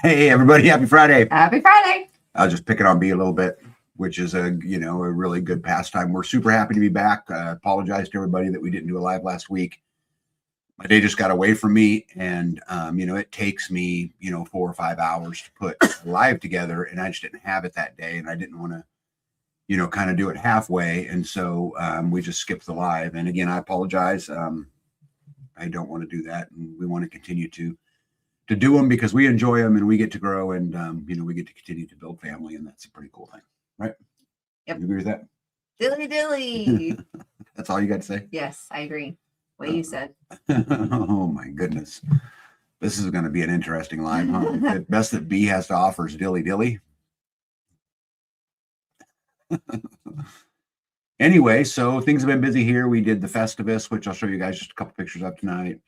Hey, everybody, happy Friday. Happy Friday. I'll just pick it on B a little bit, which is a really good pastime. We're super happy to be back. Apologize to everybody that we didn't do a live last week. My day just got away from me, and it takes me 4 or 5 hours to put a live together, and I just didn't have it that day, and I didn't want to kind of do it halfway, and so we just skipped the live. And again, I apologize. I don't want to do that, and we want to continue to do them because we enjoy them and we get to grow, and we get to continue to build family, and that's a pretty cool thing, right? Yep. You agree with that? Dilly. That's all you got to say? Yes, I agree. What you said. Oh my goodness. This is going to be an interesting live, huh? The best that B has to offer is dilly. Anyway, so things have been busy here. We did the Festivus, which I'll show you guys just a couple pictures of tonight.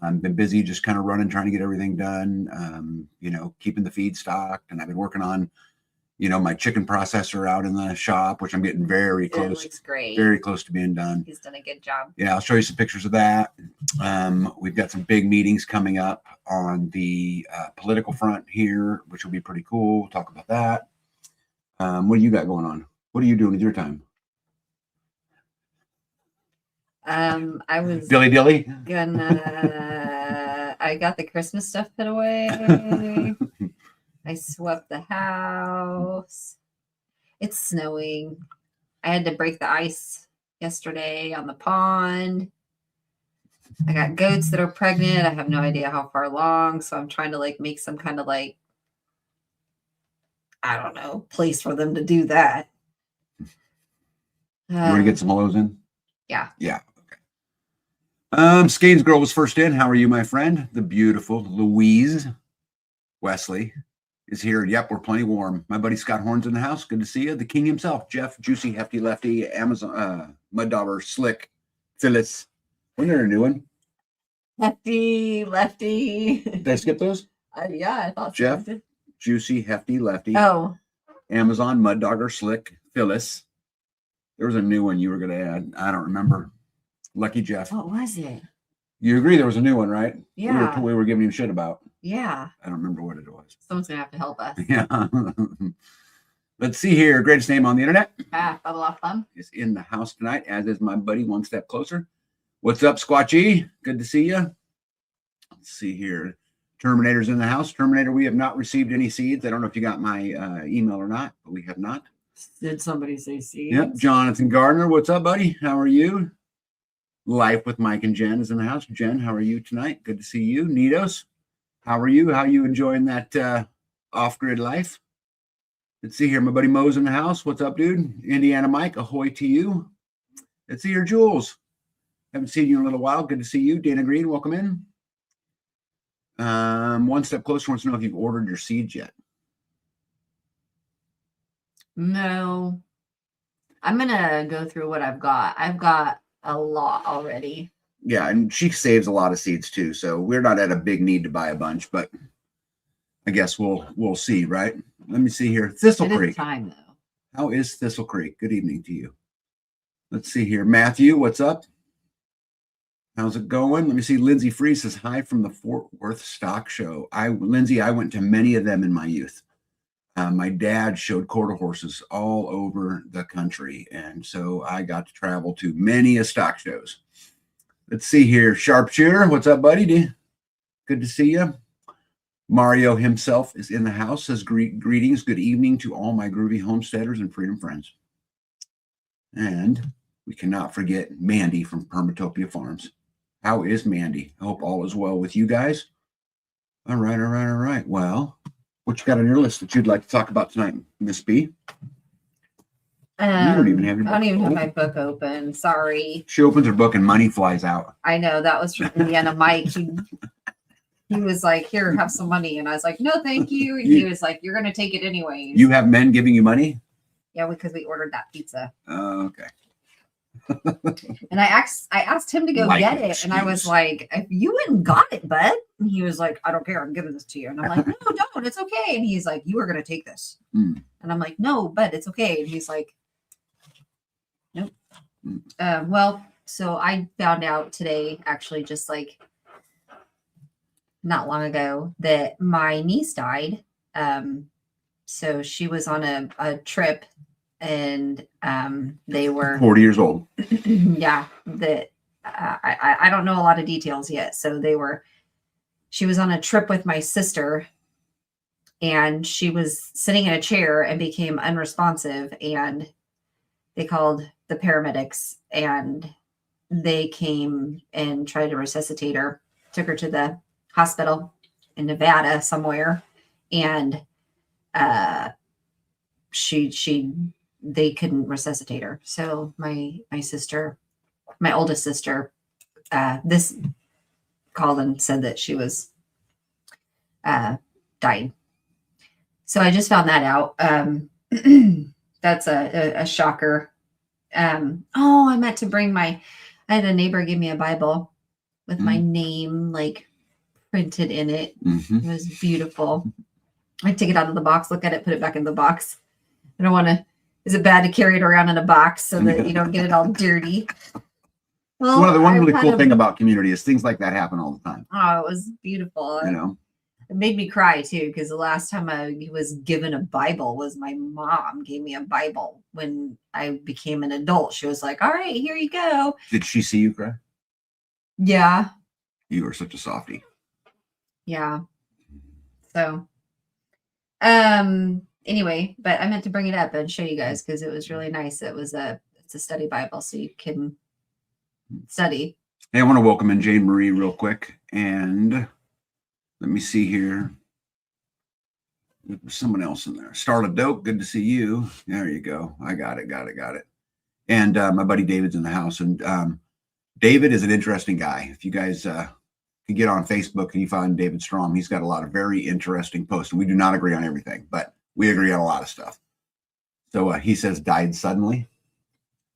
I've been busy just kind of running, trying to get everything done, keeping the feed stocked. And I've been working on, my chicken processor out in the shop, which I'm getting very close. It looks great. Very close to being done. He's done a good job. Yeah, I'll show you some pictures of that. We've got some big meetings coming up on the political front here, which will be pretty cool. We'll talk about that. What do you got going on? What are you doing with your time? I was dilly I got the Christmas stuff put away. I swept the house. It's snowing. I had to break the ice yesterday on the pond. I got goats that are pregnant. I have no idea how far along, so I'm trying to make some kind of I don't know, place for them to do that. You want to get some of those in? Yeah. Yeah. Skane's girl was first in. How are you, my friend? The beautiful Louise Wesley is here. Yep, we're plenty warm. My buddy Scott Horn's in the house. Good to see you. The king himself, Jeff, Juicy, Hefty, Lefty, Amazon, Mud Dauber, Slick, Phyllis. Wasn't there a new one? Hefty, Lefty. Did I skip those? Yeah, I thought Jeff, so. Juicy, Hefty, Lefty. Oh. Amazon, Mud Dogger, Slick, Phyllis. There was a new one you were going to add. I don't remember. Lucky Jeff. What was it? You agree there was a new one, right? Yeah. We were giving you shit about. Yeah. I don't remember what it was. Someone's going to have to help us. Yeah. Let's see here. Greatest name on the internet. Bubble Off Plum. Is in the house tonight, as is my buddy One Step Closer. What's up, Squatchy? Good to see you. Let's see here. Terminator's in the house. Terminator, we have not received any seeds. I don't know if you got my email or not, but we have not. Did somebody say seeds? Yep. Jonathan Gardner, what's up, buddy? How are you? Life with Mike and Jen is in the house. Jen, how are you tonight? Good to see you. Nitos, how are you? How are you enjoying that off-grid life? Let's see here. My buddy Mo's in the house. What's up, dude? Indiana Mike, ahoy to you. Let's see here, Jules. Haven't seen you in a little while. Good to see you. Dana Green, welcome in. One Step Closer wants to know if you've ordered your seeds yet. No. I'm going to go through what I've got. I've got a lot already. Yeah, and she saves a lot of seeds too, so we're not at a big need to buy a bunch, but I guess we'll see, right? Let me see here. Thistle Creek. Time though. How is Thistle Creek? Good evening to you. Let's see here. Matthew, what's up? How's it going? Let me see. Lindsay Free says hi from the Fort Worth Stock Show. Lindsay, I went to many of them in my youth. My dad showed quarter horses all over the country, and so I got to travel to many a stock shows. Let's see here. Sharpshooter, what's up, buddy? Good to see you. Mario himself is in the house. Says greetings, good evening to all my groovy homesteaders and freedom friends. And we cannot forget Mandy from Permatopia Farms. How is Mandy? I hope all is well with you guys. All right. Well, what you got on your list that you'd like to talk about tonight, Miss B? You don't even have your book. I don't even have my book open. Sorry. She opens her book and money flies out. I know. That was from Indiana Mike. He was like, here, have some money. And I was like, no, thank you. And he was like, you're going to take it anyways. You have men giving you money? Yeah, because we ordered that pizza. Oh, okay. And I asked him to go get it. And I was like, you went and got it, bud. And he was like, I don't care. I'm giving this to you. And I'm like, no, don't. It's okay. And he's like, you are going to take this. And I'm like, no, bud, it's okay. And he's like, nope. Well, so I found out today, actually, just like not long ago that my niece died. So she was on a trip, and they were 40 years old. yeah, that I don't know a lot of details yet. So she was on a trip with my sister, and she was sitting in a chair and became unresponsive, and they called the paramedics, and they came and tried to resuscitate her, took her to the hospital in Nevada somewhere, and they couldn't resuscitate her. So my oldest sister, this called and said that she was dying. So I just found that out. That's a shocker. I meant to bring I had a neighbor give me a Bible with my name like printed in it. It was beautiful. I take it out of the box, look at it, put it back in the box. I don't want to. Is it bad to carry it around in a box so that you don't get it all dirty? Well, one really cool thing about community is things like that happen all the time. Oh, it was beautiful. You know, it made me cry too, because the last time I was given a Bible was my mom gave me a Bible when I became an adult. She was like, "All right, here you go." Did she see you cry? Yeah. You were such a softie. Yeah. So, anyway, but I meant to bring it up and show you guys because it was really nice. It's a study Bible, so you can study. Hey, I want to welcome in Jane Marie real quick, and let me see here. There's someone else in there. Starla Dope, good to see you. There you go. I got it. And my buddy David's in the house, and David is an interesting guy. If you guys can get on Facebook and you find David Strom, he's got a lot of very interesting posts, and we do not agree on everything, but we agree on a lot of stuff. So he says died suddenly.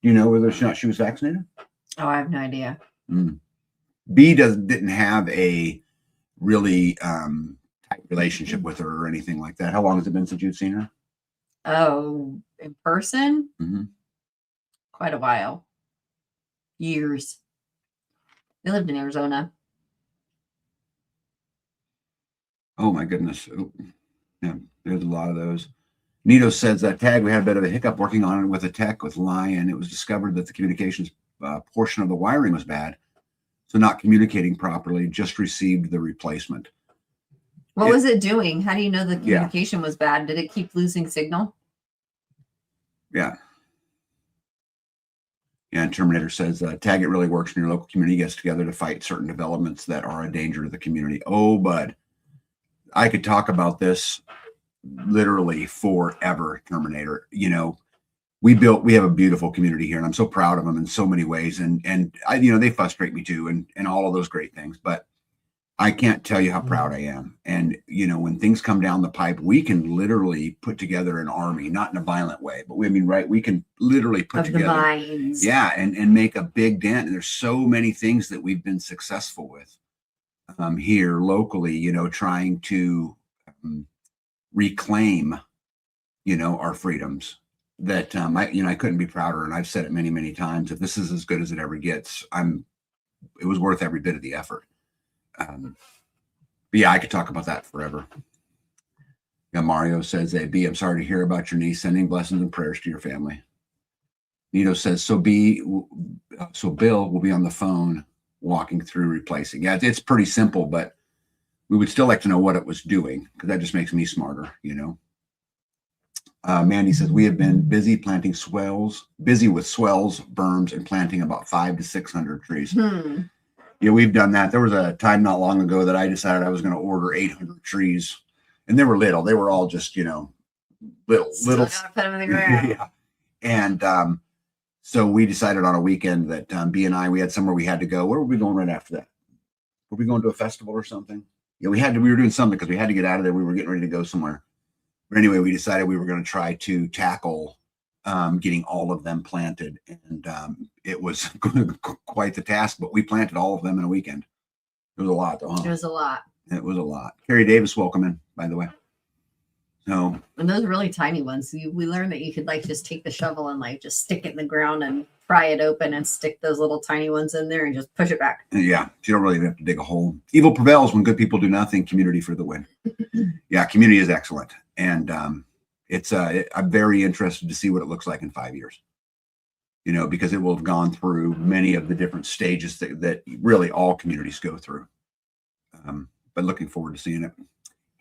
Do you know whether she was vaccinated? Oh, I have no idea. B didn't have a really tight relationship with her or anything like that. How long has it been since you've seen her? Oh, in person? Mm-hmm. Quite a while. Years. They lived in Arizona. Oh my goodness. Oh, yeah, there's a lot of those. Nito says that tag, we had a bit of a hiccup working on it with a tech with Lion. It was discovered that the communications portion of the wiring was bad. So not communicating properly, just received the replacement. What was it doing? How do you know the communication was bad? Did it keep losing signal? Yeah. Yeah, and Terminator says, tag, it really works when your local community gets together to fight certain developments that are a danger to the community. Oh, bud, I could talk about this literally forever, Terminator. You know, we have a beautiful community here, and I'm so proud of them in so many ways. And I, they frustrate me too, and all of those great things. But I can't tell you how proud I am. And, when things come down the pipe, we can literally put together an army, not in a violent way, but we can literally put together. The minds. Yeah. And make a big dent. And there's so many things that we've been successful with here locally, trying to reclaim, our freedoms that, I couldn't be prouder. And I've said it many, many times. If this is as good as it ever gets, it was worth every bit of the effort. But yeah, I could talk about that forever. Yeah, Mario says, "Hey, B, I'm sorry to hear about your niece. Sending blessings and prayers to your family." Nito says, so Bill will be on the phone walking through replacing. Yeah, it's pretty simple, but we would still like to know what it was doing, because that just makes me smarter, Mandy says, we have been busy with swells, berms, and planting about 500 to 600 trees. Yeah, we've done that. There was a time not long ago that I decided I was going to order 800 trees, and they were little. They were all just, little. Put them in the ground. Yeah. And so we decided on a weekend that B and I, we had somewhere we had to go. Where were we going right after that? Were we going to a festival or something? Yeah, we were doing something because we had to get out of there. We were getting ready to go somewhere. But anyway, we decided we were going to try to tackle getting all of them planted. And it was quite the task, but we planted all of them in a weekend. It was a lot, though, huh? It was a lot. It was a lot. Carrie Davis, welcome in, by the way. So And those really tiny ones, we learned that you could like just take the shovel and like just stick it in the ground and pry it open and stick those little tiny ones in there and just push it back. yeah, you don't really have to dig a hole. Evil prevails when good people do nothing. Community for the win. Yeah, community is excellent, and I'm very interested to see what it looks like in 5 years. Because it will have gone through many of the different stages that really all communities go through. But looking forward to seeing it.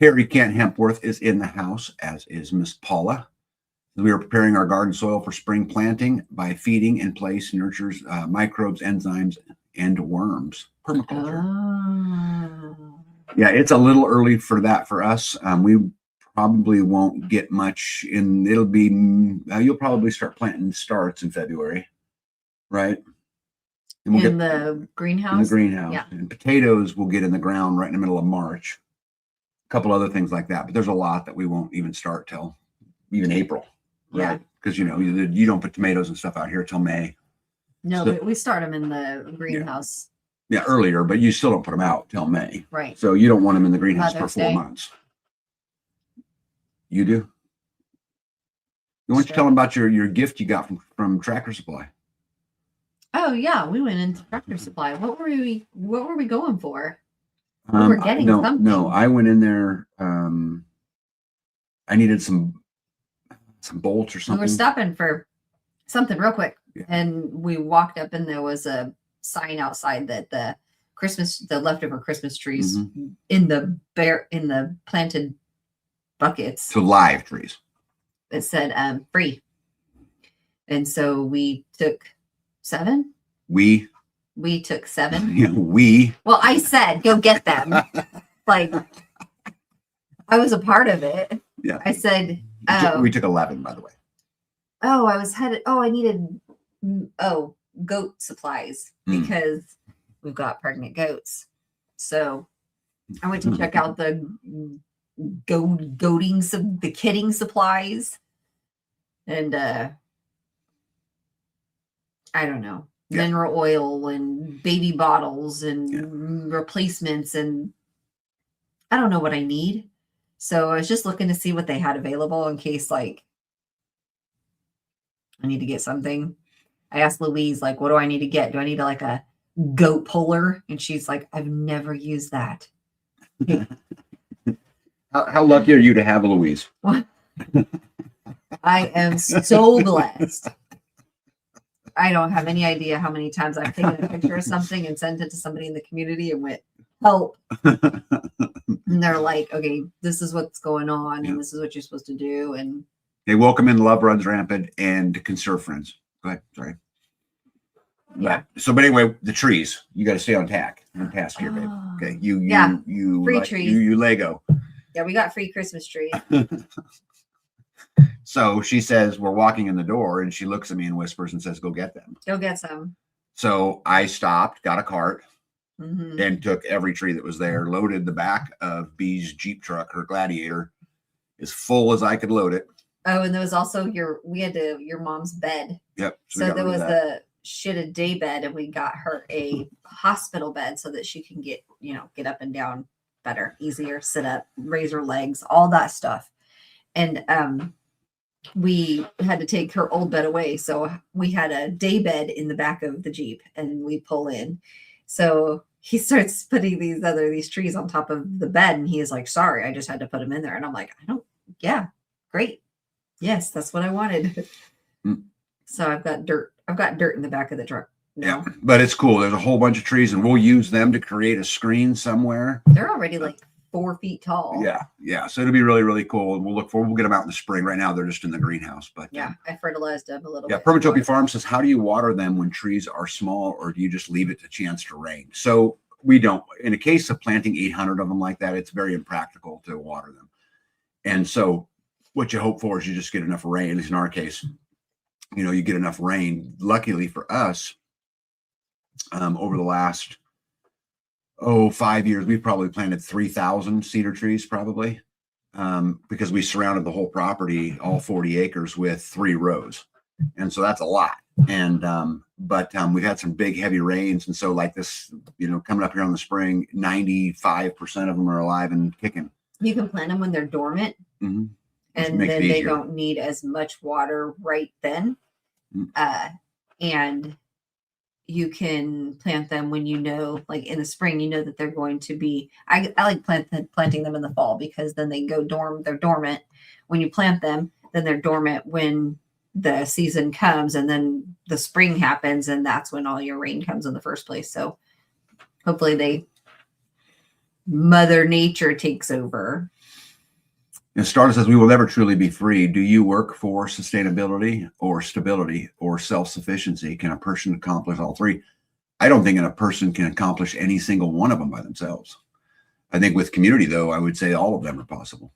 Harry Kent Hempworth is in the house, as is Miss Paula. We are preparing our garden soil for spring planting by feeding in place nurtures microbes, enzymes, and worms. Permaculture. Yeah, it's a little early for that for us. We probably won't get much in. It'll be you'll probably start planting starts in February, right? And we'll in the greenhouse. In the greenhouse. Yeah. And potatoes will get in the ground right in the middle of March. A couple other things like that, but there's a lot that we won't even start till even April, right? Because you don't put tomatoes and stuff out here till May. No, but we start them in the greenhouse. Yeah, earlier, but you still don't put them out till May. Right. So you don't want them in the greenhouse Mother's for 4 Day. months. You do? Why don't you tell them about your gift you got from Tractor Supply? Oh yeah, we went into Tractor Supply. What were we going for? We were getting something. No, I went in there. I needed some bolts or something. We were stopping for something real quick, Yeah. and we walked up, and there was a sign outside that the leftover Christmas trees in the planted buckets. So live trees. It said free, and so we took 7. We took 7. Yeah, we. Well, I said go get them. Like I was a part of it. Yeah. I said, We took 11, by the way. oh, I was headed. Oh, I needed goat supplies because we've got pregnant goats. So I went to check out the the kidding supplies, and I don't know, mineral oil and baby bottles and replacements, and I don't know what I need. So I was just looking to see what they had available in case like I need to get something. I asked Louise, like, what do I need to get? Do I need like a goat puller? And she's like, I've never used that. How lucky are you to have a Louise? I am so blessed. I don't have any idea how many times I've taken a picture of something and sent it to somebody in the community and went, help. And they're like, okay, this is what's going on and this is what you're supposed to do. And hey, welcome in Love Runs Rampant and Conserve Friends. Go ahead. Sorry. Yeah. But anyway, the trees, you got to stay on task here, babe. Okay. You free trees. You Lego. Yeah, we got free Christmas trees. So she says, we're walking in the door and she looks at me and whispers and says, go get them. Go get some. So I stopped, got a cart and took every tree that was there, loaded the back of Bee's Jeep truck, her Gladiator, as full as I could load it. Oh, and there was also your mom's bed. Yep. So there was she had a day bed and we got her a hospital bed so that she can get up and down better, easier, sit up, raise her legs, all that stuff. And we had to take her old bed away. So we had a day bed in the back of the Jeep and we pull in. So he starts putting these trees on top of the bed and he is like, sorry, I just had to put them in there. And I'm like, great. Yes, that's what I wanted. So I've got dirt in the back of the truck now. Yeah, but it's cool. There's a whole bunch of trees and we'll use them to create a screen somewhere. They're already like 4 feet tall. Yeah. So it'll be really, really cool. And we'll get them out in the spring. Right now, they're just in the greenhouse. But yeah, I fertilized them a little bit. Permaculture Farm says, how do you water them when trees are small, or do you just leave it to chance to rain? So we don't. In a case of planting 800 of them like that, it's very impractical to water them. And so what you hope for is you just get enough rain. At least in our case, you get enough rain. Luckily for us, over the last 5 years, we've probably planted 3,000 cedar trees probably, because we surrounded the whole property, all 40 acres, with 3 rows. And so that's a lot. And, but we've had some big heavy rains. And so like this, coming up here in the spring, 95% of them are alive and kicking. You can plant them when they're dormant. Which and makes it then they easier. don't need as much water right then. And you can plant them when you know, like in the spring, you know that they're going to be. I like planting them in the fall because then they go they're dormant when you plant them. Then they're dormant when the season comes, and then the spring happens, and that's when all your rain comes in the first place. So hopefully Mother Nature takes over. And Star says, we will never truly be free. Do you work for sustainability or stability or self-sufficiency? Can a person accomplish all three? I don't think a person can accomplish any single one of them by themselves. I think with community, though, I would say all of them are possible.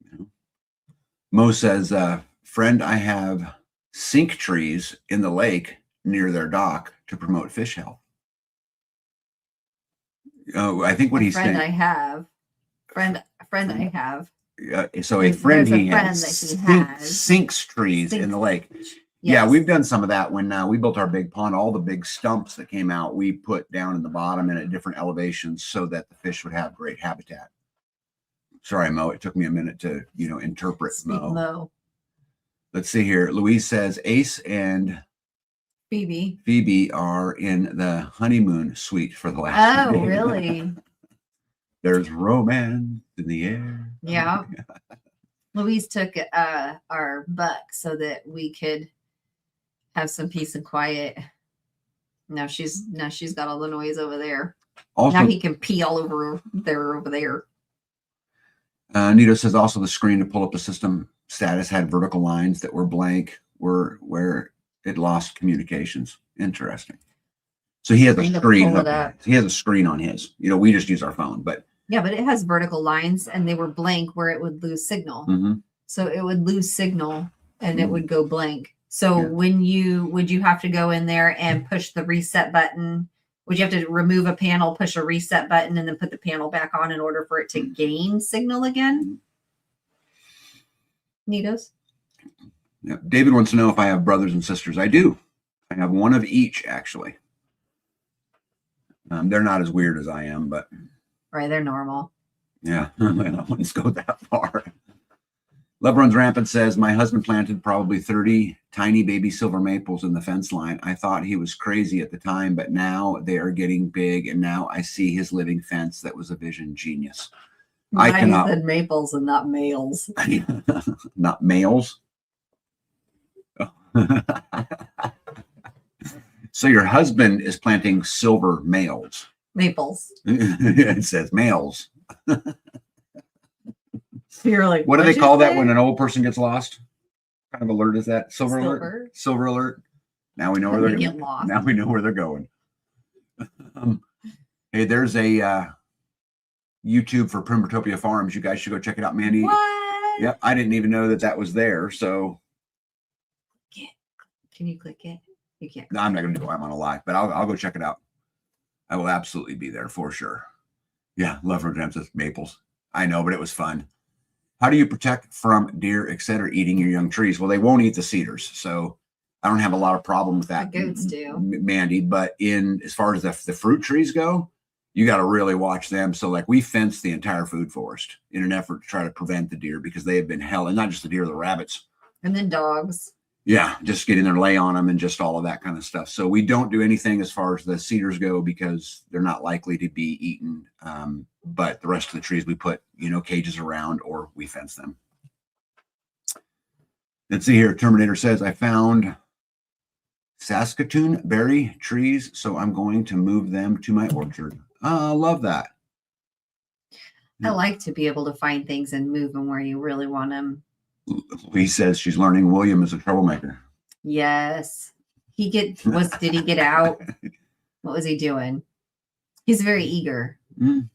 You know? Mo says, friend, I have sink trees in the lake near their dock to promote fish health. I think what he's saying. I have. Friend I have. So a friend he has sinks trees in the lake. Yes. Yeah, we've done some of that when we built our big pond. All the big stumps that came out, we put down in the bottom and at different elevations so that the fish would have great habitat. Sorry, Mo, it took me a minute to interpret Mo. Let's see here. Louise says Ace and Phoebe are in the honeymoon suite for the last. Oh, really? There's romance in the air. Yeah. Louise took our buck so that we could have some peace and quiet. Now she's got all the noise over there. Also, now he can pee all over there. Nito says also the screen to pull up the system status had vertical lines that were blank, where it lost communications. Interesting. So he has a screen. He has a screen on his. We just use our phone, but. Yeah, but it has vertical lines and they were blank where it would lose signal. Mm-hmm. So it would lose signal and it would go blank. So would you have to go in there and push the reset button? Would you have to remove a panel, push a reset button, and then put the panel back on in order for it to gain signal again? Neatos? Yeah. David wants to know if I have brothers and sisters. I do. I have one of each, actually. They're not as weird as I am, but... Right, they're normal. Yeah, I wouldn't go that far. Love Runs Rampant says, my husband planted probably 30 tiny baby silver maples in the fence line. I thought he was crazy at the time, but now they are getting big, and now I see his living fence. That was a vision genius. I cannot. Said maples and not males. Not males? So your husband is planting silver maples. It says males. You're like, what do they call that when an old person gets lost? What kind of alert is that? Silver alert. Silver alert. Now we know where they're going. Now we know where they're going. Hey, there's a YouTube for Primertopia Farms. You guys should go check it out, Mandy. What? Yep, I didn't even know that was there. So, can you click it? You can't. No, I'm not going to do it. I'm on a live, but I'll go check it out. I will absolutely be there for sure. Yeah, Love from Jam says maples. I know, but it was fun. How do you protect from deer, etc., eating your young trees? Well, they won't eat the cedars, so I don't have a lot of problem with that. The goats do, Mandy. But as far as the fruit trees go, you got to really watch them. So, like, we fenced the entire food forest in an effort to try to prevent the deer because they have been hell, and not just the deer, the rabbits, and then dogs. Yeah, just get in there, lay on them, and just all of that kind of stuff. So we don't do anything as far as the cedars go because they're not likely to be eaten. But the rest of the trees we put, cages around or we fence them. Let's see here. Terminator says, I found Saskatoon berry trees, so I'm going to move them to my orchard. I love that. I like to be able to find things and move them where you really want them. Lee says she's learning William is a troublemaker. Yes. Did he get out? What was he doing? He's very eager. Mm.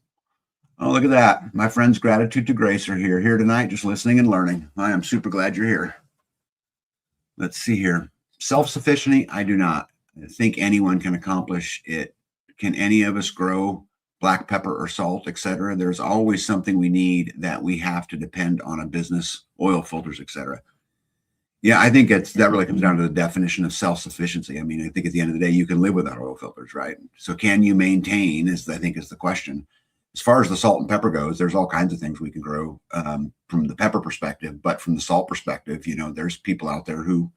Oh, look at that. My friends Gratitude to Grace are here tonight, just listening and learning. I am super glad you're here. Let's see here. Self-sufficiency, I do not think anyone can accomplish it. Can any of us grow black pepper or salt, etc.? There's always something we need that we have to depend on a business, oil filters, etc. Yeah, I think that really comes down to the definition of self-sufficiency. I mean, I think at the end of the day, you can live without oil filters, right? So can you maintain, I think is the question. as far as the salt and pepper goes, there's all kinds of things we can grow from the pepper perspective, but from the salt perspective, there's people out there who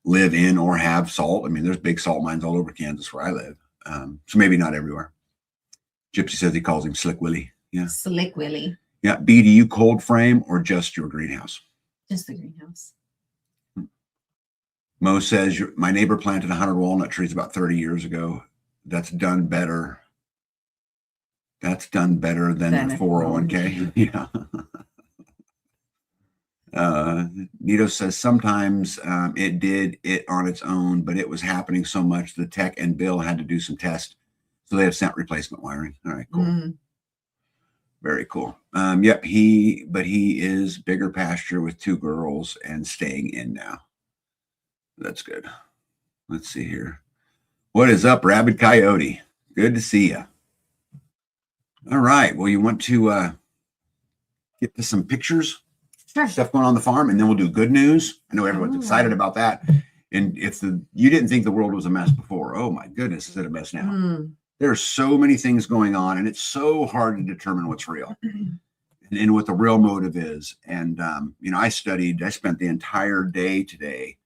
live in or have salt. I mean, there's big salt mines all over Kansas where I live. So maybe not everywhere. Gypsy says he calls him Slick Willie. Yeah. Slick Willie. Yeah. B, do you cold frame or just your greenhouse? Just the greenhouse. Mo says, my neighbor planted 100 walnut trees about 30 years ago. That's done better. That's done better than their 401k. Yeah. Nito says sometimes it did it on its own, but it was happening so much the tech and Bill had to do some tests. So they have sent replacement wiring. All right, cool. Very cool. Yep, he is bigger pasture with 2 girls and staying in now. That's good. Let's see here. What is up, Rabid Coyote? Good to see you. All right. Well, you want to get to some pictures? Sure. Stuff going on the farm, and then we'll do good news. I know everyone's excited about that. And if you didn't think the world was a mess before, oh my goodness, is it a mess now? There's so many things going on, and it's so hard to determine what's real and what the real motive is. And I spent the entire day today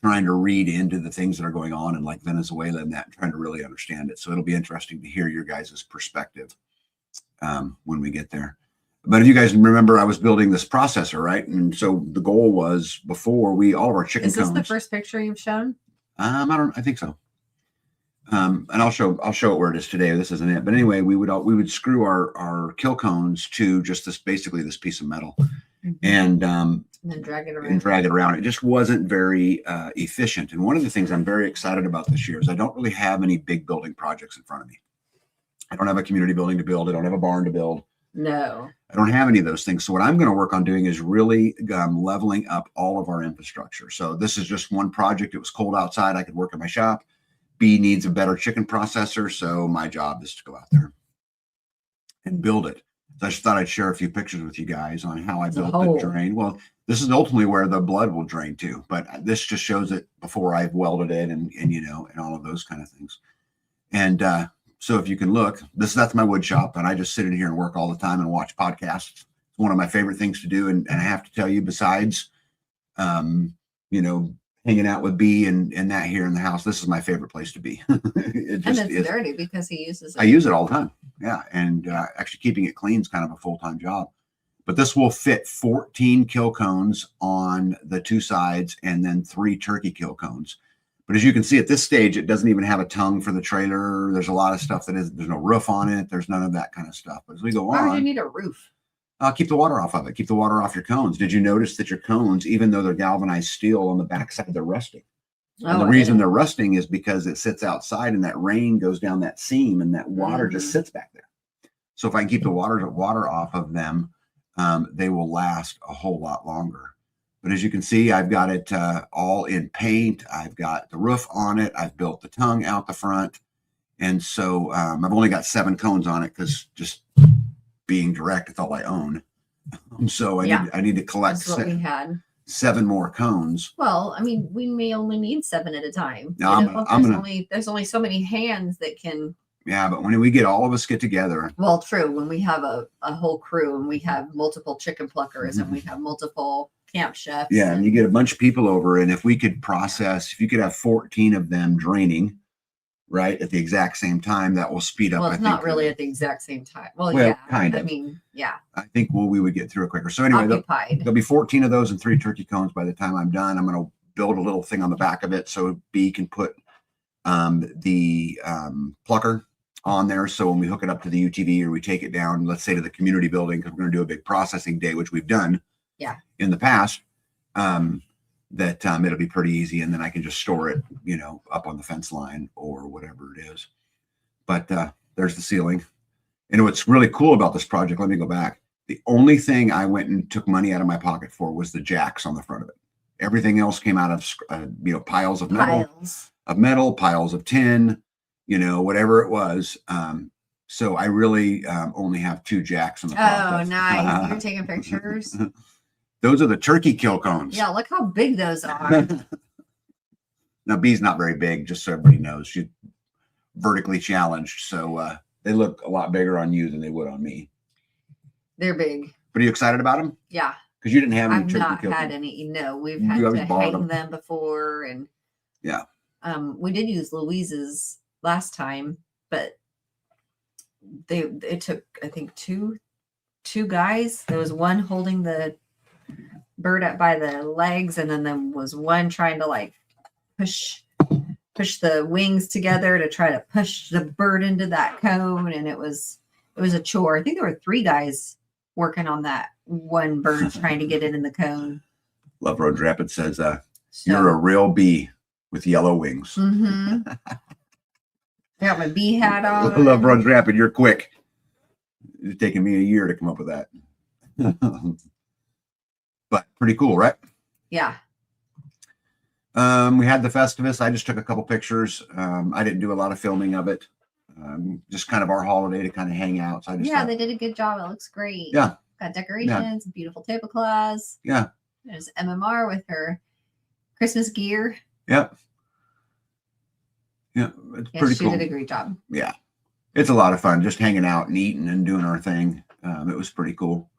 trying to read into the things that are going on in like Venezuela and that, trying to really understand it. So it'll be interesting to hear your guys' perspective when we get there. But if you guys remember, I was building this processor, right? And so the goal was before all of our chicken cones. Is this the first picture you've shown? I think so. And I'll show it where it is today. This isn't it. But anyway, we would screw our kill cones to just this piece of metal. And then drag it around. It just wasn't very efficient. And one of the things I'm very excited about this year is I don't really have any big building projects in front of me. I don't have a community building to build. I don't have a barn to build. No. I don't have any of those things. So what I'm going to work on doing is really leveling up all of our infrastructure. So this is just one project. It was cold outside. I could work in my shop. B needs a better chicken processor. So my job is to go out there and build it. So I just thought I'd share a few pictures with you guys on how I built the drain. Well, this is ultimately where the blood will drain to, but this just shows it before I've welded it and all of those kind of things. And so if you can look, that's my wood shop, and I just sit in here and work all the time and watch podcasts. It's one of my favorite things to do. And I have to tell you, besides, hanging out with B and that here in the house, this is my favorite place to be. It's dirty because he uses it. I use it all the time. Yeah. And actually keeping it clean is kind of a full-time job. But this will fit 14 kill cones on the 2 sides and then 3 turkey kill cones. But as you can see at this stage, it doesn't even have a tongue for the trailer. There's a lot of stuff there's no roof on it. There's none of that kind of stuff. But as we go on. Why would you need a roof? Keep the water off of it. Keep the water off your cones. Did you notice that your cones, even though they're galvanized steel on the backside, they're rusting? And the reason they're rusting is because it sits outside and that rain goes down that seam and that water just sits back there. So if I can keep the water off of them, they will last a whole lot longer. But as you can see, I've got it all in paint. I've got the roof on it. I've built the tongue out the front. And so I've only got 7 cones on it because just being direct, it's all I own. So I need to collect That's what we had. 7 more cones. Well, I mean, we may only need 7 at a time. No, there's only so many hands that can. Yeah, but when we get all of us get together. Well, true. When we have a whole crew and we have multiple chicken pluckers and we have multiple camp chefs. Yeah, and you get a bunch of people over, and if you could have 14 of them draining, right, at the exact same time, that will speed up. Well, it's not really at the exact same time. Well, yeah, kind of. I mean, yeah. I think we would get through it quicker. So anyway, there'll be 14 of those and 3 turkey cones by the time I'm done. I'm going to build a little thing on the back of it so B can put the plucker on there. So when we hook it up to the UTV or we take it down, let's say to the community building, because we're going to do a big processing day, which we've done in the past, it'll be pretty easy. And then I can just store it, up on the fence line or whatever it is. But there's the ceiling. And what's really cool about this project, let me go back. The only thing I went and took money out of my pocket for was the jacks on the front of it. Everything else came out of, piles of metal, piles of tin, whatever it was. So I really only have 2 jacks on the front. Oh, nice. You're taking pictures. Those are the turkey kill cones. Yeah, look how big those are. Now, B's not very big, just so everybody knows. She's vertically challenged. So They look a lot bigger on you than they would on me. They're big. But are you excited about them? Yeah. Because you didn't have any I've turkey not killed had them. any. No, we've You had always to borrowed hang them. them before, and Yeah. we did use Louise's last time, but it took, I think, two guys. There was one holding the bird up by the legs, and then there was one trying to like push the wings together to try to push the bird into that cone, and it was a chore. I think there were 3 guys working on that one bird trying to get it in the cone. Love Road Rapid says, So, you're a real bee with yellow wings. Mm-hmm. I got my bee hat on. Love Road Rapid, you're quick. It's taken me a year to come up with that. But pretty cool, right? Yeah. We had the Festivus. I just took a couple pictures. I didn't do a lot of filming of it. Just kind of our holiday to kind of hang out. So I just they did a good job. It looks great. Yeah. Got decorations, beautiful tablecloths. Yeah. There's MMR with her Christmas gear. Yeah. Yeah. It's Yeah, pretty she cool. did a great job. Yeah. It's a lot of fun just hanging out and eating and doing our thing. It was pretty cool.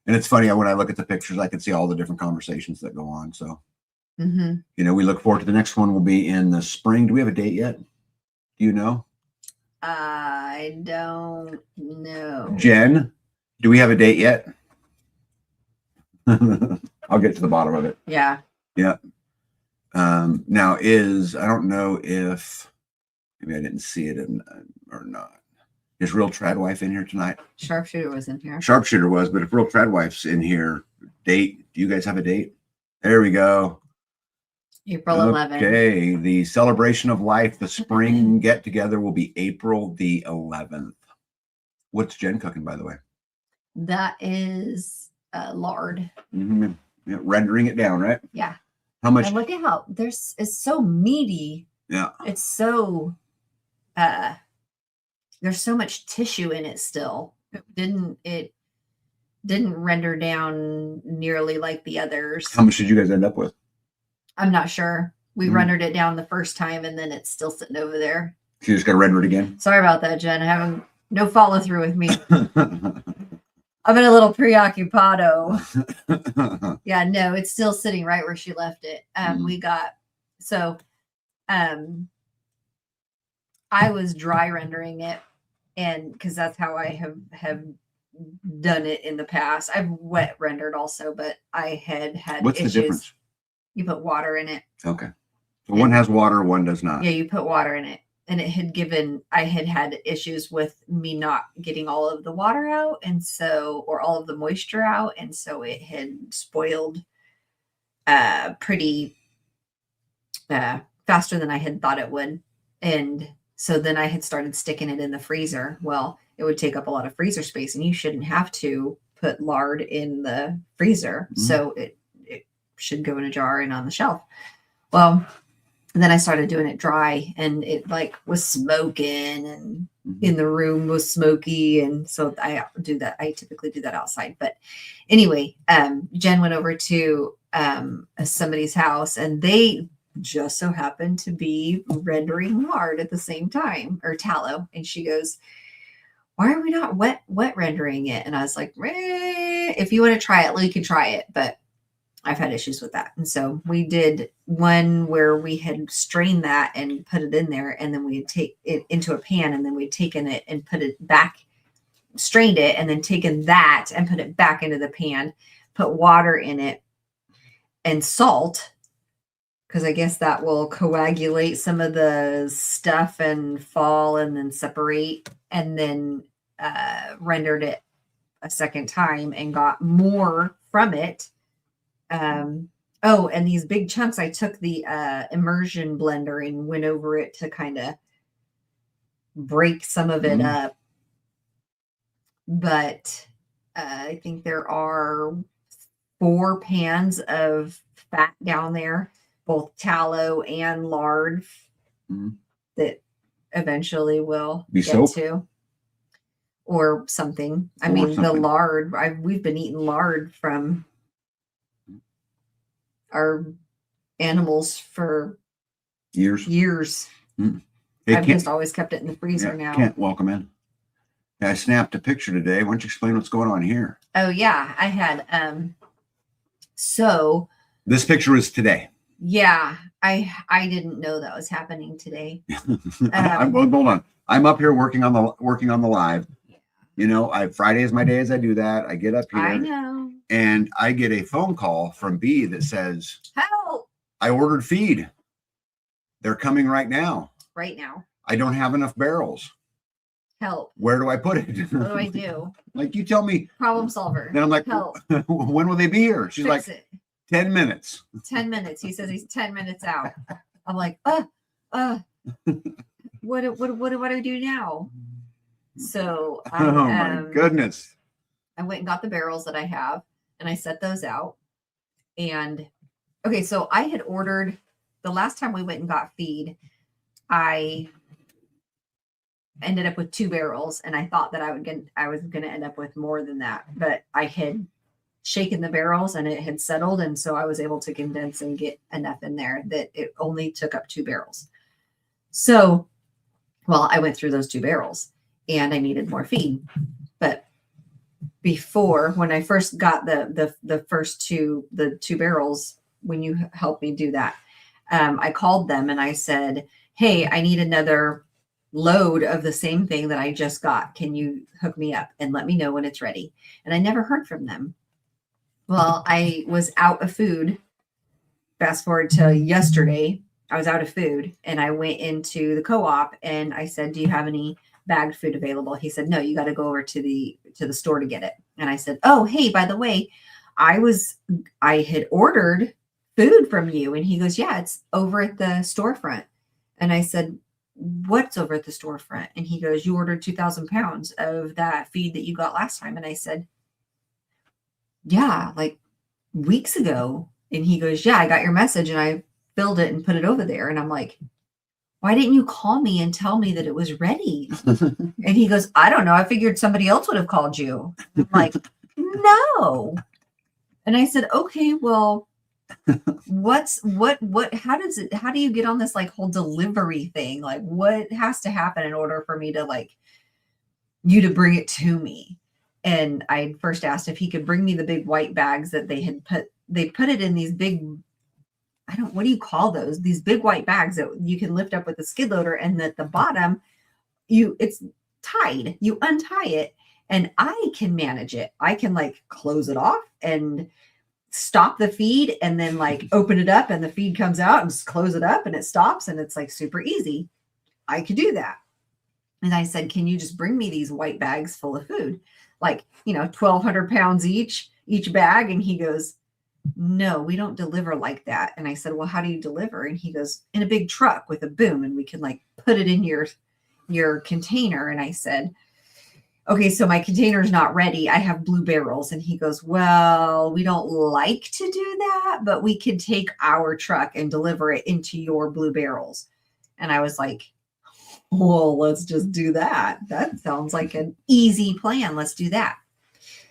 And it's funny, when I look at the pictures, I can see all the different conversations that go on. So, Mm-hmm. we look forward to the next one. Will be in the spring. Do we have a date yet? Do you know? I don't know. Jen, do we have a date yet? I'll get to the bottom of it. Yeah. Yeah. Now I don't know if maybe I didn't see it or not. Is Real Tradwife in here tonight? Sharpshooter was in here. Sharpshooter was, but if Real Tradwife's in here, date, do you guys have a date? There we go. April 11th. Okay, the celebration of life, the spring get together will be April the 11th. What's Jen cooking, by the way? That is lard. Mm-hmm. Yeah, rendering it down, right? Yeah. How much? And look at how it's so meaty. Yeah. It's so there's so much tissue in it still. It didn't render down nearly like the others. How much did you guys end up with? I'm not sure. We rendered it down the first time, and then it's still sitting over there. So you just got to render it again? Sorry about that, Jen. I haven't no follow through with me. I've been a little preoccupado. Yeah, no, it's still sitting right where she left it. We got I was dry rendering it, and because that's how I have done it in the past. I've wet rendered also, but I had What's issues. The difference? You put water in it. Okay. So one has water, one does not. Yeah, you put water in it. And it had I had issues with me not getting all of the water out, or all of the moisture out. And so it had spoiled pretty faster than I had thought it would. And so then I had started sticking it in the freezer. Well, it would take up a lot of freezer space, and you shouldn't have to put lard in the freezer. Mm-hmm. So it should go in a jar and on the shelf. Well, and then I started doing it dry, and it was smoking, and in the room was smoky. And so I do that. I typically do that outside. But anyway, Jen went over to somebody's house, and they just so happened to be rendering lard at the same time, or tallow. And she goes, "Why are we not wet rendering it?" And I was like, if you want to try it, you can try it. But I've had issues with that. And so we did one where we had strained that and put it in there, and then we'd take it into a pan, and then we'd taken it and put it back, strained it, and then taken that and put it back into the pan, put water in it and salt, because I guess that will coagulate some of the stuff and fall and then separate, and then rendered it a second time and got more from it. And these big chunks, I took the immersion blender and went over it to kind of break some of it up. But I think there are 4 pans of fat down there, both tallow and lard, that eventually will be get soap to, or something. I mean, the lard, we've been eating lard from our animals for years. Hey, I've just always kept it in the freezer now. Kent, welcome in. I snapped a picture today. Why don't you explain what's going on here? Oh yeah, I had so This picture is today. yeah, I didn't know that was happening today. Hold on. I'm up here working on the live. You know, Friday is my day as I do that. I get up here. I know. And I get a phone call from B that says, Help! I ordered feed. They're coming right now. Right now. I don't have enough barrels. Help. Where do I put it? What do I do? Like, you tell me. Problem solver. Then I'm like, help. When will they be here? She's Fix like, it. 10 minutes. 10 minutes. He says he's 10 minutes out. I'm like, what do I do now? So Oh my goodness. I went and got the barrels that I have and I set those out. And okay, so I had ordered the last time we went and got feed, I ended up with 2 barrels and I thought that I was going to end up with more than that, but I had shaken the barrels and it had settled. And so I was able to condense and get enough in there that it only took up 2 barrels. So, well, I went through those 2 barrels and I needed more feed. But before, when I first got the first 2 barrels, when you helped me do that, I called them and I said, hey, I need another load of the same thing that I just got. Can you hook me up and let me know when it's ready? And I never heard from them. Well, I was out of food. Fast forward to yesterday, I was out of food and I went into the co-op and I said, do you have any bagged food available? He said, no, you got to go over to the store to get it. And I said, oh, hey, by the way, I had ordered food from you. And he goes, yeah, it's over at the storefront. And I said, what's over at the storefront? And he goes, you ordered 2,000 pounds of that feed that you got last time. And I said, yeah, like weeks ago. And he goes, yeah, I got your message and I filled it and put it over there. And I'm like, why didn't you call me and tell me that it was ready? And he goes, I don't know. I figured somebody else would have called you. I'm like, no. And I said, okay, well, how do you get on this like whole delivery thing? Like what has to happen in order for me to like you to bring it to me? And I first asked if he could bring me the big white bags that they put it in these big, what do you call those? These big white bags that you can lift up with a skid loader and at the bottom it's tied. You untie it and I can manage it. I can like close it off and stop the feed and then like open it up and the feed comes out and just close it up and it stops and it's like super easy. I could do that. And I said, can you just bring me these white bags full of food? Like, 1,200 pounds each bag. And he goes, no, we don't deliver like that. And I said, well, how do you deliver? And he goes, in a big truck with a boom and we can like put it in your container. And I said, okay, so my container's not ready. I have blue barrels. And he goes, well, we don't like to do that, but we could take our truck and deliver it into your blue barrels. And I was like, well, let's just do that. That sounds like an easy plan. Let's do that.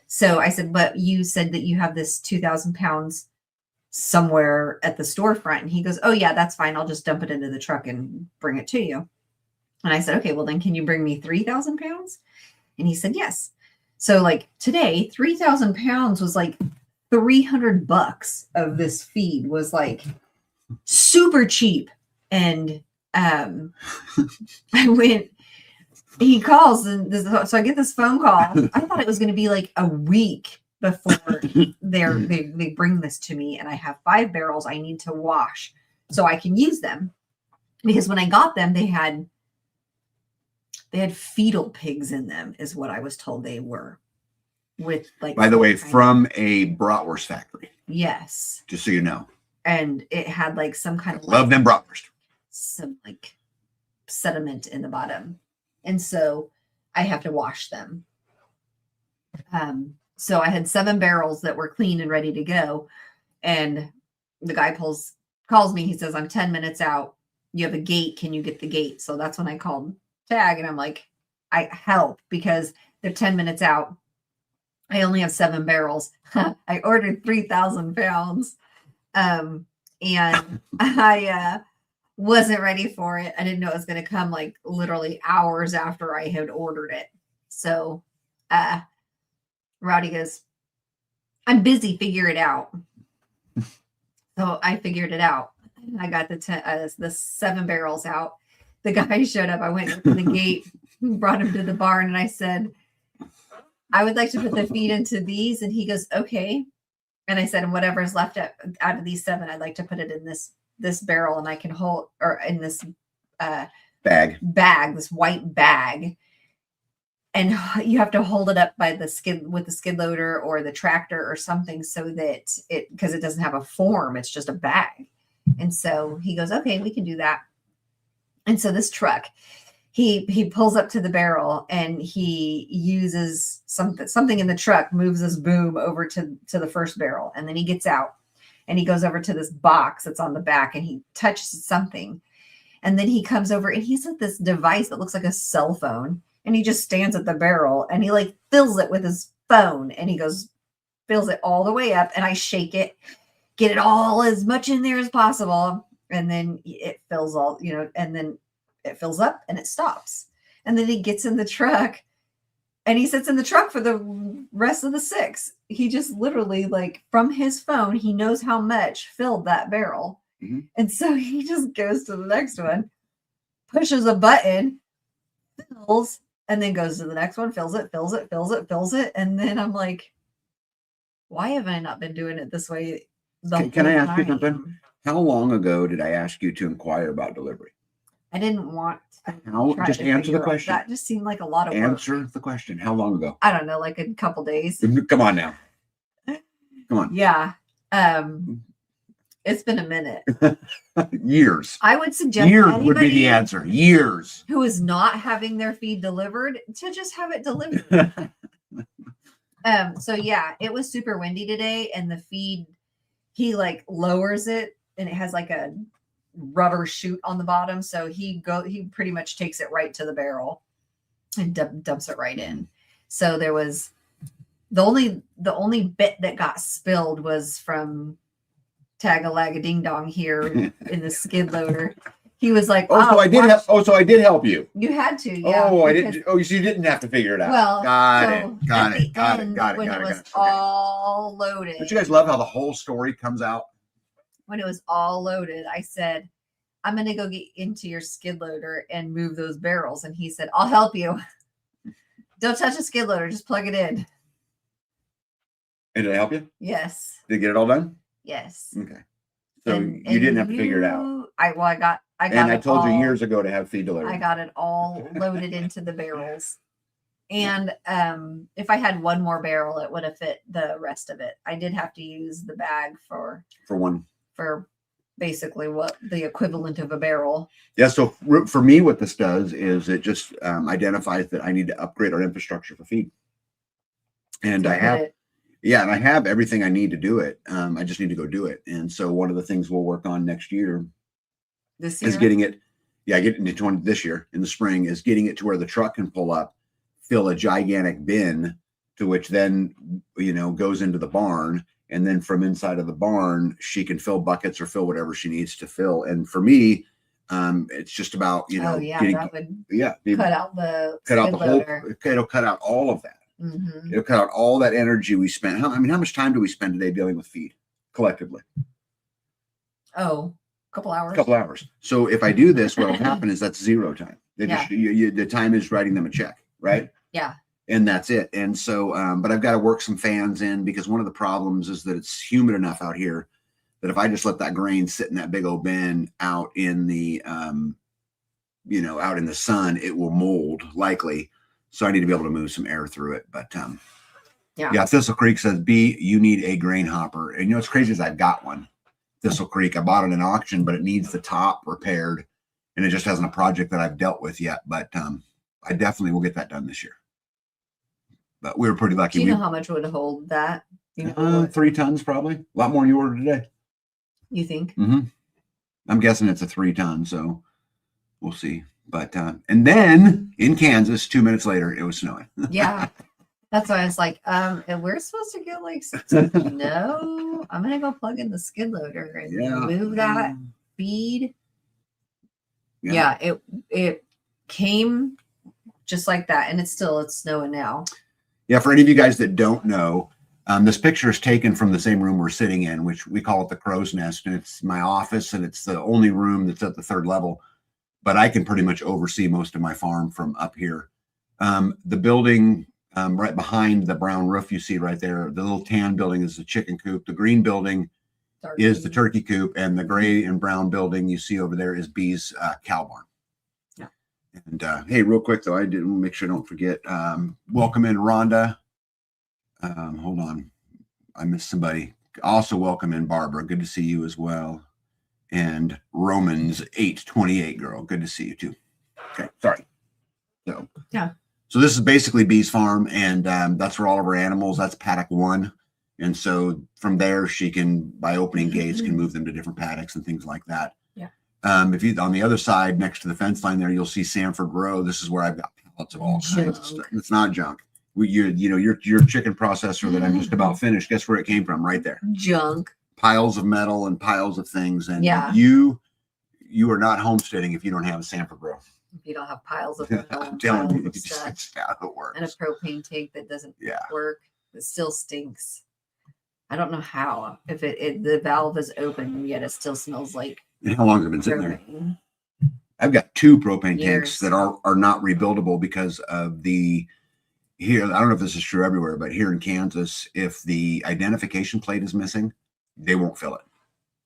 So I said, but you said that you have this 2,000 pounds somewhere at the storefront. And he goes, oh yeah, that's fine. I'll just dump it into the truck and bring it to you. And I said, okay, well then can you bring me 3,000 pounds? And he said, yes. So like today, 3,000 pounds was like $300 of this feed was like super cheap. And I went, he calls and so I get this phone call. I thought it was going to be like a week before they bring this to me. And I have 5 barrels I need to wash so I can use them. Because when I got them, they had fetal pigs in them is what I was told they were. With like, by the way, from a bratwurst factory. Yes. Just so you know. And it had like some kind of love them bratwurst. Some like sediment in the bottom. And so I have to wash them. So I had 7 barrels that were clean and ready to go. And the guy calls me. He says, I'm 10 minutes out. You have a gate. Can you get the gate? So that's when I called Tag and I'm like, I help because they're 10 minutes out. I only have 7 barrels. I ordered 3,000 pounds. And I wasn't ready for it. I didn't know it was going to come like literally hours after I had ordered it. So Rowdy goes, I'm busy, figure it out. So I figured it out. I got the 7 barrels out. The guy showed up. I went to the gate, brought him to the barn, and I said, I would like to put the feed into these. And he goes, okay. And I said, and whatever's left out of these 7, I'd like to put it in this barrel, and I can hold, or in this bag, this white bag. And you have to hold it up by the skid with the skid loader or the tractor or something, so that because it doesn't have a form, it's just a bag. And so he goes, okay, we can do that. And so this truck, he pulls up to the barrel, and he uses something in the truck, moves this boom over to the first barrel. And then he gets out and he goes over to this box that's on the back, and he touches something. And then he comes over and he's at this device that looks like a cell phone. And he just stands at the barrel and he like fills it with his phone, and he goes, fills it all the way up, and I shake it, get it all as much in there as possible. And then it fills all, and then it fills up and it stops. And then he gets in the truck and he sits in the truck for the rest of the 6. He just literally, like, from his phone, he knows how much filled that barrel. Mm-hmm. And so he just goes to the next one, pushes a button, fills, and then goes to the next one, fills it. And then I'm like, why have I not been doing it this way? Can I ask you something? How long ago did I ask you to inquire about delivery? I didn't want to. Just answer the question. That just seemed like a lot of work. Answer the question. How long ago? I don't know, like a couple days. Come on now. Come on. Yeah. It's been a minute. Years. I would suggest years would be the answer. Years. Who is not having their feed delivered to just have it delivered. So yeah, it was super windy today, and the feed, he like lowers it, and it has like a rubber chute on the bottom. So he pretty much takes it right to the barrel and dumps it right in. So there was the only bit that got spilled was from Tag-a-lag a ding dong here in the skid loader. He was like, so I did help you. You had to, yeah. Oh, I didn't. Oh, so you didn't have to figure it out. Well, got it. When it was all loaded. Don't you guys love how the whole story comes out? When it was all loaded, I said, I'm going to go get into your skid loader and move those barrels. And he said, I'll help you. Don't touch the skid loader. Just plug it in. And did I help you? Yes. Did you get it all done? Yes. Okay. So you didn't have to figure it out. I got and I told you years ago to have feed delivered. I got it all loaded into the barrels. And if I had one more barrel, it would have fit the rest of it. I did have to use the bag for basically what the equivalent of a barrel. Yeah. So for me, what this does is it just identifies that I need to upgrade our infrastructure for feed. And I have everything I need to do it. I just need to go do it. And so one of the things we'll work on next year is getting it. Yeah, getting it to this year in the spring is getting it to where the truck can pull up, fill a gigantic bin, to which then, goes into the barn. And then from inside of the barn, she can fill buckets or fill whatever she needs to fill. And for me, it's just about, cut out the whole, it'll cut out all of that. Mm-hmm. It'll cut out all that energy we spent. How much time do we spend today dealing with feed collectively? Oh, a couple hours. So if I do this, what will happen is that's zero time. The time is writing them a check, right? Yeah. And that's it. And so, but I've got to work some fans in, because one of the problems is that it's humid enough out here that if I just let that grain sit in that big old bin out in the, out in the sun, it will mold likely. So I need to be able to move some air through it. But Thistle Creek says, B, you need a grain hopper. And what's crazy is I've got one. Thistle Creek. I bought it in auction, but it needs the top repaired. And it just hasn't a project that I've dealt with yet. But I definitely will get that done this year. But we were pretty lucky. Do you know how much would hold that? 3 tons probably. A lot more than you ordered today. You think? Mm-hmm. I'm guessing it's a 3 ton. So we'll see. But and then in Kansas, 2 minutes later, it was snowing. Yeah, that's why I was like, and we're supposed to get like, no, I'm gonna go plug in the skid loader and move that feed. Yeah, it came just like that. And it's snowing now. Yeah, for any of you guys that don't know, this picture is taken from the same room we're sitting in, which we call it the crow's nest. And it's my office, and it's the only room that's at the 3rd level. But I can pretty much oversee most of my farm from up here. The building right behind the brown roof you see right there, the little tan building is the chicken coop. The green building is the turkey coop, and the gray and brown building you see over there is Bee's cow barn. Yeah. And hey, real quick though, I didn't make sure I don't forget. Welcome in Rhonda. Hold on, I missed somebody. Also welcome in Barbara. Good to see you as well. And Romans 8:28 girl. Good to see you too. Okay, sorry. So yeah. So this is basically Bee's farm, and that's where all of her animals. That's paddock 1. And so from there, she can, by opening gates, can move them to different paddocks and things like that. Yeah. If you on the other side, next to the fence line there, you'll see Sanford Row. This is where I've got pallets of all kinds of stuff. It's not junk. You know, your chicken processor that I'm just about finished. Guess where it came from? Right there. Junk. Piles of metal and piles of things. And yeah. you are not homesteading if you don't have a Sanford Row. If you don't have piles of metal I'm telling you, it's just how it works. And a propane tank that doesn't work. It still stinks. I don't know how. If the valve is open, yet it still smells like. And how long has it been sitting there? I've got 2 propane tanks that are not rebuildable because of here. I don't know if this is true everywhere, but here in Kansas, if the identification plate is missing, they won't fill it.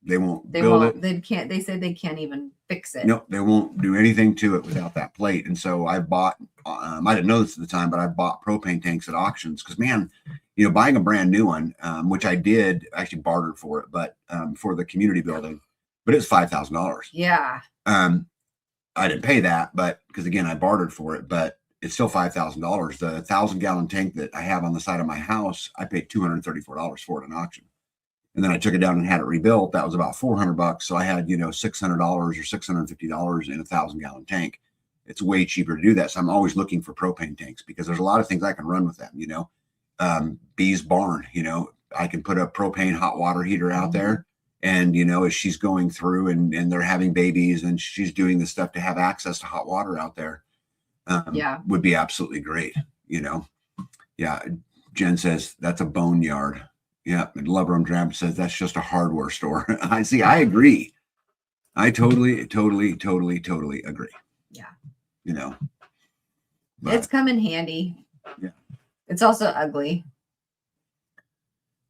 They won't build it. They can't. They say they can't even fix it. No, they won't do anything to it without that plate. And so I bought. I didn't know this at the time, but I bought propane tanks at auctions because, man, you know, buying a brand new one, which I did actually bartered for it, but for the community building, but it's $5,000. Yeah. I didn't pay that, but because again, I bartered for it, but it's still $5,000. The 1,000-gallon tank that I have on the side of my house, I paid $234 for it in auction. And then I took it down and had it rebuilt. That was about $400. So I had, you know, $600 or $650 in a 1,000-gallon tank. It's way cheaper to do that. So I'm always looking for propane tanks because there's a lot of things I can run with them. You know, Bee's barn, you know, I can put a propane hot water heater out there. And, you know, as she's going through and they're having babies and she's doing the stuff to have access to hot water out there, would be absolutely great. You know, yeah. Jen says that's a boneyard. Yeah. And Loverum Dram says that's just a hardware store. I see. I agree. I totally agree. Yeah. You know, but it's come in handy. Yeah. It's also ugly.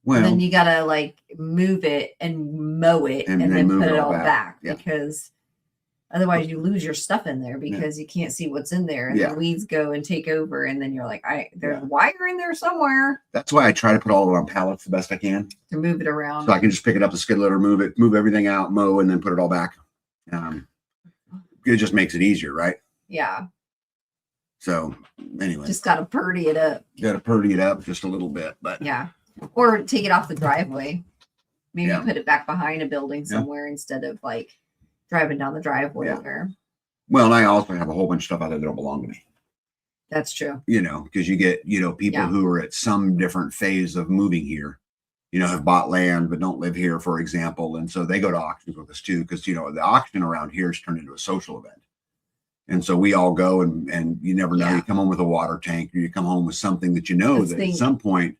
Well, and then you gotta like move it and mow it and then put it all back because otherwise you lose your stuff in there because you can't see what's in there and the weeds go and take over and then you're like, there's wire in there somewhere. That's why I try to put all of it on pallets the best I can to move it around. So I can just pick it up the skid loader, move everything out, mow, and then put it all back. It just makes it easier, right? Yeah. So anyway, just gotta purdy it up. Got to purdy it up just a little bit, but or take it off the driveway. Maybe put it back behind a building somewhere instead of like driving down the driveway there. Well, and I also have a whole bunch of stuff out there that don't belong to me. That's true. You know, because you get, you know, people who are at some different phase of moving here, you know, have bought land but don't live here, for example. And so they go to auctions with us too, because, you know, the auction around here is turned into a social event. And so we all go and you never know. You come home with a water tank or you come home with something that you know that at some point,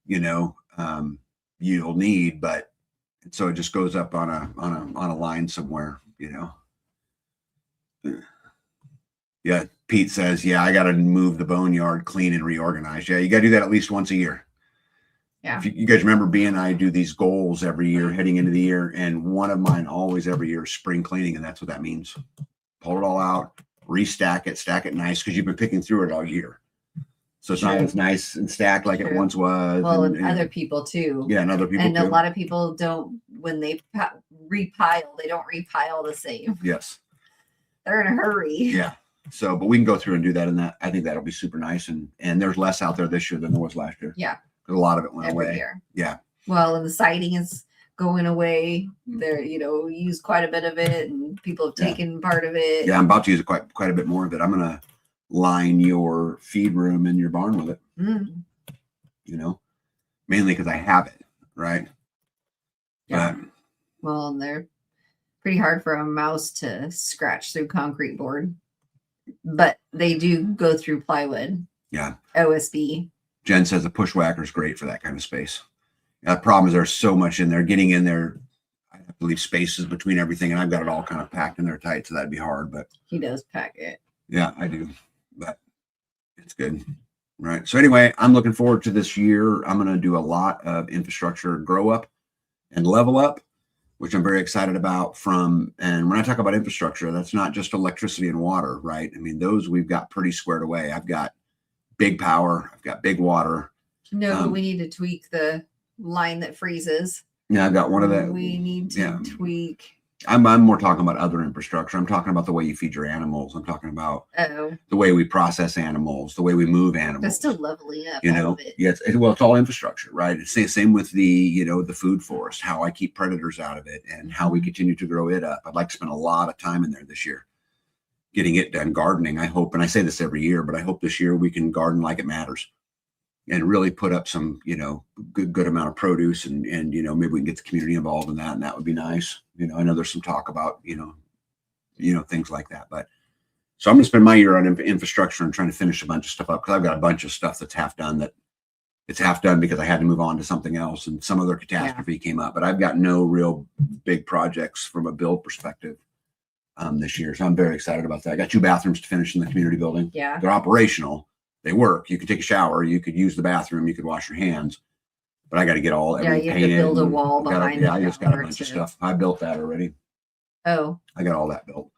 you know, you'll need, but so it just goes up on a line somewhere, you know. Yeah. Pete says, I got to move the boneyard, clean and reorganize. Yeah. You got to do that at least once a year. Yeah. If you guys remember, B and I do these goals every year heading into the year. And one of mine always every year is spring cleaning. And that's what that means. Pull it all out, restack it, stack it nice. Cause you've been picking through it all year. So it's not as nice and stacked like it once was. Well, and other people too. Yeah, and other people and too. A lot of people don't, when they repile, they don't repile the same. Yes. They're in a hurry. Yeah. So, but we can go through and do that. And that, I think that'll be super nice. And there's less out there this year than there was last year. Yeah. Because a lot of it went Every away. Year. Yeah. Well, and the siding is going away. There, you know, we use quite a bit of it and people have taken part of it. Yeah. I'm about to use quite a bit more of it. I'm going to line your feed room in your barn with it. You know, mainly because I have it, right? Yeah. Well, and they're pretty hard for a mouse to scratch through concrete board. but they do go through plywood. Yeah. OSB. Jen says the push whacker is great for that kind of space. The problem is there's so much in there. Getting in there, I have to leave spaces between everything, and I've got it all kind of packed in there tight, so that'd be hard. But He does pack it. yeah, I do. But it's good. Right. So anyway, I'm looking forward to this year. I'm going to do a lot of infrastructure grow up and level up, which I'm very excited about. And when I talk about infrastructure, that's not just electricity and water, right? I mean, those we've got pretty squared away. I've got big power. I've got big water. No, but we need to tweak the line that freezes. Yeah, I've got one of the. We need to tweak. I'm more talking about other infrastructure. I'm talking about the way you feed your animals. I'm talking about the way we process animals, the way we move animals. But still leveling up. You know, yes. Well, it's all infrastructure, right? It's the same with the food forest, how I keep predators out of it and how we continue to grow it up. I'd like to spend a lot of time in there this year, getting it done gardening. I hope, and I say this every year, but I hope this year we can garden like it matters and really put up some, good amount of produce and maybe we can get the community involved in that. And that would be nice. I know there's some talk about, things like that, but so I'm going to spend my year on infrastructure and trying to finish a bunch of stuff up. Cause I've got a bunch of stuff that's half done it's half done because I had to move on to something else and some other catastrophe came up, but I've got no real big projects from a build perspective this year. So I'm very excited about that. I got 2 bathrooms to finish in the community building. Yeah. They're operational. They work. You can take a shower. You could use the bathroom. You could wash your hands. But I got to get all everything you have painted. to build a wall behind. I just got a bunch of stuff. I built that already. Oh. I got all that built.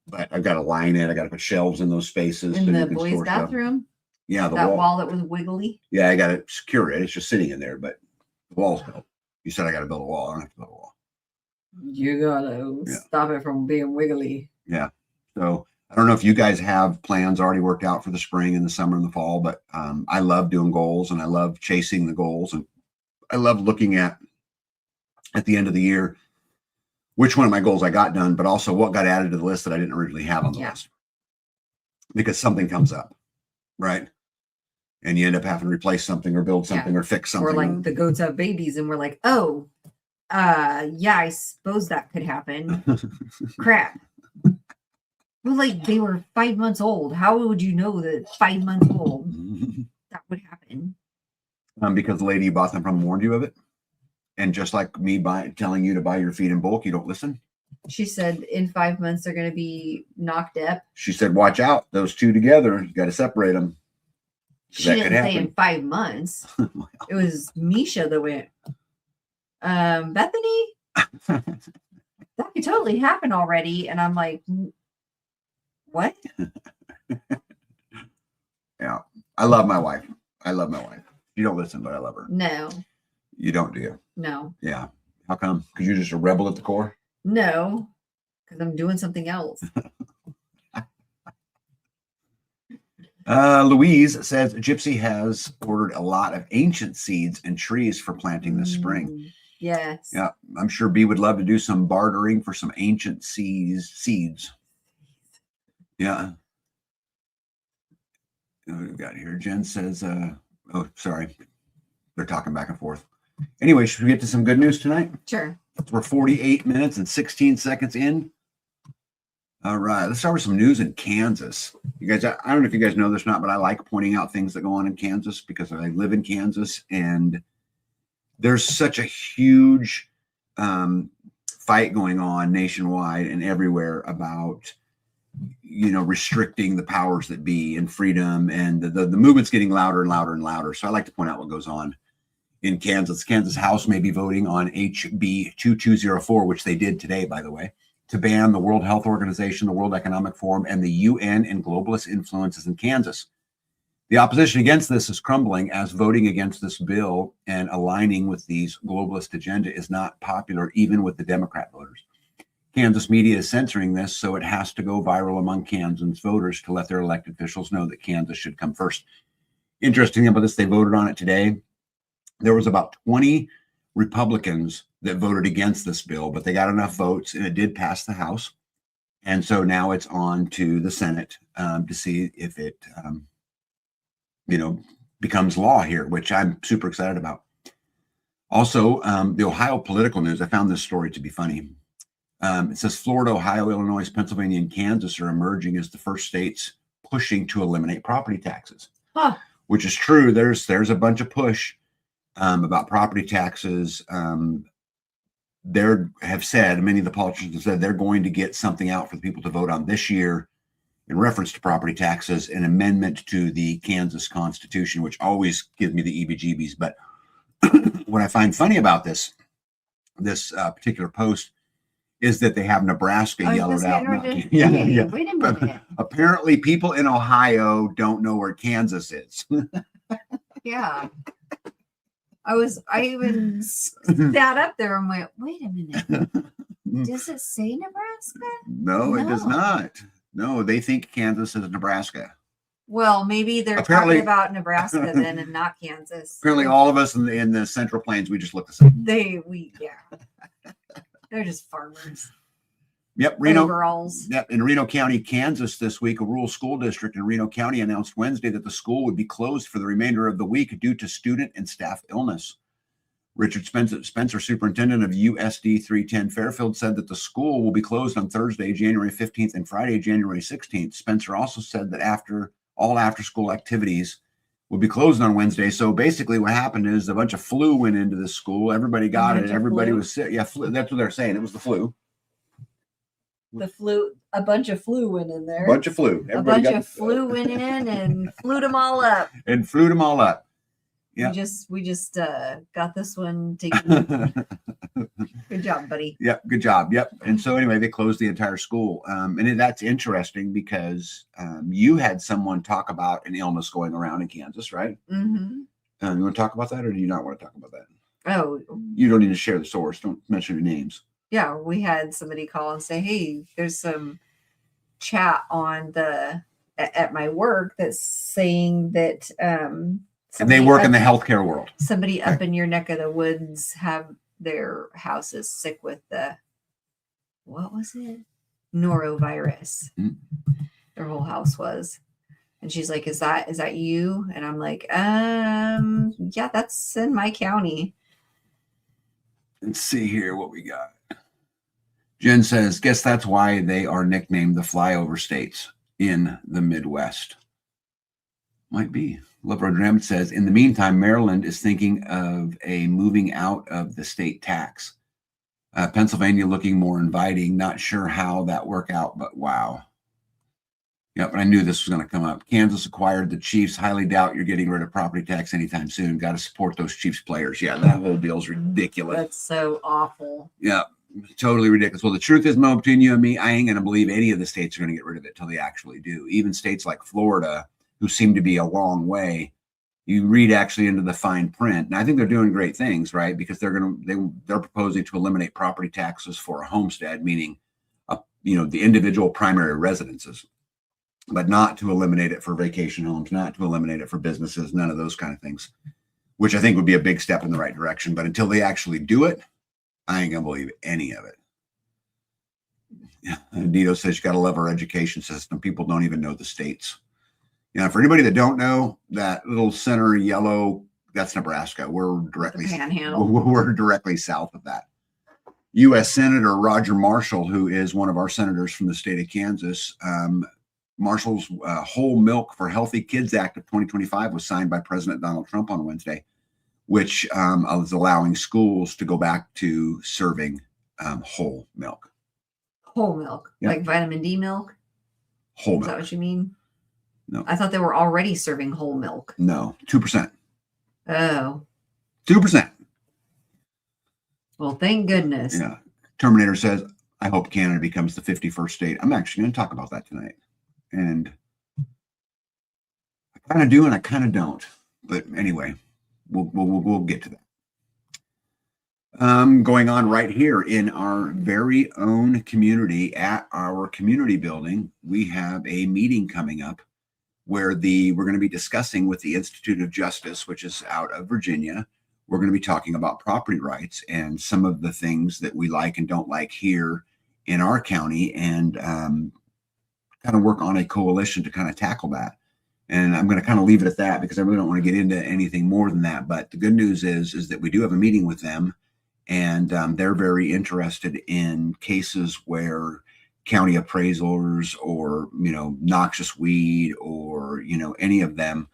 But I've got to line it. I got to put shelves in those spaces. In the boys' bathroom? Stuff. Yeah, that wall that was wiggly. Yeah, I got to secure it. It's just sitting in there, but the wall's built. You said I got to build a wall. I don't have to build a wall. You gotta stop it from being wiggly. Yeah. So I don't know if you guys have plans already worked out for the spring and the summer and the fall, but I love doing goals and I love chasing the goals. And I love looking at the end of the year, which one of my goals I got done, but also what got added to the list that I didn't originally have on the list. Because something comes up, right? And you end up having to replace something or build something or fix something. Or like the goats have babies and we're like, oh, I suppose that could happen. Crap. Well, like they were 5 months old. How would you know that 5 months old that would happen? Because the lady you bought them from warned you of it. And just like me telling you to buy your feed in bulk, you don't listen. She said in 5 months they're going to be knocked up. She said, watch out. Those two together, you got to separate them. She didn't say in 5 months. It was Misha that went, Bethany, that could totally happen already. And I'm like, what? Yeah. I love my wife. You don't listen, but I love her. No. You don't, do you? No. Yeah. How come? Because you're just a rebel at the core? No. Because I'm doing something else. Louise says Gypsy has ordered a lot of ancient seeds and trees for planting this spring. Yes. Yeah. I'm sure B would love to do some bartering for some ancient seeds. Yeah. What do we got here? Jen says, oh, sorry. They're talking back and forth. Anyway, should we get to some good news tonight? Sure. We're 48 minutes and 16 seconds in. All right, let's start with some news in Kansas. You guys, I don't know if you guys know this or not, but I like pointing out things that go on in Kansas because I live in Kansas and there's such a huge fight going on nationwide and everywhere about, restricting the powers that be and freedom, and the movement's getting louder and louder and louder. So I like to point out what goes on in Kansas. Kansas House may be voting on HB 2204, which they did today, by the way, to ban the World Health Organization, the World Economic Forum, and the UN and globalist influences in Kansas. The opposition against this is crumbling as voting against this bill and aligning with these globalist agenda is not popular, even with the Democrat voters. Kansas media is censoring this, so it has to go viral among Kansas voters to let their elected officials know that Kansas should come first. Interesting about this, they voted on it today. There was about 20 Republicans that voted against this bill, but they got enough votes and it did pass the House. And so now it's on to the Senate to see if it, becomes law here, which I'm super excited about. Also, the Ohio political news, I found this story to be funny. It says Florida, Ohio, Illinois, Pennsylvania, and Kansas are emerging as the first states pushing to eliminate property taxes, which is true. There's a bunch of push about property taxes. There have said, many of the politicians have said they're going to get something out for the people to vote on this year in reference to property taxes, an amendment to the Kansas Constitution, which always gives me the EBGBs. But what I find funny about this particular post is that they have Nebraska yellowed out. Wait a minute. Apparently, people in Ohio don't know where Kansas is. Yeah. I even sat up there and went, wait a minute. Does it say Nebraska? No, it does not. No, they think Kansas is Nebraska. Well, maybe they're talking about Nebraska then and not Kansas. Apparently, all of us in the Central Plains, we just look the same. They're just farmers. Yep, Reno. Overalls. Yep, in Reno County, Kansas, this week, a rural school district in Reno County announced Wednesday that the school would be closed for the remainder of the week due to student and staff illness. Richard Spencer, superintendent of USD 310 Fairfield, said that the school will be closed on Thursday, January 15th, and Friday, January 16th. Spencer also said that all after-school activities will be closed on Wednesday. So basically what happened is a bunch of flu went into the school. Everybody got it. Everybody was sick. Yeah, flu. That's what they're saying. It was the flu. A bunch of flu went in there. Flu. Flu went in and flued them all up. Yeah. We just got this one taken. Good job, buddy. Yep. Good job. Yep. And so anyway, they closed the entire school. And that's interesting because you had someone talk about an illness going around in Kansas, right? Mm-hmm. You want to talk about that, or do you not want to talk about that? Oh, you don't need to share the source. Don't mention your names. Yeah, we had somebody call and say, "Hey, there's some chat at my work that's saying that and they work in the healthcare world. Somebody up in your neck of the woods have their houses sick with what was it? Norovirus. Mm-hmm. Their whole house was." And she's like, is that you? And I'm like, yeah, that's in my county. Let's see here what we got. Jen says, guess that's why they are nicknamed the flyover states in the Midwest. Might be. Love Rodram says, in the meantime, Maryland is thinking of a moving out of the state tax. Pennsylvania looking more inviting. Not sure how that work out, but wow. Yep, I knew this was going to come up. Kansas acquired the Chiefs. Highly doubt you're getting rid of property tax anytime soon. Got to support those Chiefs players. Yeah, that whole deal's ridiculous. That's so awful. Yeah, totally ridiculous. Well, the truth is, Mo, between you and me, I ain't going to believe any of the states are going to get rid of it till they actually do. Even states like Florida, who seem to be a long way, you read actually into the fine print. And I think they're doing great things, right? Because they're proposing to eliminate property taxes for a homestead, meaning, the individual primary residences, but not to eliminate it for vacation homes, not to eliminate it for businesses, none of those kind of things, which I think would be a big step in the right direction. But until they actually do it, I ain't going to believe any of it. Yeah. And Dito says you got to love our education system. People don't even know the states. For anybody that don't know, that little center yellow, that's Nebraska. We're directly south of that. U.S. Senator Roger Marshall, who is one of our senators from the state of Kansas, Marshall's Whole Milk for Healthy Kids Act of 2025 was signed by President Donald Trump on Wednesday, which is allowing schools to go back to serving whole milk. Whole milk? Yep. Like vitamin D milk? Whole milk. Is that what you mean? No. I thought they were already serving whole milk. No, 2%. Oh. 2%. Well, thank goodness. Yeah. Terminator says, I hope Canada becomes the 51st state. I'm actually going to talk about that tonight. And I kind of do and I kind of don't. But anyway, we'll get to that. Going on right here in our very own community at our community building, we have a meeting coming up where we're going to be discussing with the Institute of Justice, which is out of Virginia. We're going to be talking about property rights and some of the things that we like and don't like here in our county, and kind of work on a coalition to kind of tackle that. And I'm going to kind of leave it at that because I really don't want to get into anything more than that. But the good news is that we do have a meeting with them, And they're very interested in cases where county appraisals or, noxious weed or, any of them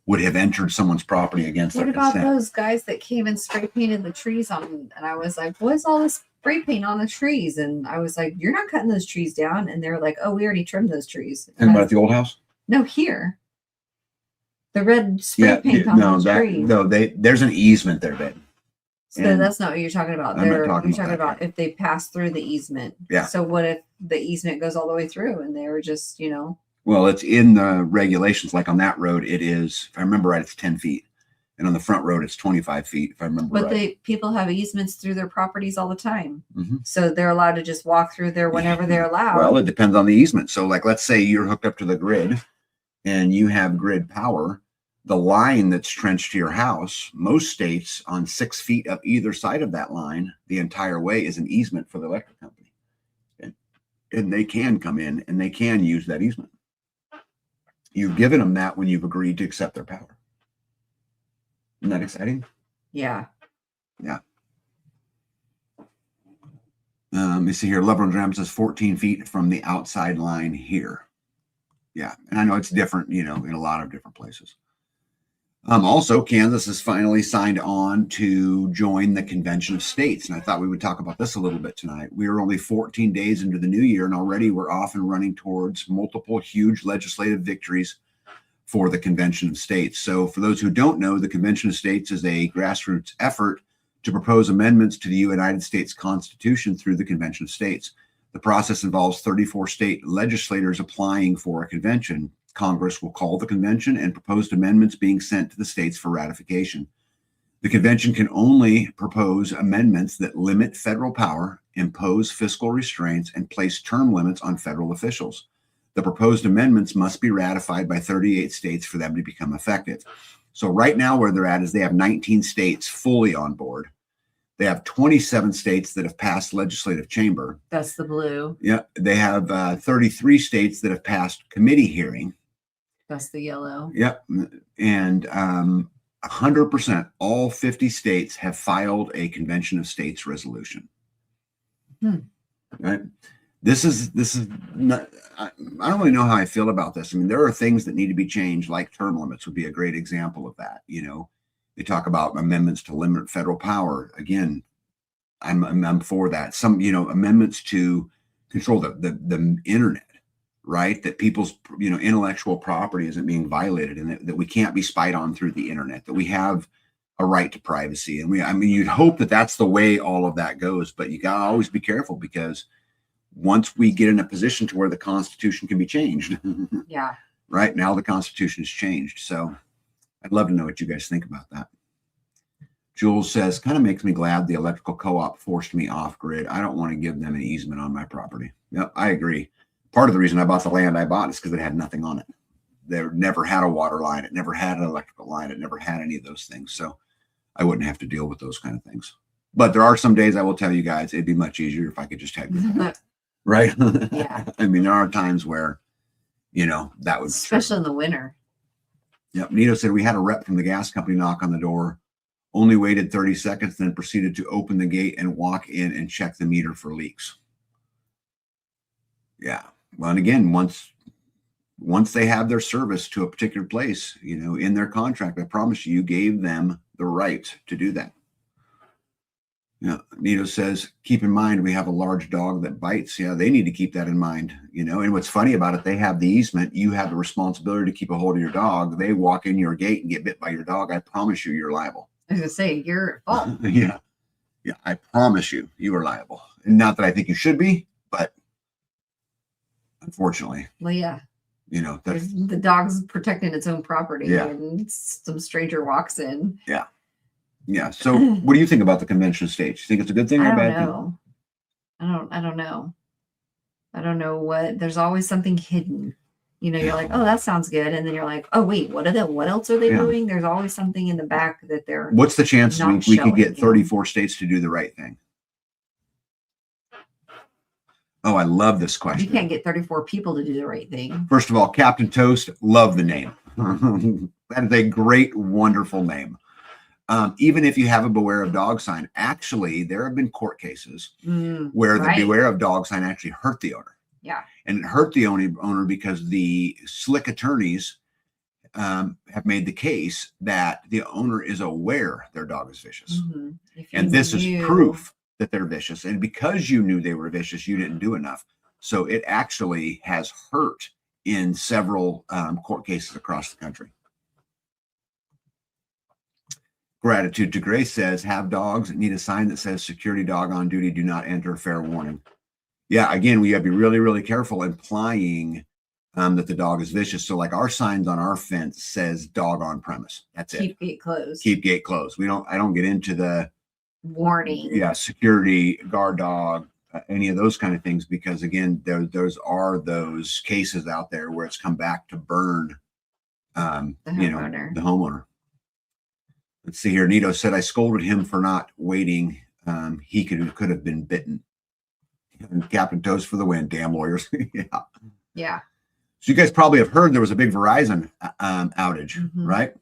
would have entered someone's property against What their about consent. those guys that came and spray painted the trees on? And I was like, "What's all this spray paint on the trees?" And I was like, "You're not cutting those trees down." And they're like, "Oh, we already trimmed those trees." And about at the old house? No, here. The red spray paint on the trees. There's an easement there, babe. So And that's not what you're talking about. I'm not You're talking talking about about if they pass through the easement. Yeah. So what if the easement goes all the way through and they were just, Well, it's in the regulations. Like on that road, it is, if I remember right, it's 10 feet. And on the front road, it's 25 feet, if I remember but right. people have easements through their properties all the time. Mhm. So they're allowed to just walk through there whenever they're allowed. Well, it depends on the easement. So, like, let's say you're hooked up to the grid and you have grid power. The line that's trenched to your house, most states on 6 feet up either side of that line, the entire way is an easement for the electric company. And they can come in and they can use that easement. You've given them that when you've agreed to accept their power. Isn't that exciting? Yeah. Yeah. Let me see here. Lebanon Dram says 14 feet from the outside line here. Yeah. And I know it's different, in a lot of different places. Also, Kansas has finally signed on to join the Convention of States. And I thought we would talk about this a little bit tonight. We are only 14 days into the new year, and already we're off and running towards multiple huge legislative victories for the Convention of States. So for those who don't know, the Convention of States is a grassroots effort to propose amendments to the United States Constitution through the Convention of States. The process involves 34 state legislators applying for a convention. Congress will call the convention and proposed amendments being sent to the states for ratification. The convention can only propose amendments that limit federal power, impose fiscal restraints, and place term limits on federal officials. The proposed amendments must be ratified by 38 states for them to become effective. So right now where they're at is they have 19 states fully on board. They have 27 states that have passed legislative chamber. That's the blue. Yeah. They have 33 states that have passed committee hearing. That's the yellow. Yep. And 100%, all 50 states have filed a Convention of States resolution. Right. This is not, I don't really know how I feel about this. I mean, there are things that need to be changed, like term limits would be a great example of that. They talk about amendments to limit federal power. Again, I'm for that. Some, amendments to control the internet. Right, that people's intellectual property isn't being violated, and that we can't be spied on through the internet. That we have a right to privacy, and you'd hope that that's the way all of that goes. But you gotta always be careful, because once we get in a position to where the Constitution can be changed, yeah, right now the Constitution has changed. So I'd love to know what you guys think about that. Jules says, kind of makes me glad the electrical co-op forced me off grid. I don't want to give them an easement on my property. Yep, I agree. Part of the reason I bought the land I bought is because it had nothing on it. There never had a water line. It never had an electrical line. It never had any of those things. So I wouldn't have to deal with those kind of things. But there are some days I will tell you guys, it'd be much easier if I could just have good right? Yeah. I mean, there are times where, that would. Especially in the winter. Yep. Nito said we had a rep from the gas company knock on the door, only waited 30 seconds, then proceeded to open the gate and walk in and check the meter for leaks. Yeah. Well, and again, once they have their service to a particular place, in their contract, I promise you gave them the right to do that. Nito says, keep in mind, we have a large dog that bites. Yeah, they need to keep that in mind, and what's funny about it, they have the easement. You have the responsibility to keep a hold of your dog. They walk in your gate and get bit by your dog. I promise you're liable. I was going to say, you're at fault. Yeah. I promise you are liable. And not that I think you should be, but unfortunately. Well, yeah. That's, the dog's protecting its own property, yeah. And some stranger walks in. Yeah. Yeah. So what do you think about the Convention of States? You think it's a good thing or a bad thing? I don't know. I don't know what, there's always something hidden. You're like, oh, that sounds good. And then you're like, oh, wait, what else are they doing? There's always something in the back that they're. What's the chance we could get 34 states to do the right thing? Oh, I love this question. You can't get 34 people to do the right thing. First of all, Captain Toast, love the name. That is a great, wonderful name. even if you have a beware of dog sign, actually, there have been court cases where the right. beware of dog sign actually hurt the owner. Yeah. And it hurt the owner because the slick attorneys have made the case that the owner is aware their dog is vicious. And this is proof that they're vicious. And because you knew they were vicious, you didn't do enough. So it actually has hurt in several court cases across the country. Gratitude to Grace says, have dogs need a sign that says security dog on duty, do not enter, fair warning. Yeah, again, we got to be really, really careful implying that the dog is vicious. So like our signs on our fence says dog on premise. That's it. Keep gate closed. Keep gate closed. I don't get into the warning. Yeah, security, guard dog, any of those kind of things, because again, those are those cases out there where it's come back to burn the homeowner. Let's see here. Nito said, I scolded him for not waiting. He could have been bitten. And Captain Toast for the win. Damn lawyers. Yeah. So you guys probably have heard there was a big Verizon outage, right?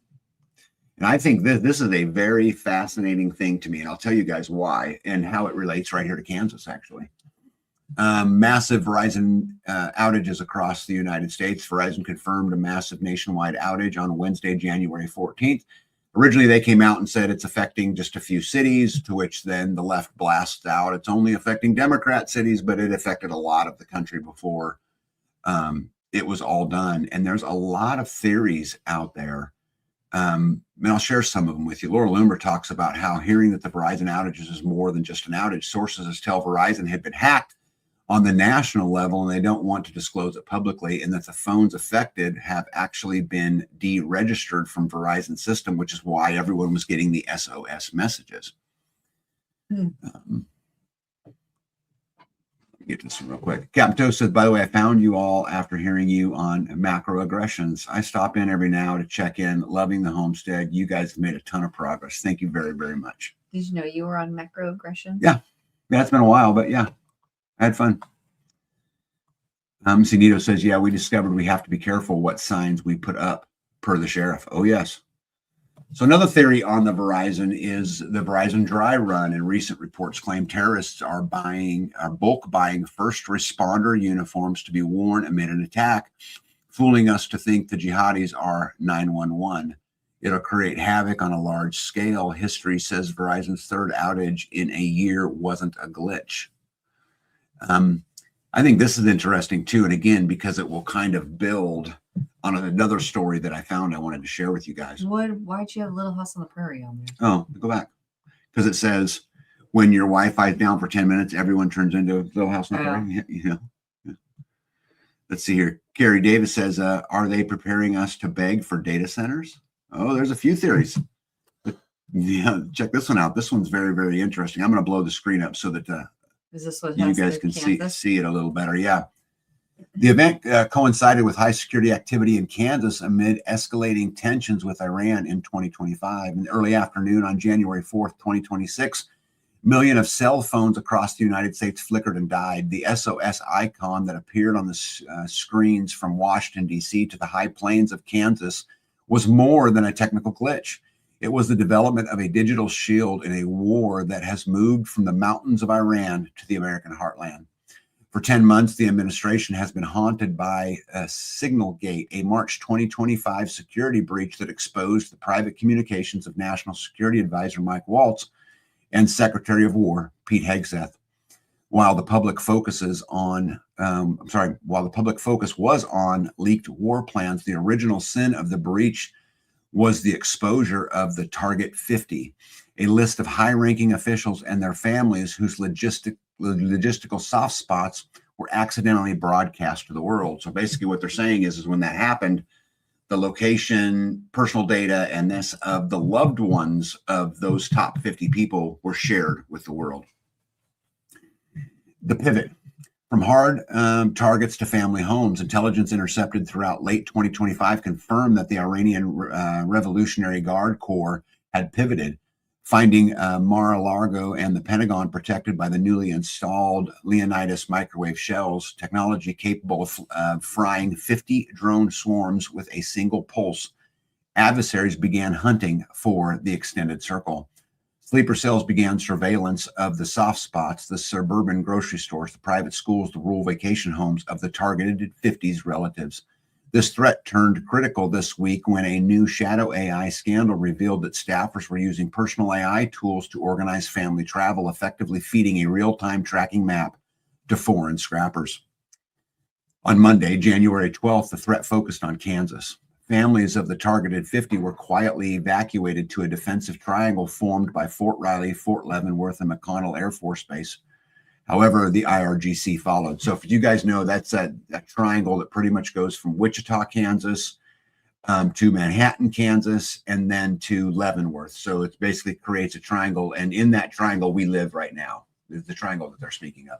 And I think this is a very fascinating thing to me. And I'll tell you guys why and how it relates right here to Kansas, actually. Massive Verizon outages across the United States. Verizon confirmed a massive nationwide outage on Wednesday, January 14th. Originally, they came out and said it's affecting just a few cities, to which then the left blasts out. It's only affecting Democrat cities, but it affected a lot of the country before it was all done. And there's a lot of theories out there. And I'll share some of them with you. Laura Loomer talks about how hearing that the Verizon outages is more than just an outage. Sources tell Verizon had been hacked on the national level, and they don't want to disclose it publicly, and that the phones affected have actually been deregistered from Verizon system, which is why everyone was getting the SOS messages. Get this one real quick. Captain Toast says, by the way, I found you all after hearing you on macroaggressions. I stop in every now to check in, loving the homestead. You guys have made a ton of progress. Thank you very, very much. Did you know you were on macroaggressions? Yeah, it's been a while, but yeah, I had fun. Nito says, yeah, we discovered we have to be careful what signs we put up per the sheriff. Oh, yes. So another theory on the Verizon is the Verizon dry run, and recent reports claim terrorists are bulk buying first responder uniforms to be worn amid an attack, fooling us to think the jihadis are 911. It'll create havoc on a large scale. History says Verizon's third outage in a year wasn't a glitch. I think this is interesting too. And again, because it will kind of build on another story that I found I wanted to share with you guys. Why'd you have Little House on the Prairie on there? Oh, go back. Because it says when your Wi-Fi is down for 10 minutes, everyone turns into Little House on the Prairie. Yeah. Let's see here. Carrie Davis says, are they preparing us to beg for data centers? Oh, there's a few theories. Yeah, check this one out. This one's very, very interesting. I'm going to blow the screen up so that is this what you guys can see it a little better. Yeah. The event coincided with high security activity in Kansas amid escalating tensions with Iran in 2025. In the early afternoon on January 4th, 2026, millions of cell phones across the United States flickered and died. The SOS icon that appeared on the screens from Washington, D.C. to the high plains of Kansas was more than a technical glitch. It was the development of a digital shield in a war that has moved from the mountains of Iran to the American heartland. For 10 months, the administration has been haunted by Signalgate, a March 2025 security breach that exposed the private communications of National Security Advisor Mike Waltz and Secretary of War Pete Hegseth. While the public focus was on leaked war plans, the original sin of the breach was the exposure of the Target 50, a list of high-ranking officials and their families whose logistical soft spots were accidentally broadcast to the world. So basically what they're saying is when that happened, the location, personal data, and this of the loved ones of those top 50 people were shared with the world. The pivot. From hard targets to family homes, intelligence intercepted throughout late 2025 confirmed that the Iranian Revolutionary Guard Corps had pivoted, finding Mar-a-Lago and the Pentagon protected by the newly installed Leonidas microwave shells, technology capable of frying 50 drone swarms with a single pulse adversaries began hunting for the extended circle. Sleeper cells began surveillance of the soft spots, the suburban grocery stores, the private schools, the rural vacation homes of the targeted 50s relatives. This threat turned critical this week when a new shadow AI scandal revealed that staffers were using personal AI tools to organize family travel, effectively feeding a real-time tracking map to foreign scrappers. On Monday, January 12th, the threat focused on Kansas. Families of the targeted 50 were quietly evacuated to a defensive triangle formed by Fort Riley, Fort Leavenworth, and McConnell Air Force Base. However, the IRGC followed. So if you guys know, that's that triangle that pretty much goes from Wichita, Kansas, to Manhattan, Kansas, and then to Leavenworth. So it basically creates a triangle. And in that triangle, we live right now, the triangle that they're speaking of.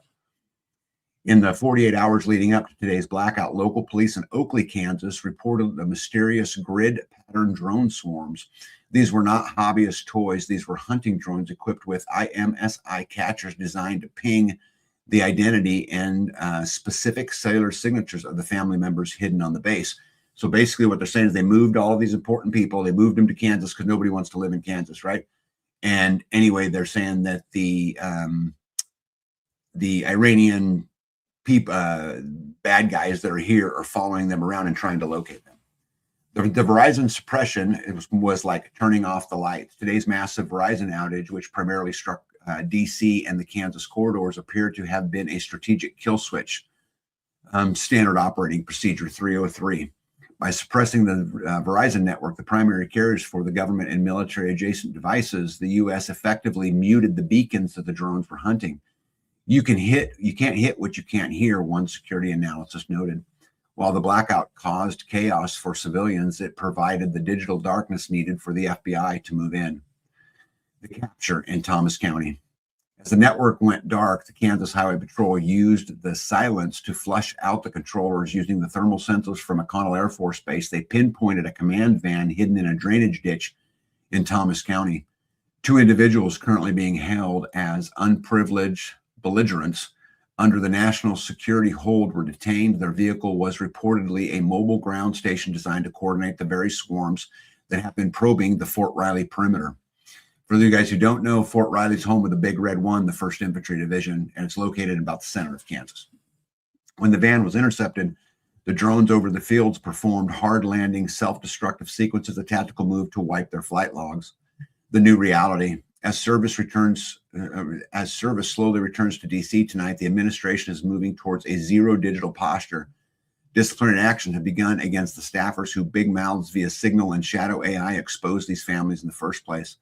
In the 48 hours leading up to today's blackout, local police in Oakley, Kansas, reported the mysterious grid pattern drone swarms. These were not hobbyist toys. These were hunting drones equipped with IMSI catchers designed to ping the identity and specific cellular signatures of the family members hidden on the base. So basically what they're saying is they moved all of these important people. They moved them to Kansas because nobody wants to live in Kansas, right? And anyway, they're saying that the Iranian bad guys that are here are following them around and trying to locate them. The Verizon suppression was like turning off the lights. Today's massive Verizon outage, which primarily struck DC and the Kansas corridors, appeared to have been a strategic kill switch, standard operating procedure 303. By suppressing the Verizon network, the primary carriers for the government and military adjacent devices, the U.S. effectively muted the beacons that the drones were hunting. You can't hit what you can't hear, one security analysis noted. While the blackout caused chaos for civilians, it provided the digital darkness needed for the FBI to move in. The capture in Thomas County. As the network went dark, the Kansas Highway Patrol used the silence to flush out the controllers using the thermal sensors from McConnell Air Force Base. They pinpointed a command van hidden in a drainage ditch in Thomas County. 2 individuals currently being held as unprivileged belligerents under the national security hold were detained. Their vehicle was reportedly a mobile ground station designed to coordinate the very swarms that have been probing the Fort Riley perimeter. For you guys who don't know, Fort Riley's home of the Big Red One, the 1st Infantry Division, and it's located in about the center of Kansas. When the van was intercepted, the drones over the fields performed hard landing, self-destructive sequences, a tactical move to wipe their flight logs. The new reality. As service slowly returns to DC tonight, the administration is moving towards a zero digital posture. Disciplinary action have begun against the staffers who big mouths via Signal and Shadow AI exposed these families in the first place.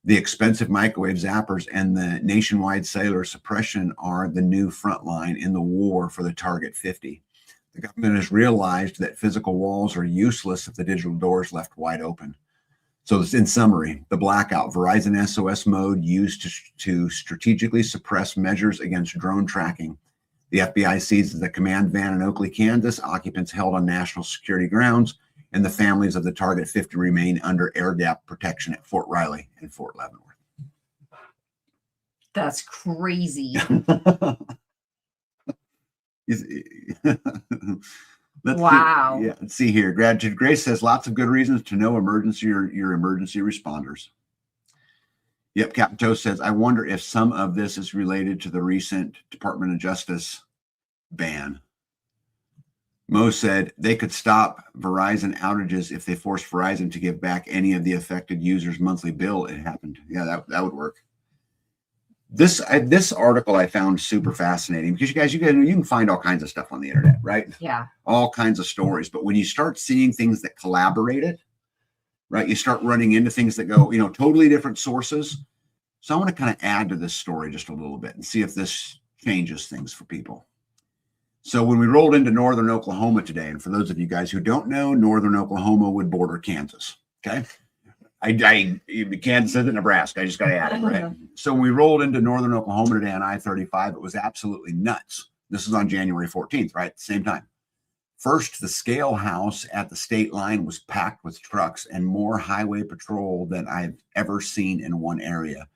The expensive microwave zappers and the nationwide cellular suppression are the new front line in the war for the target 50. The government has realized that physical walls are useless if the digital door is left wide open. So in summary, the blackout, Verizon SOS mode used to strategically suppress measures against drone tracking. The FBI seizes the command van in Oakley, Kansas, occupants held on national security grounds, and the families of the target 50 remain under air gap protection at Fort Riley and Fort Leavenworth. That's crazy. Wow. Let's see here. Gratitude Grace says lots of good reasons to know your emergency responders. Yep, Captain Toast says, I wonder if some of this is related to the recent Department of Justice ban. Mo said they could stop Verizon outages if they forced Verizon to give back any of the affected users' monthly bill. It happened. Yeah, that would work. This article I found super fascinating because you can find all kinds of stuff on the internet, right? Yeah. All kinds of stories. But when you start seeing things that collaborate it, right, you start running into things that go, totally different sources. So I want to kind of add to this story just a little bit and see if this changes things for people. So when we rolled into northern Oklahoma today, and for those of you guys who don't know, northern Oklahoma would border Kansas. Okay. Kansas isn't Nebraska. I just got to add it, right? So when we rolled into northern Oklahoma today on I-35, it was absolutely nuts. This is on January 14th, right? At the same time. First, the scale house at the state line was packed with trucks and more highway patrol than I've ever seen in one area.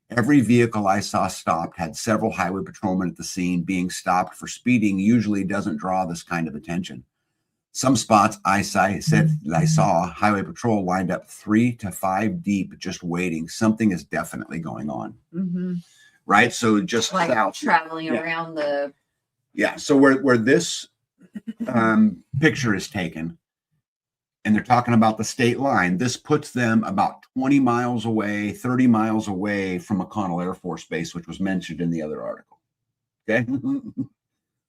Every vehicle I saw stopped had several highway patrolmen at the scene. Being stopped for speeding usually doesn't draw this kind of attention. Some spots I saw highway patrol lined up 3 to 5 deep, just waiting. Something is definitely going on. Mm-hmm. Right. So just Like south, traveling around the. Yeah. So where this picture is taken, and they're talking about the state line, this puts them about 20 miles away, 30 miles away from McConnell Air Force Base, which was mentioned in the other article. Okay.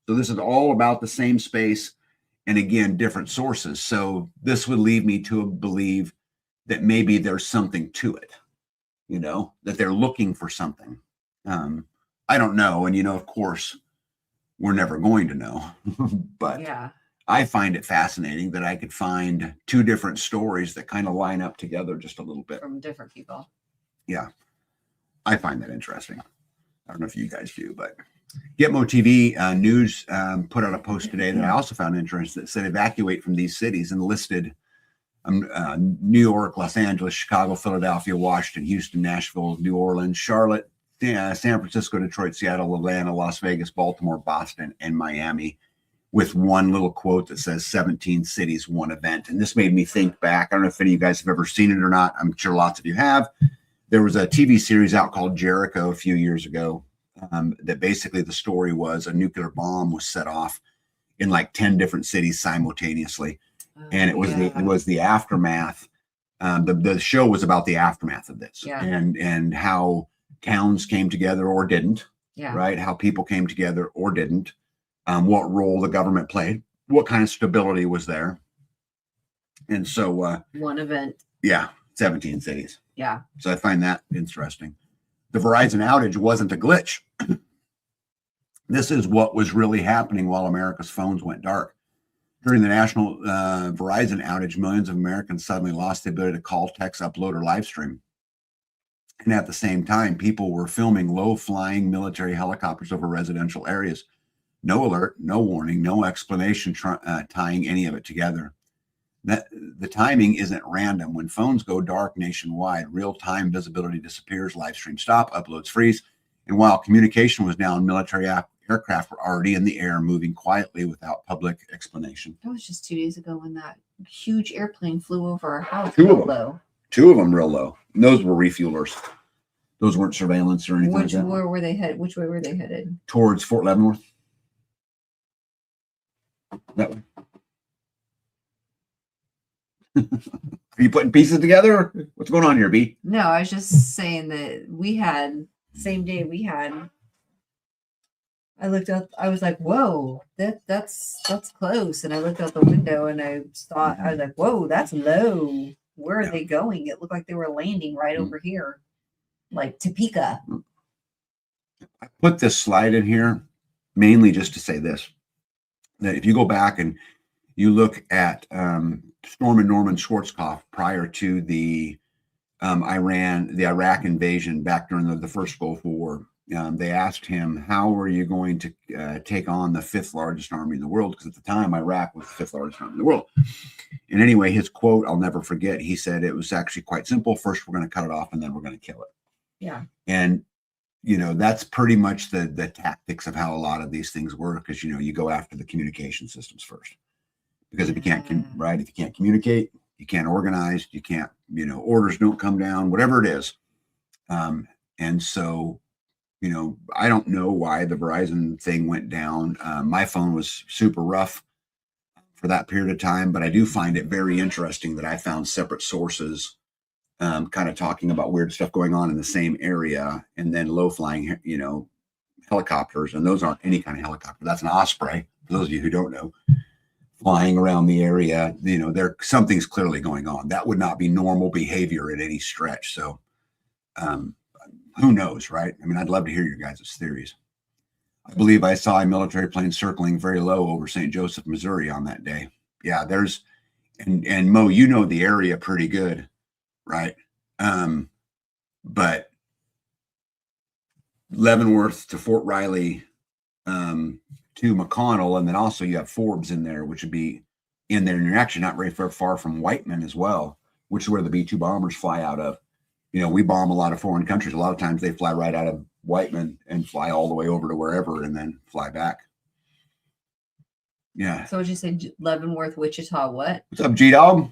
So this is all about the same space, and again, different sources. So this would lead me to believe that maybe there's something to it, that they're looking for something. I don't know. And, of course, we're never going to know. But yeah. I find it fascinating that I could find 2 different stories that kind of line up together just a little bit. From different people. Yeah. I find that interesting. I don't know if you guys do, but Gitmo TV News put out a post today that I also found interesting that said evacuate from these cities, and listed New York, Los Angeles, Chicago, Philadelphia, Washington, Houston, Nashville, New Orleans, Charlotte, San Francisco, Detroit, Seattle, Atlanta, Las Vegas, Baltimore, Boston, and Miami, with one little quote that says 17 cities, one event. And this made me think back. I don't know if any of you guys have ever seen it or not. I'm sure lots of you have. There was a TV series out called Jericho a few years ago that basically the story was a nuclear bomb was set off in like 10 different cities simultaneously. And it was the aftermath. The show was about the aftermath of this, and how towns came together or didn't, right? How people came together or didn't, what role the government played, what kind of stability was there. And so one event. 17 cities. Yeah. So I find that interesting. The Verizon outage wasn't a glitch. This is what was really happening while America's phones went dark. During the national Verizon outage, millions of Americans suddenly lost the ability to call, text, upload, or live stream. And at the same time, people were filming low-flying military helicopters over residential areas. No alert, no warning, no explanation tying any of it together. That the timing isn't random. When phones go dark nationwide, real-time visibility disappears, live stream stop, uploads freeze. And while communication was down, military aircraft were already in the air, moving quietly without public explanation. That was just 2 days ago when that huge airplane flew over our house. 2 of them. Low. 2 of them real low. And those were refuelers. Those weren't surveillance or anything. Which way were they headed? Which way were they headed? Towards Fort Leavenworth. That way. Are you putting pieces together? What's going on here, B? No, I was just saying that we had same day we had. I looked up. I was like, "Whoa, that's close." And I looked out the window and I was like, "Whoa, that's low. Where are they going?" It looked like they were landing right over here, like Topeka. I put this slide in here mainly just to say this: that if you go back and you look at Norman Schwarzkopf prior to the Iraq invasion back during the first Gulf War, they asked him, how are you going to take on the 5th largest army in the world? Because at the time, Iraq was the 5th largest army in the world. And anyway, his quote, I'll never forget, he said, it was actually quite simple. First, we're going to cut it off and then we're going to kill it. Yeah. And, that's pretty much the tactics of how a lot of these things work, because, you go after the communication systems first. Because if you can't, if you can't communicate, you can't organize, you can't, orders don't come down, whatever it is. And so, I don't know why the Verizon thing went down. My phone was super rough for that period of time, but I do find it very interesting that I found separate sources kind of talking about weird stuff going on in the same area, and then low flying, helicopters. And those aren't any kind of helicopter. That's an Osprey, for those of you who don't know. Flying around the area, something's clearly going on. That would not be normal behavior at any stretch. So, who knows, right? I mean, I'd love to hear your guys' theories. I believe I saw a military plane circling very low over St. Joseph, Missouri on that day. Yeah, and Mo, the area pretty good, right? But Leavenworth to Fort Riley, to McConnell, and then also you have Forbes in there, which would be in there. And you're actually not very far from Whiteman as well, which is where the B-2 bombers fly out of. We bomb a lot of foreign countries. A lot of times they fly right out of Whiteman and fly all the way over to wherever and then fly back. Yeah. So what'd you say? Leavenworth, Wichita, what? What's up, G-Dog?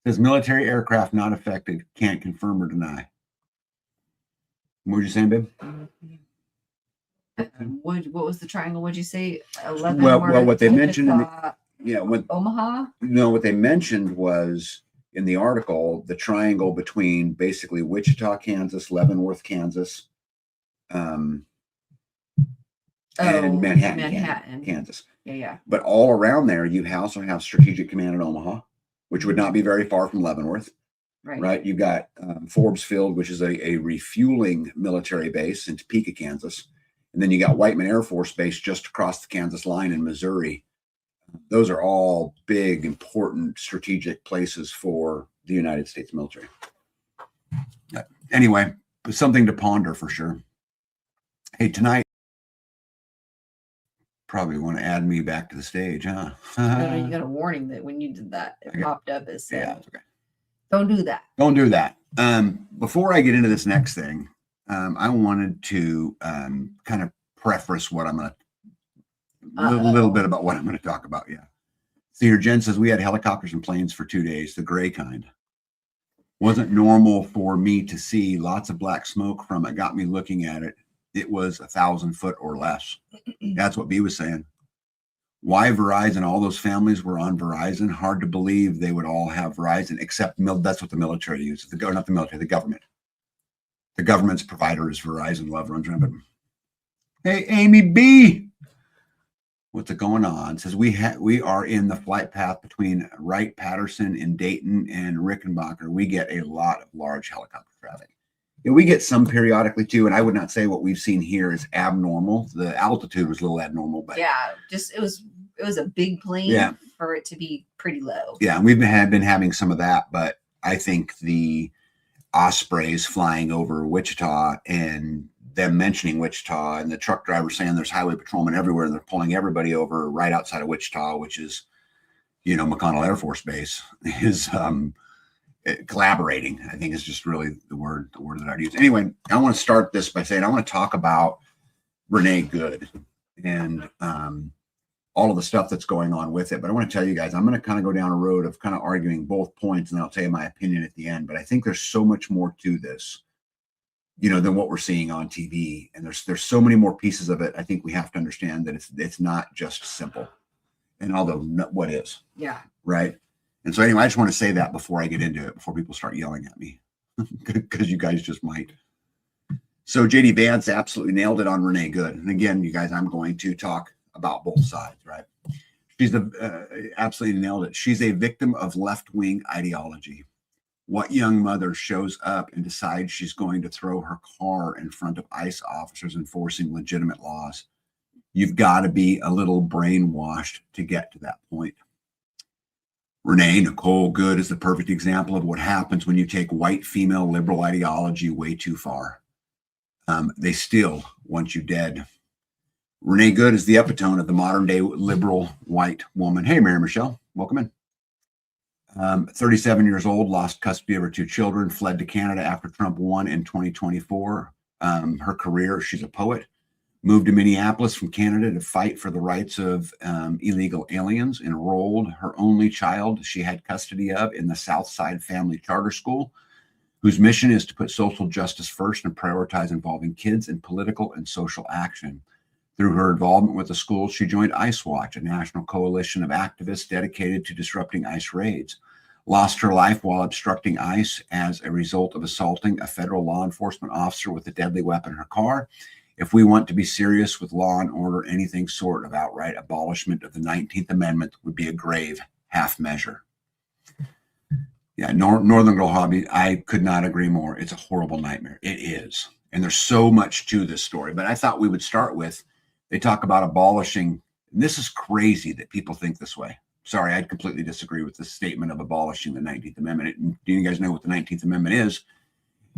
Says military aircraft not affected. Can't confirm or deny. What were you saying, babe? What was the triangle? What'd you say? Well, what they mentioned in Omaha. No, what they mentioned was in the article the triangle between basically Wichita, Kansas, Leavenworth, Kansas, and Manhattan, Kansas. Yeah. But all around there, you also have Strategic Command in Omaha, which would not be very far from Leavenworth. Right. You've got Forbes Field, which is a refueling military base in Topeka, Kansas. And then you got Whiteman Air Force Base just across the Kansas line in Missouri. Those are all big, important, strategic places for the United States military. Anyway, something to ponder for sure. Hey, tonight, probably want to add me back to the stage, huh? You got a warning that when you did that, it popped up as okay. Don't do that. Don't do that. Before I get into this next thing, I wanted to kind of preface what I'm going to a little bit about what I'm going to talk about. Yeah. See here, Jen says we had helicopters and planes for 2 days, the gray kind. Wasn't normal for me to see lots of black smoke from it. Got me looking at it. It was 1,000 foot or less. That's what B was saying. Why Verizon? All those families were on Verizon. Hard to believe they would all have Verizon, except that's what the military uses. Not the military, the government. The government's provider is Verizon. Love runs around. But hey, Amy B, what's going on? Says we are in the flight path between Wright-Patterson in Dayton and Rickenbacker. We get a lot of large helicopter traffic. Yeah, we get some periodically too, and I would not say what we've seen here is abnormal. The altitude was a little abnormal, but it was a big plane for it to be pretty low. Yeah, we've been having some of that, but I think the Ospreys flying over Wichita and them mentioning Wichita and the truck driver saying there's highway patrolmen everywhere and they're pulling everybody over right outside of Wichita, which is, McConnell Air Force Base, is collaborating, I think is just really the word that I'd use. Anyway, I want to start this by saying I want to talk about Renee Good and all of the stuff that's going on with it. But I want to tell you guys, I'm going to kind of go down a road of kind of arguing both points, and I'll tell you my opinion at the end. But I think there's so much more to this, than what we're seeing on TV. And there's so many more pieces of it. I think we have to understand that it's not just simple. And although what is? Yeah. Right. And so anyway, I just want to say that before I get into it, before people start yelling at me, because you guys just might. So JD Vance absolutely nailed it on Renee Good. And again, you guys, I'm going to talk about both sides, right? She's absolutely nailed it. She's a victim of left-wing ideology. What young mother shows up and decides she's going to throw her car in front of ICE officers enforcing legitimate laws? You've got to be a little brainwashed to get to that point. Renee Nicole Good is the perfect example of what happens when you take white female liberal ideology way too far. They still want you dead. Renee Good is the epitome of the modern day liberal white woman. Hey, Mary Michelle, welcome in. 37 years old, lost custody of her 2 children, fled to Canada after Trump won in 2024. Her career, she's a poet. Moved to Minneapolis from Canada to fight for the rights of illegal aliens. Enrolled her only child she had custody of in the Southside Family Charter School, whose mission is to put social justice first and prioritize involving kids in political and social action. Through her involvement with the school, she joined ICE Watch, a national coalition of activists dedicated to disrupting ICE raids. Lost her life while obstructing ICE as a result of assaulting a federal law enforcement officer with a deadly weapon in her car. If we want to be serious with law and order, anything short of outright abolishment of the 19th Amendment would be a grave half measure. Yeah, Northern Girl Hobby, I could not agree more. It's a horrible nightmare. It is. And there's so much to this story. But I thought we would start with, they talk about abolishing. And this is crazy that people think this way. Sorry, I completely disagree with the statement of abolishing the 19th Amendment. Do you guys know what the 19th Amendment is?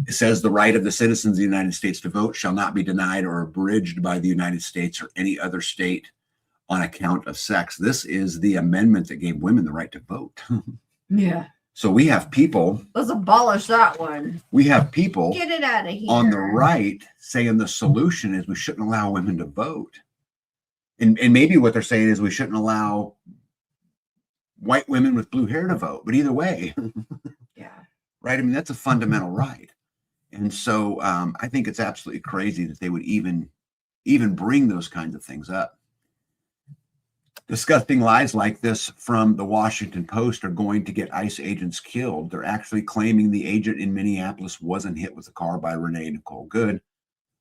It says the right of the citizens of the United States to vote shall not be denied or abridged by the United States or any other state on account of sex. This is the amendment that gave women the right to vote. Yeah. So we have people. Let's abolish that one. We have people. Get it out of here. On the right saying the solution is we shouldn't allow women to vote. And maybe what they're saying is we shouldn't allow white women with blue hair to vote. But either way, Yeah. right? I mean, that's a fundamental right. And so I think it's absolutely crazy that they would even bring those kinds of things up. Disgusting lies like this from the Washington Post are going to get ICE agents killed. They're actually claiming the agent in Minneapolis wasn't hit with a car by Renee Nicole Good.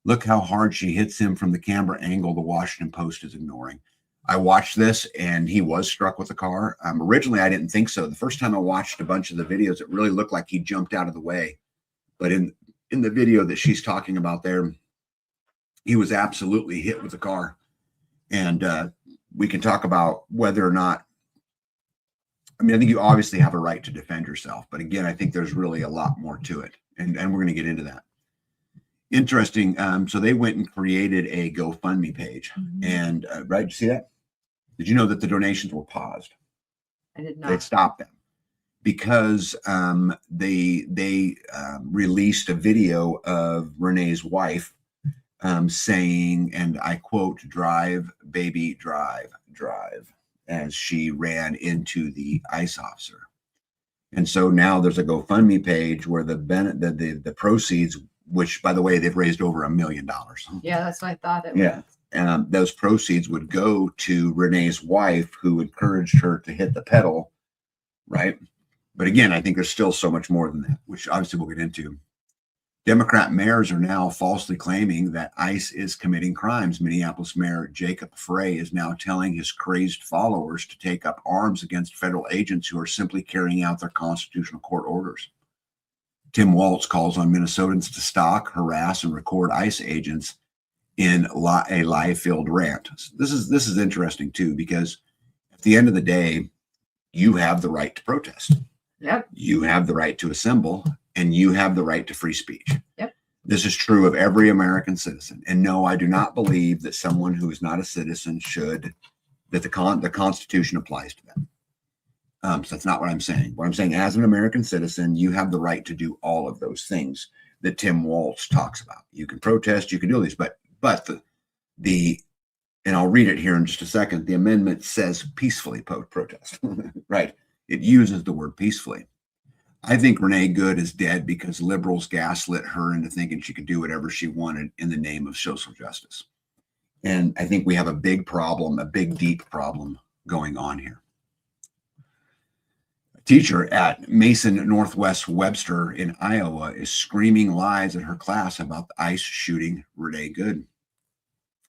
Look how hard she hits him from the camera angle the Washington Post is ignoring. I watched this and he was struck with a car. Originally, I didn't think so. The first time I watched a bunch of the videos, it really looked like he jumped out of the way. But in the video that she's talking about there, he was absolutely hit with a car. And we can talk about whether or not, I mean, I think you obviously have a right to defend yourself. But again, I think there's really a lot more to it. And we're going to get into that. Interesting. So they went and created a GoFundMe page. And right, did you see that? Did you know that the donations were paused? I did They not. stopped them because they released a video of Renee's wife saying, and I quote, "Drive, baby, drive, drive," as she ran into the ICE officer. And so now there's a GoFundMe page where the proceeds, which by the way, they've raised over $1 million. Yeah, that's what I thought it Yeah. was. Those proceeds would go to Renee's wife, who encouraged her to hit the pedal, right? But again, I think there's still so much more than that, which obviously we'll get into. Democrat mayors are now falsely claiming that ICE is committing crimes. Minneapolis Mayor Jacob Frey is now telling his crazed followers to take up arms against federal agents who are simply carrying out their constitutional court orders. Tim Walz calls on Minnesotans to stalk, harass, and record ICE agents in a lie-filled rant. This is interesting too, because at the end of the day, you have the right to protest. Yep. You have the right to assemble, and you have the right to free speech. Yep. This is true of every American citizen. And no, I do not believe that someone who is not a citizen that the Constitution applies to them. So that's not what I'm saying. What I'm saying, as an American citizen, you have the right to do all of those things that Tim Walz talks about. You can protest, you can do these, but and I'll read it here in just a second. The amendment says peacefully protest, right? It uses the word peacefully. I think Renee Good is dead because liberals gaslit her into thinking she could do whatever she wanted in the name of social justice. And I think we have a big problem, a big, deep problem going on here. A teacher at Mason Northwest Webster in Iowa is screaming lies at her class about the ICE shooting Renee Good.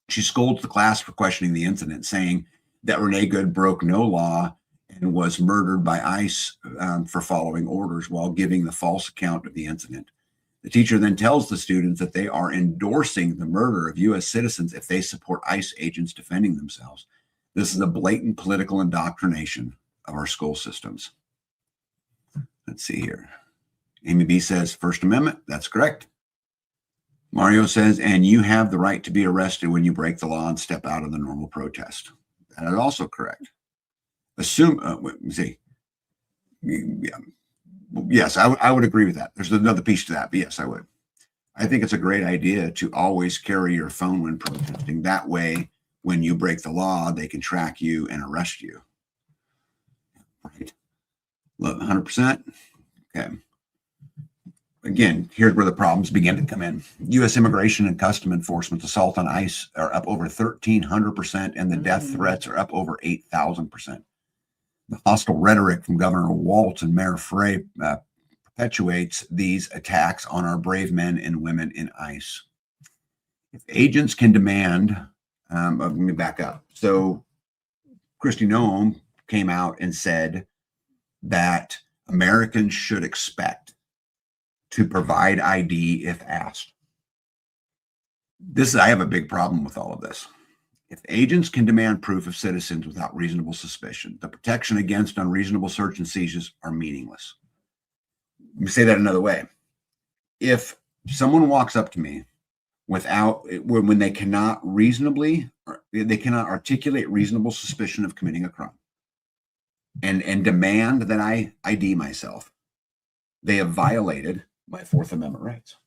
She scolds the class for questioning the incident, saying that Renee Good broke no law and was murdered by ICE for following orders while giving the false account of the incident. The teacher then tells the students that they are endorsing the murder of U.S. citizens if they support ICE agents defending themselves. This is a blatant political indoctrination of our school systems. Let's see here. Amy B says, First Amendment. That's correct. Mario says, and you have the right to be arrested when you break the law and step out of the normal protest. That is also correct. Let me see. Yeah. Yes, I would agree with that. There's another piece to that, but yes, I would. I think it's a great idea to always carry your phone when protesting. That way, when you break the law, they can track you and arrest you. Right. 100%. Okay. Again, here's where the problems begin to come in. U.S. Immigration and Custom Enforcement's assault on ICE are up over 1,300%, and the death threats are up over 8,000%. The hostile rhetoric from Governor Walz and Mayor Frey perpetuates these attacks on our brave men and women in ICE. If agents can demand, let me back up. So Kristi Noem came out and said that Americans should expect to provide ID if asked. I have a big problem with all of this. If agents can demand proof of citizens without reasonable suspicion, the protection against unreasonable search and seizures are meaningless. Let me say that another way. If someone walks up to me when they cannot articulate reasonable suspicion of committing a crime and demand that I ID myself, they have violated my Fourth Amendment rights.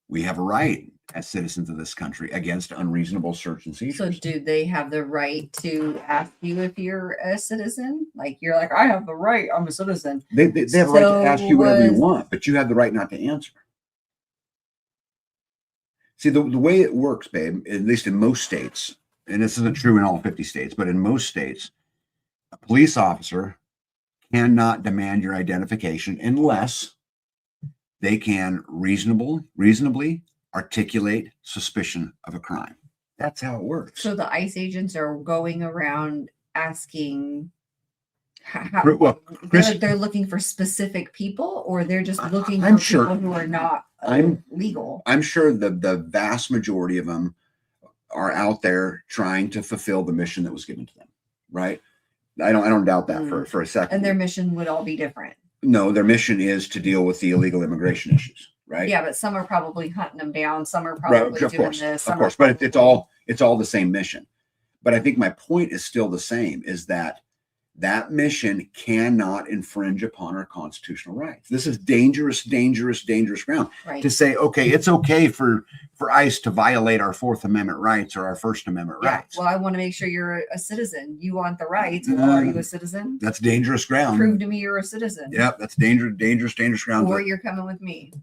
We have a right as citizens of this country against unreasonable search and So seizures. do they have the right to ask you if you're a citizen? Like you're like, I have the right, I'm a citizen. They have a right to ask you whatever you was- want, but you have the right not to answer. See, the way it works, babe, at least in most states, and this isn't true in all 50 states, but in most states, a police officer cannot demand your identification unless they can reasonably articulate suspicion of a crime. That's how it works. So the ICE agents are going around asking Well, Chris- they're looking for specific people, or they're just looking I'm for sure- people who are not legal. I'm sure the vast majority of them are out there trying to fulfill the mission that was given to them, right? I don't doubt that for a second. And their mission would all be different. No, their mission is to deal with the illegal immigration issues, right? Yeah, but some are probably hunting them down. Some are probably Right, of doing course, this. of course. But it's all the same mission. But I think my point is still the same: is that mission cannot infringe upon our constitutional rights. This is dangerous ground. right. To say, okay, it's okay for ICE to violate our Fourth Amendment rights or our First Amendment Yeah. rights. Well, I want to make sure you're a citizen. You want the rights. Well, are you a citizen? That's dangerous ground. Prove to me you're a citizen. Yep, that's dangerous ground. Or you're coming with me.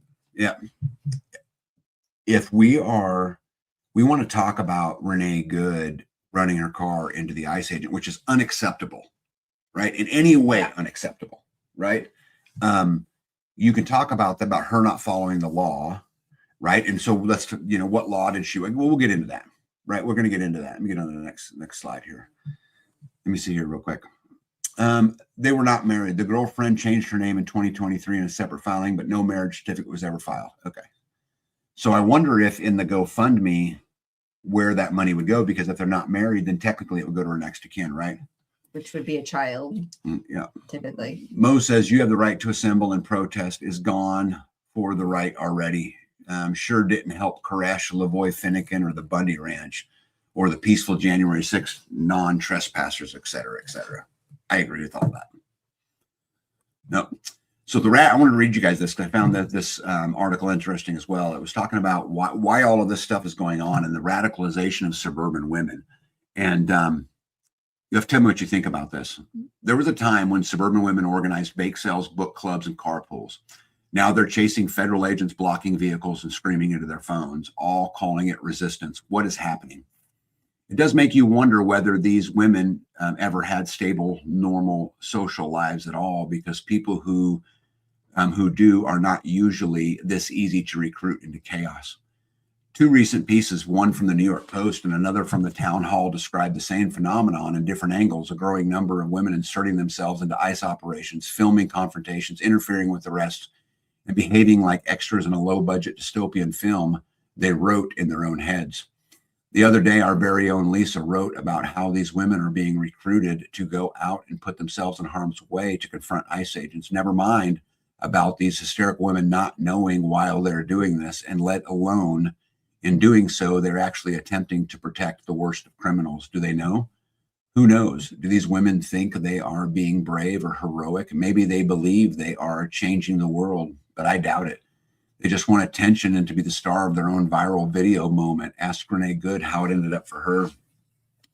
If we want to talk about Renee Good running her car into the ICE agent, which is unacceptable, right? In any way unacceptable, right? You can talk about her not following the law, right? And so what law did she? Well, we'll get into that, right? We're going to get into that. Let me get on to the next slide here. Let me see here real quick. They were not married. The girlfriend changed her name in 2023 in a separate filing, but no marriage certificate was ever filed. Okay. So I wonder if in the GoFundMe where that money would go, because if they're not married, then technically it would go to her next of kin, right? Which would be a child, Yeah. typically. Mo says you have the right to assemble and protest is gone for the right already. Sure didn't help Koresh, Lavoy Finnegan, or the Bundy Ranch, or the peaceful January 6th non-trespassers, et cetera, et cetera. I agree with all that. No. So I wanted to read you guys this because I found that this article interesting as well. It was talking about why all of this stuff is going on and the radicalization of suburban women. And you have to tell me what you think about this. There was a time when suburban women organized bake sales, book clubs, and carpools. Now they're chasing federal agents, blocking vehicles, and screaming into their phones, all calling it resistance. What is happening? It does make you wonder whether these women ever had stable, normal social lives at all, because people who do are not usually this easy to recruit into chaos. Two recent pieces, one from the New York Post and another from the Town Hall, describe the same phenomenon in different angles: a growing number of women inserting themselves into ICE operations, filming confrontations, interfering with arrests, and behaving like extras in a low-budget dystopian film they wrote in their own heads. The other day, our very own Lisa wrote about how these women are being recruited to go out and put themselves in harm's way to confront ICE agents, never mind about these hysterical women not knowing while they're doing this, and let alone in doing so, they're actually attempting to protect the worst of criminals. Do they know? Who knows? Do these women think they are being brave or heroic? Maybe they believe they are changing the world, but I doubt it. They just want attention and to be the star of their own viral video moment. Ask Renee Good how it ended up for her.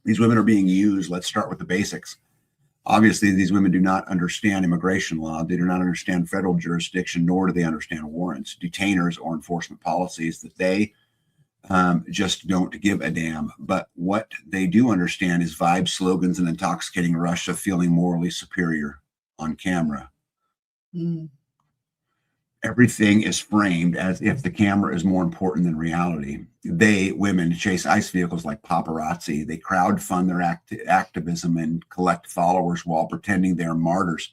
These women are being used. Let's start with the basics. Obviously, these women do not understand immigration law. They do not understand federal jurisdiction, nor do they understand warrants, detainers, or enforcement policies. That they just don't give a damn. But what they do understand is vibes, slogans, and intoxicating rush of feeling morally superior on camera. Everything is framed as if the camera is more important than reality. They, women, chase ICE vehicles like paparazzi. They crowdfund their activism and collect followers while pretending they're martyrs.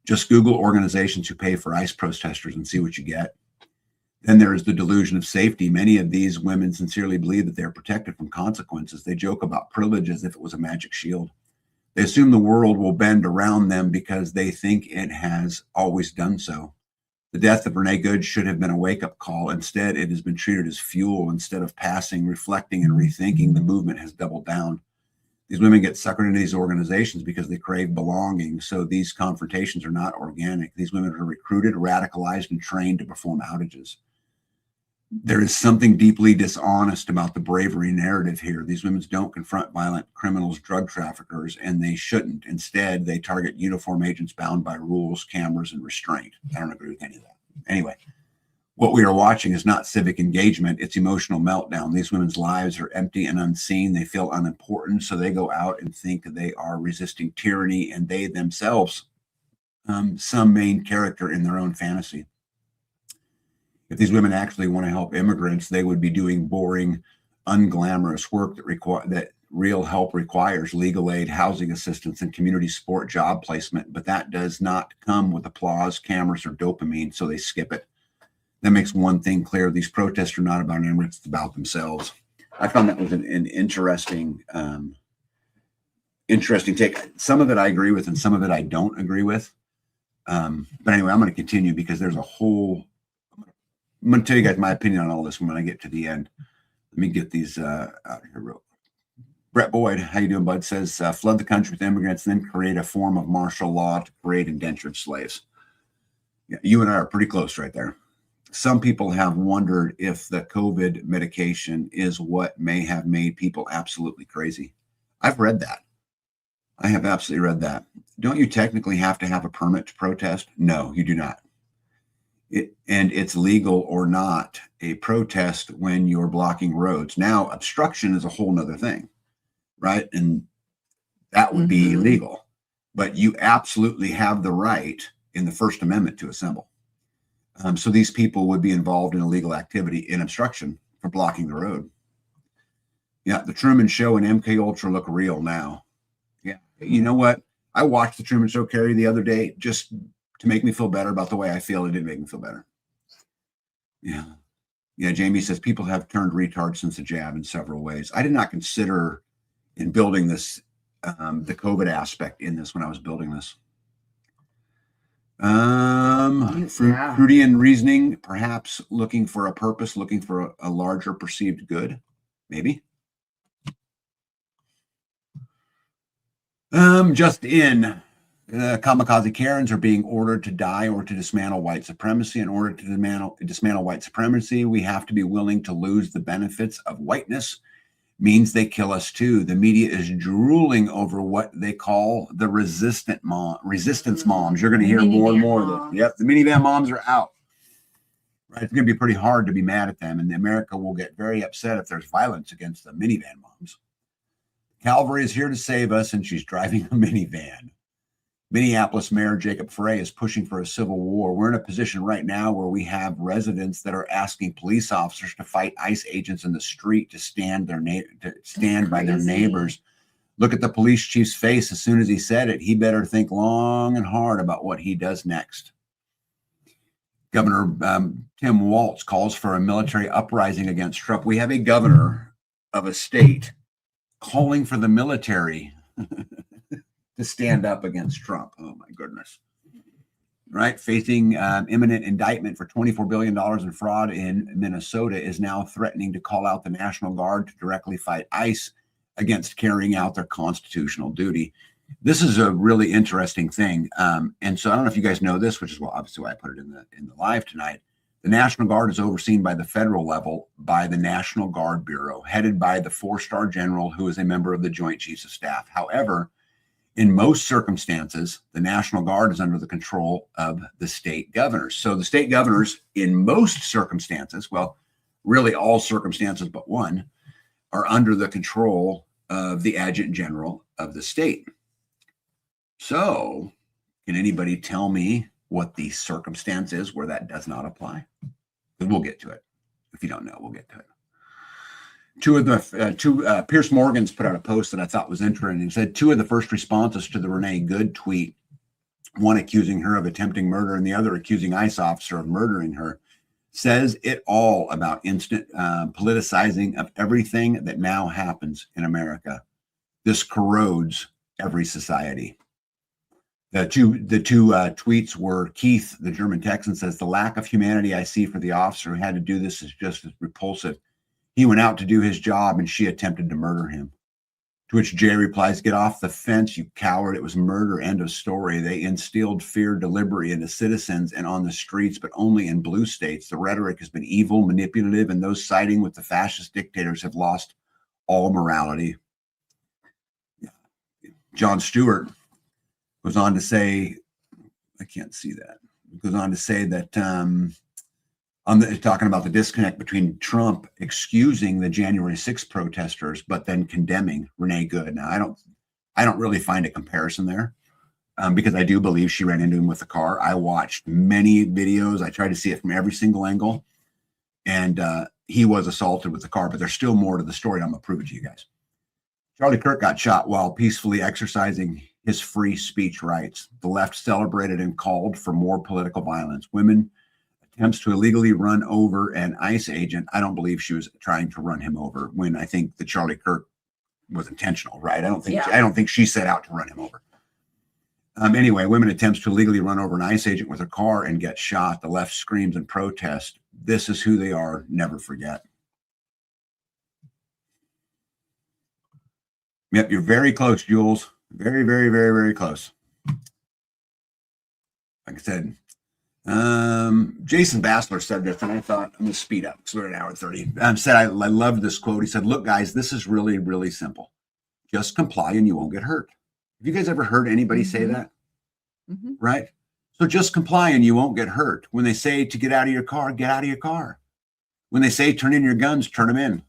Just Google organizations who pay for ICE protesters and see what you get. Then there is the delusion of safety. Many of these women sincerely believe that they're protected from consequences. They joke about privilege as if it was a magic shield. They assume the world will bend around them because they think it has always done so. The death of Renee Good should have been a wake-up call. Instead, it has been treated as fuel. Instead of passing, reflecting, and rethinking, the movement has doubled down. These women get suckered into these organizations because they crave belonging, so these confrontations are not organic. These women are recruited, radicalized, and trained to perform outages. There is something deeply dishonest about the bravery narrative here. These women don't confront violent criminals, drug traffickers, and they shouldn't. Instead, they target uniform agents bound by rules, cameras, and restraint. I don't agree with any of that. Anyway, what we are watching is not civic engagement, it's emotional meltdown. These women's lives are empty and unseen. They feel unimportant, so they go out and think they are resisting tyranny, and they themselves, some main character in their own fantasy. If these women actually want to help immigrants, they would be doing boring, unglamorous work that real help requires: legal aid, housing assistance, and community support, job placement. But that does not come with applause, cameras, or dopamine, so they skip it. That makes one thing clear: these protests are not about immigrants; it's about themselves. I found that was an interesting, interesting take. Some of it I agree with, and some of it I don't agree with. But anyway, I'm going to continue because there's a whole. I'm going to tell you guys my opinion on all this when I get to the end. Let me get these out here real quick. Brett Boyd, how you doing, bud? Says, flood the country with immigrants, then create a form of martial law to create indentured slaves. Yeah, you and I are pretty close right there. Some people have wondered if the COVID medication is what may have made people absolutely crazy. I've read that. I have absolutely read that. Don't you technically have to have a permit to protest? No, you do not. And it's legal or not a protest when you're blocking roads. Now, obstruction is a whole nother thing, right? And that would be illegal. But you absolutely have the right in the First Amendment to assemble. So these people would be involved in illegal activity in obstruction for blocking the road. Yeah, the Truman Show and MK Ultra look real now. Yeah, you know what? I watched the Truman Show, Carrie, the other day just to make me feel better about the way I feel. It did make me feel better. Yeah. Yeah, Jamie says people have turned retard since the jab in several ways. I did not consider in building this, the COVID aspect in this when I was building this. Freudian reasoning, perhaps looking for a purpose, looking for a larger perceived good, maybe. Just in, kamikaze Karens are being ordered to die or to dismantle white supremacy. In order to dismantle white supremacy, we have to be willing to lose the benefits of whiteness. Means they kill us too. The media is drooling over what they call the resistance moms. You're going to hear more and more of this. Yep, the minivan moms are out. Right, it's going to be pretty hard to be mad at them, and America will get very upset if there's violence against the minivan moms. Calvary is here to save us, and she's driving a minivan. Minneapolis Mayor Jacob Frey is pushing for a civil war. We're in a position right now where we have residents that are asking police officers to fight ICE agents in the street to stand by their neighbors. Look at the police chief's face. As soon as he said it, he better think long and hard about what he does next. Governor Tim Walz calls for a military uprising against Trump. We have a governor of a state calling for the military to stand up against Trump. Oh my goodness. Right? Facing imminent indictment for $24 billion in fraud in Minnesota, is now threatening to call out the National Guard to directly fight ICE against carrying out their constitutional duty. This is a really interesting thing. And so I don't know if you guys know this, which is obviously why I put it in the live tonight. The National Guard is overseen by the federal level by the National Guard Bureau, headed by the 4-star general who is a member of the Joint Chiefs of Staff. However, in most circumstances, the National Guard is under the control of the state governors. So the state governors, in most circumstances, well, really all circumstances but one, are under the control of the adjutant general of the state. So can anybody tell me what the circumstance is where that does not apply? Because we'll get to it. If you don't know, we'll get to it. Pierce Morgan's put out a post that I thought was interesting. He said 2 of the first responses to the Renee Good tweet, one accusing her of attempting murder and the other accusing ICE officer of murdering her, says it all about instant politicizing of everything that now happens in America. This corrodes every society. The two tweets were Keith, the German Texan, says, the lack of humanity I see for the officer who had to do this is just as repulsive. He went out to do his job and she attempted to murder him. To which Jay replies, "Get off the fence, you coward. It was murder. End of story. They instilled fear deliberately into citizens and on the streets, but only in blue states. The rhetoric has been evil, manipulative, and those siding with the fascist dictators have lost all morality." Jon Stewart goes on to say, I can't see that. Goes on to say that talking about the disconnect between Trump excusing the January 6th protesters, but then condemning Renee Good. Now, I don't really find a comparison there because I do believe she ran into him with the car. I watched many videos. I tried to see it from every single angle, and he was assaulted with the car, but there's still more to the story. I'm going to prove it to you guys. Charlie Kirk got shot while peacefully exercising his free speech rights. The left celebrated and called for more political violence. Women attempts to illegally run over an ICE agent. I don't believe she was trying to run him over when I think the Charlie Kirk was intentional, right? I don't think she set out to run him over. Anyway, women attempts to illegally run over an ICE agent with a car and get shot. The left screams and protest. This is who they are. Never forget. Yep, you're very close, Jules. Very, very, very, very close. Like I said, Jason Bassler said this, and I thought, I'm going to speed up because we're at an hour 30. Said, I loved this quote. He said, "Look, guys, this is really, really simple. Just comply and you won't get hurt." Have you guys ever heard anybody say that? Mm-hmm. Right? So just comply and you won't get hurt. When they say to get out of your car, get out of your car. When they say turn in your guns, turn them in.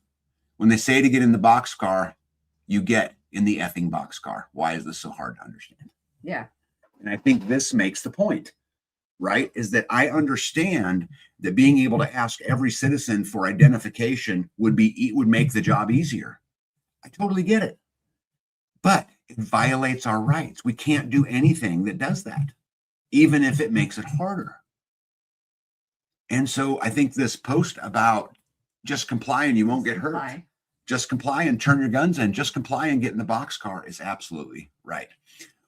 When they say to get in the boxcar, you get in the effing boxcar. Why is this so hard to understand? Yeah. And I think this makes the point, right? Is that I understand that being able to ask every citizen for identification would make the job easier. I totally get it. But it violates our rights. We can't do anything that does that, even if it makes it harder. And so I think this post about just comply and you won't get hurt. Just comply and turn your guns in. Just comply and get in the boxcar is absolutely right.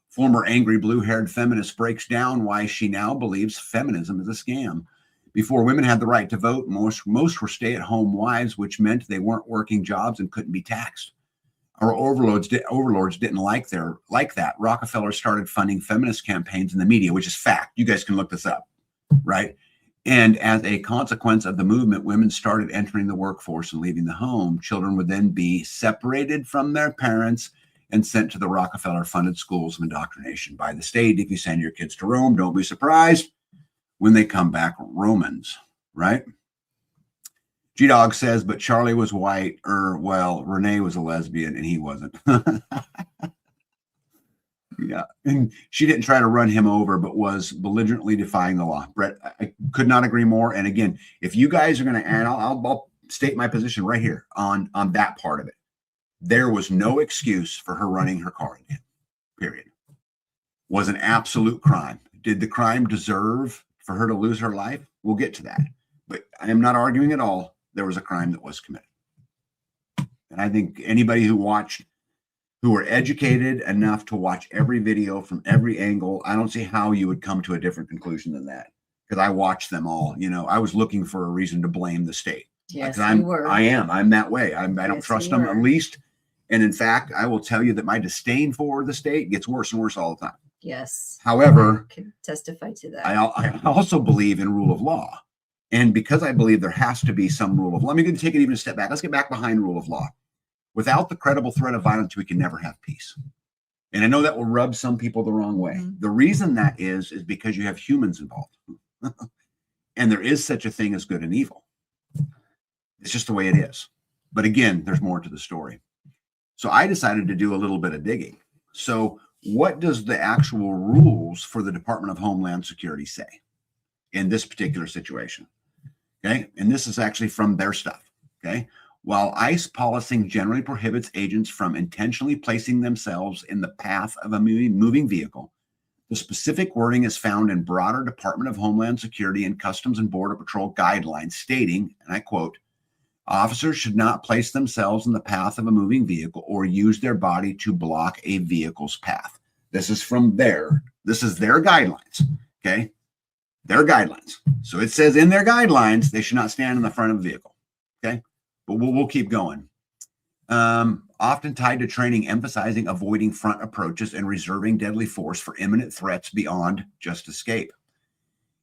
Former angry blue-haired feminist breaks down why she now believes feminism is a scam. Before women had the right to vote, most were stay-at-home wives, which meant they weren't working jobs and couldn't be taxed. Our overlords didn't like that. Rockefeller started funding feminist campaigns in the media, which is fact. You guys can look this up, right? And as a consequence of the movement, women started entering the workforce and leaving the home. Children would then be separated from their parents and sent to the Rockefeller-funded schools of indoctrination by the state. If you send your kids to Rome, don't be surprised when they come back Romans, right? G-Dog says, but Charlie was white, well, Renee was a lesbian and he wasn't. Yeah, and she didn't try to run him over, but was belligerently defying the law. Brett, I could not agree more. And again, if you guys are going to add, I'll state my position right here on that part of it. There was no excuse for her running her car into him, period. Was an absolute crime. Did the crime deserve for her to lose her life? We'll get to that. But I am not arguing at all. There was a crime that was committed. And I think anybody who were educated enough to watch every video from every angle, I don't see how you would come to a different conclusion than that. Because I watched them all. You know, I was looking for a reason to blame the state. Yes, you were. I'm that way. I don't trust them at least. And in fact, I will tell you that my disdain for the state gets worse and worse all the time. Yes. However, I can testify to that. I also believe in rule of law. And because I believe there has to be some rule of law, let me take it even a step back. Let's get back behind rule of law. Without the credible threat of violence, we can never have peace. And I know that will rub some people the wrong way. Mm-hmm. The reason that is because you have humans involved. And there is such a thing as good and evil. It's just the way it is. But again, there's more to the story. So I decided to do a little bit of digging. So what does the actual rules for the Department of Homeland Security say in this particular situation? Okay. And this is actually from their stuff. Okay. While ICE policing generally prohibits agents from intentionally placing themselves in the path of a moving vehicle, the specific wording is found in broader Department of Homeland Security and Customs and Border Patrol guidelines stating, and I quote, officers should not place themselves in the path of a moving vehicle or use their body to block a vehicle's path. This is their guidelines, okay? Their guidelines. So it says in their guidelines, they should not stand in the front of a vehicle, okay? But we'll keep going. often tied to training emphasizing avoiding front approaches and reserving deadly force for imminent threats beyond just escape.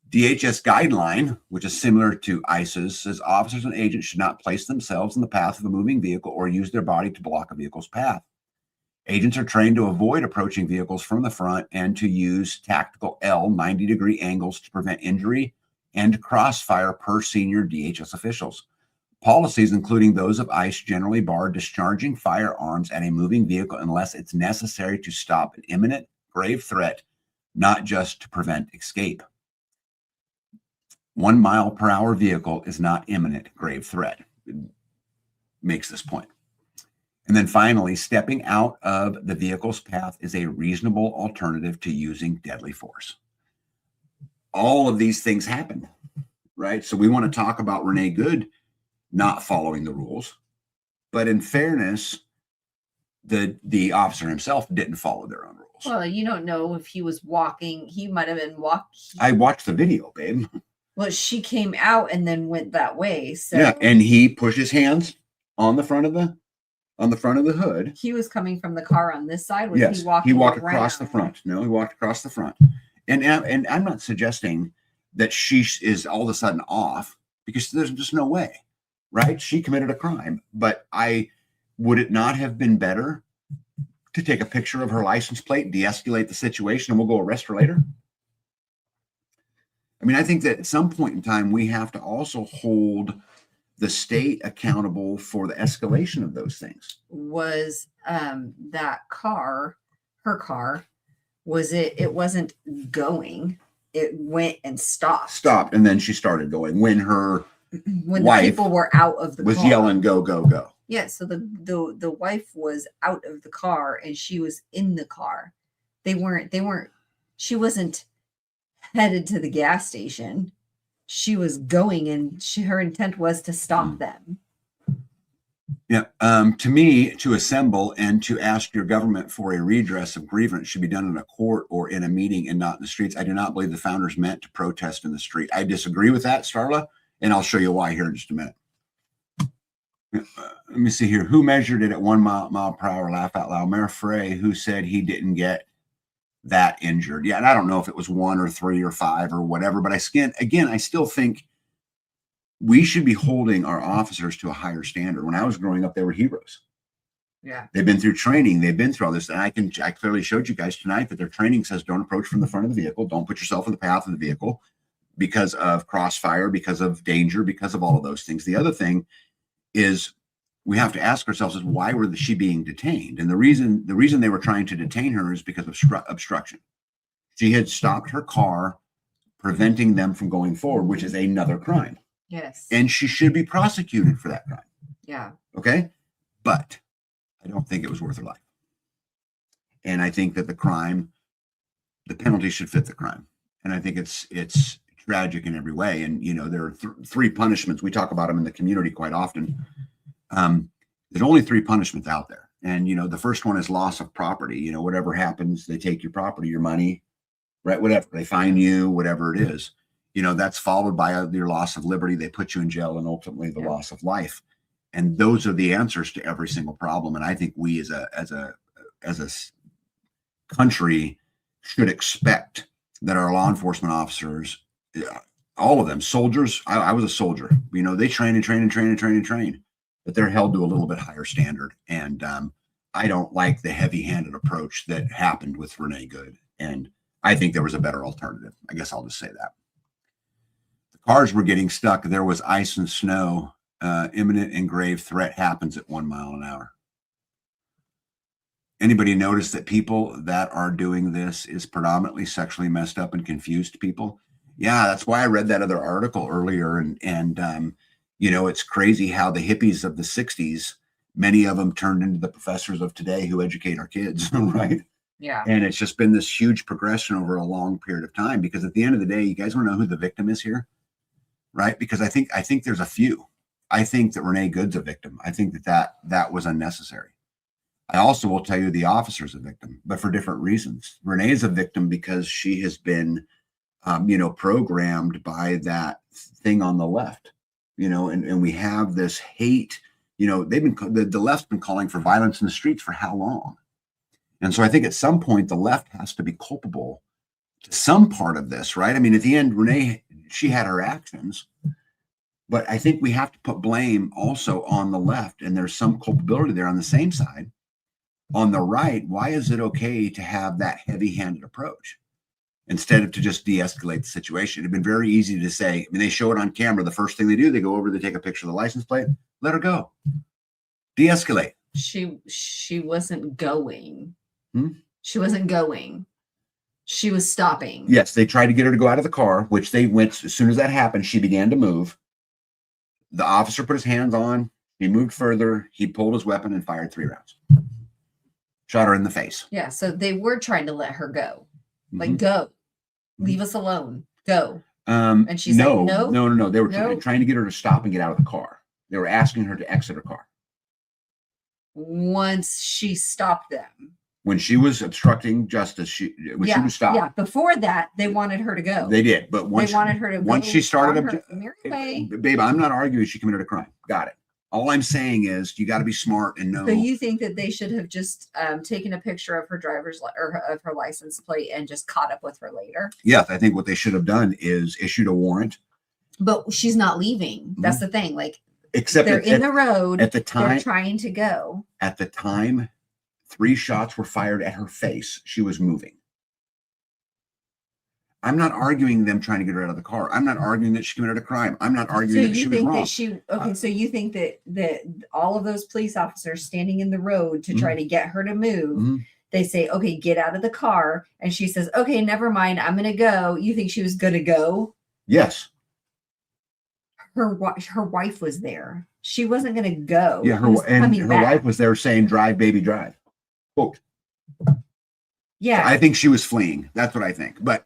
DHS guideline, which is similar to ICE's, says officers and agents should not place themselves in the path of a moving vehicle or use their body to block a vehicle's path. Agents are trained to avoid approaching vehicles from the front and to use tactical L 90-degree angles to prevent injury and crossfire per senior DHS officials. Policies, including those of ICE, generally bar discharging firearms at a moving vehicle unless it's necessary to stop an imminent, grave threat, not just to prevent escape. 1 mile per hour vehicle is not imminent, grave threat. It makes this point. And then finally, stepping out of the vehicle's path is a reasonable alternative to using deadly force. All of these things happen, right? So we want to talk about Renee Good not following the rules, but in fairness, the officer himself didn't follow their own rules. Well, you don't know if he was walking. He might have been walking. I watched the video, babe. Well, she came out and then went that way. So Yeah, and he pushed his hands on the front of the hood. he was coming from the car on this side. Was Yes, he walked around? across the front. No, he walked across the front. And I'm not suggesting that she is all of a sudden off, because there's just no way, right? She committed a crime, but would it not have been better to take a picture of her license plate, de-escalate the situation, and we'll go arrest her later? I mean, I think that at some point in time, we have to also hold the state accountable for the escalation of those things. Was that car, her car, was it wasn't going, it went and stopped. And then she started going when her when wife the people were out of the was car. yelling, go, go, go. Yeah, so the wife was out of the car and she was in the car. They weren't she wasn't headed to the gas station. She was going, and her intent was to stop them. Yeah. To me, to assemble and to ask your government for a redress of grievance should be done in a court or in a meeting and not in the streets. I do not believe the founders meant to protest in the street. I disagree with that, Starla, and I'll show you why here in just a minute. Let me see here. Who measured it at 1 mile per hour? Laugh out loud. Mayor Frey, who said he didn't get that injured. Yeah, and I don't know if it was 1 or 3 or 5 or whatever, but I still think we should be holding our officers to a higher standard. When I was growing up, they were heroes. Yeah. They've been through training. They've been through all this. And I clearly showed you guys tonight that their training says don't approach from the front of the vehicle. Don't put yourself in the path of the vehicle because of crossfire, because of danger, because of all of those things. The other thing is we have to ask ourselves is why was she being detained? And the reason they were trying to detain her is because of obstruction. She had stopped her car, preventing them from going forward, which is another crime. Yes. And she should be prosecuted for that crime. Yeah. Okay. But I don't think it was worth her life. And I think that the penalty should fit the crime. And I think it's tragic in every way. And, there are 3 punishments. We talk about them in the community quite often. There's only 3 punishments out there. And, the first one is loss of property. Whatever happens, they take your property, your money, right? Whatever. They fine you, whatever it is. That's followed by your loss of liberty. They put you in jail, and ultimately the loss of life. And those are the answers to every single problem. And I think we as a country should expect that our law enforcement officers, all of them, soldiers. I was a soldier. They train, but they're held to a little bit higher standard. And I don't like the heavy-handed approach that happened with Renee Good. And I think there was a better alternative. I guess I'll just say that. The cars were getting stuck. There was ice and snow. Imminent and grave threat happens at 1 mile an hour. Anybody notice that people that are doing this is predominantly sexually messed up and confused people? Yeah, that's why I read that other article earlier. And it's crazy how the hippies of the 60s, many of them turned into the professors of today who educate our kids, right? Yeah. And it's just been this huge progression over a long period of time, because at the end of the day, you guys want to know who the victim is here, right? Because I think there's a few. I think that Renee Good's a victim. I think that was unnecessary. I also will tell you the officer's a victim, but for different reasons. Renee is a victim because she has been, programmed by that thing on the left, and we have this hate You know, the left's been calling for violence in the streets for how long? And so I think at some point the left has to be culpable to some part of this, right? I mean, at the end, Renee, she had her actions, but I think we have to put blame also on the left, and there's some culpability there on the same side. On the right, why is it okay to have that heavy-handed approach instead of to just de-escalate the situation? It'd been very easy to say, I mean, they show it on camera. The first thing they do, they go over, they take a picture of the license plate, let her go. De-escalate. She wasn't going. Hmm? She wasn't going. She was stopping. Yes, they tried to get her to go out of the car, which they went. As soon as that happened, she began to move. The officer put his hands on. He moved further. He pulled his weapon and fired 3 rounds. Shot her in the face. Yeah, so they were trying to let her go. Like, Mhm. go. Leave us alone. Go. And And she's like, no. No. They were No. trying to get her to stop and get out of the car. They were asking her to exit her car. Once she stopped them. When she was obstructing justice, she was stopped. Yeah, before that, they wanted her to go. They did, but They wanted her to once go she started on her merry way. babe, I'm not arguing she committed a crime. Got it. All I'm saying is you got to be smart and know. So you think that they should have just taken a picture of her of her license plate and just caught up with her later? Yes, I think what they should have done is issued a warrant. But she's not leaving. That's the thing. Like, Except they're in the road. at the They're time. trying to go. At the time, 3 shots were fired at her face. She was moving. I'm not arguing them trying to get her out of the car. I'm not arguing that she committed a crime. I'm not So arguing that you she was think wrong. that so you think that all of those police officers standing in the road to try to get her to move, Mhm. they say, okay, get out of the car. And she says, okay, never mind. I'm going to go. You think she was going to go? Yes. Her wife was there. She wasn't going to go. Yeah. He was Her coming back. wife was there saying, "Drive, baby, drive." Quote. Yeah. I think she was fleeing. That's what I think. But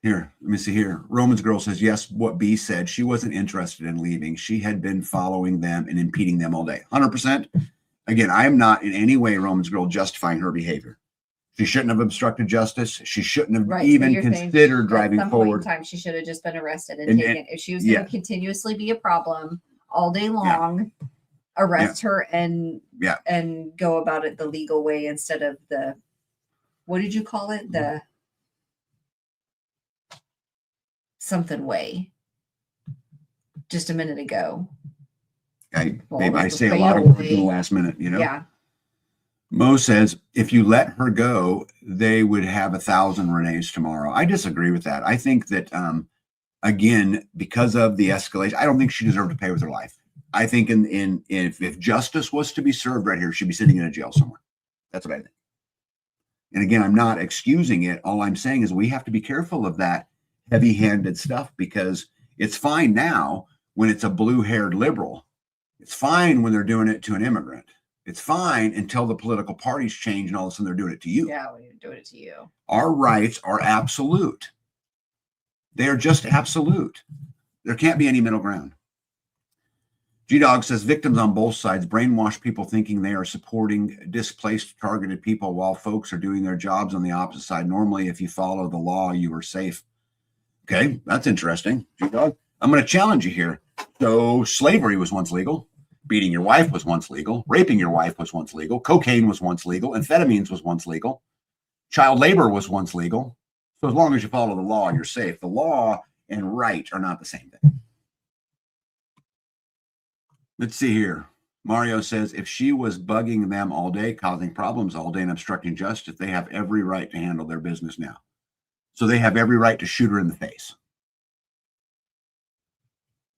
here, let me see here. Romans Girl says, yes, what B said. She wasn't interested in leaving. She had been following them and impeding them all day. 100%. Again, I am not in any way, Romans Girl, justifying her behavior. She shouldn't have obstructed justice. She shouldn't have Right, even you're saying considered driving at some point forward. in time, she should have just been arrested and And- taken. If she was going yeah. to continuously be a problem all day long, arrest her and go about it the legal way instead of the, what did you call it? The something way. Just a minute ago. Babe, Well, I it was say a the lot of fatal words in the way. last minute, you know? Yeah. Mo says, if you let her go, they would have 1,000 Renees tomorrow. I disagree with that. I think that, again, because of the escalation, I don't think she deserved to pay with her life. I think if justice was to be served right here, she'd be sitting in a jail somewhere. That's what I think. And again, I'm not excusing it. All I'm saying is we have to be careful of that heavy-handed stuff, because it's fine now when it's a blue-haired liberal. It's fine when they're doing it to an immigrant. It's fine until the political parties change and all of a sudden they're doing it to you. Yeah, when you're doing it to you. Our rights are absolute. They are just absolute. There can't be any middle ground. G-Dog says victims on both sides brainwash people thinking they are supporting displaced, targeted people while folks are doing their jobs on the opposite side. Normally, if you follow the law, you are safe. Okay, that's interesting. G-Dog, I'm going to challenge you here. So slavery was once legal. Beating your wife was once legal. Raping your wife was once legal. Cocaine was once legal. Amphetamines was once legal. Child labor was once legal. So as long as you follow the law, you're safe. The law and right are not the same thing. Let's see here. Mario says, if she was bugging them all day, causing problems all day and obstructing justice, they have every right to handle their business now. So they have every right to shoot her in the face.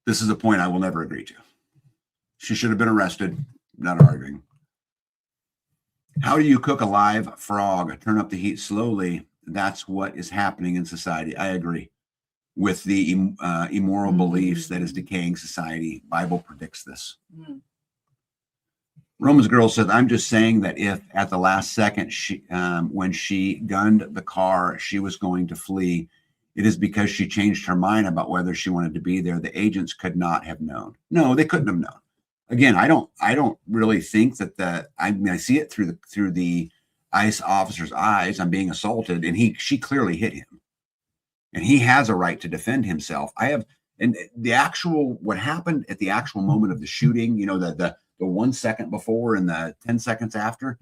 This is a point I will never agree to. She should have been arrested. Not arguing. How do you cook a live frog? Turn up the heat slowly. That's what is happening in society. I agree with the immoral beliefs that is decaying society. Bible predicts this. Romans Girl says, I'm just saying that if at the last second, when she gunned the car, she was going to flee, it is because she changed her mind about whether she wanted to be there. The agents could not have known. No, they couldn't have known. Again, I don't really think that I see it through the ICE officer's eyes. I'm being assaulted, and she clearly hit him, and he has a right to defend himself. And what happened at the actual moment of the shooting, the 1 second before and the 10 seconds after,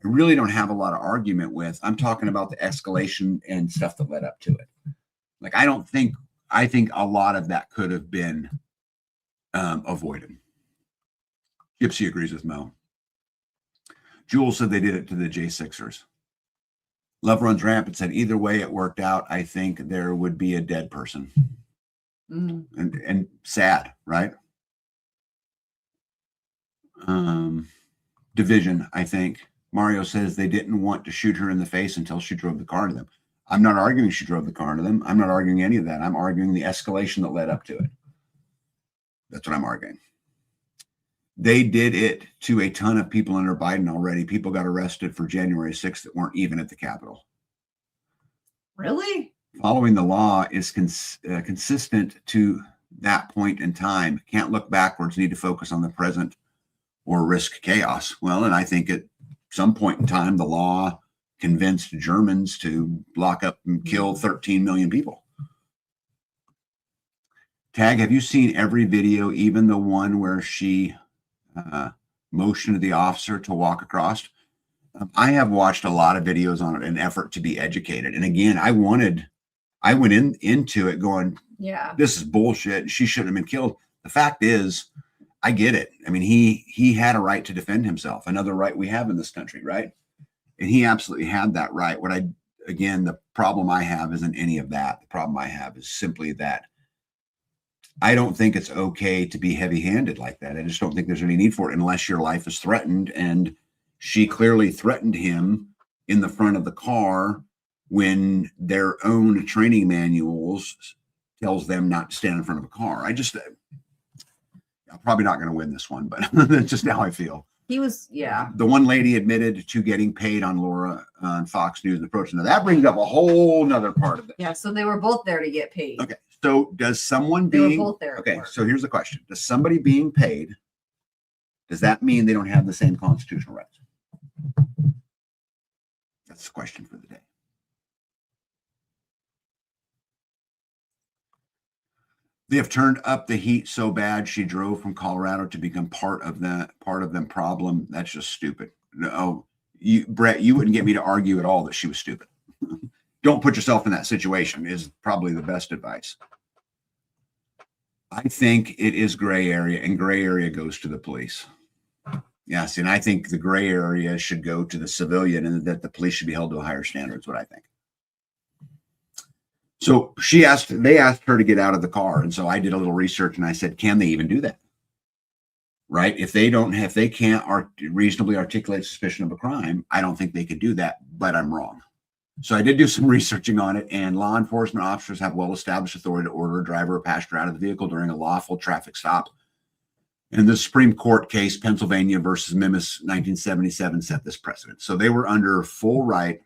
I really don't have a lot of argument with. I'm talking about the escalation and stuff that led up to it. Like, I think a lot of that could have been avoided. Gypsy agrees with Mo. Jules said they did it to the J6ers. Love Runs Rampant said either way it worked out. I think there would be a dead person. And sad, right? Division, I think. Mario says they didn't want to shoot her in the face until she drove the car to them. I'm not arguing she drove the car to them. I'm not arguing any of that. I'm arguing the escalation that led up to it. That's what I'm arguing. They did it to a ton of people under Biden already. People got arrested for January 6th that weren't even at the Capitol. Really? Following the law is consistent to that point in time. Can't look backwards, need to focus on the present or risk chaos. Well, and I think at some point in time, the law convinced Germans to lock up and kill 13 million people. Tag, have you seen every video, even the one where she motioned the officer to walk across? I have watched a lot of videos on it in an effort to be educated. And again, I went into it going, yeah, this is bullshit. She shouldn't have been killed. The fact is, I get it. I mean, he had a right to defend himself, another right we have in this country, right? And he absolutely had that right. The problem I have isn't any of that. The problem I have is simply that I don't think it's okay to be heavy-handed like that. I just don't think there's any need for it unless your life is threatened. And she clearly threatened him in the front of the car when their own training manuals tells them not to stand in front of a car. I'm probably not going to win this one, but that's just how I feel. He was, yeah. The one lady admitted to getting paid on Laura on Fox News and approach. Now that brings up a whole nother part of it. Yeah, so they were both there to get paid. Okay, so does someone They being were both there. okay? So here's the question: does somebody being paid, does that mean they don't have the same constitutional rights? That's the question for the day. They have turned up the heat so bad she drove from Colorado to become part of them problem. That's just stupid. No, Brett, you wouldn't get me to argue at all that she was stupid. Don't put yourself in that situation is probably the best advice. I think it is gray area, and gray area goes to the police. Yes, and I think the gray area should go to the civilian, and that the police should be held to a higher standard is what I think. So they asked her to get out of the car. And so I did a little research and I said, can they even do that? Right? If they can't reasonably articulate suspicion of a crime, I don't think they could do that, but I'm wrong. So I did do some researching on it, and law enforcement officers have well-established authority to order a driver or passenger out of the vehicle during a lawful traffic stop. And the Supreme Court case, Pennsylvania versus Mimis 1977, set this precedent. So they were under full right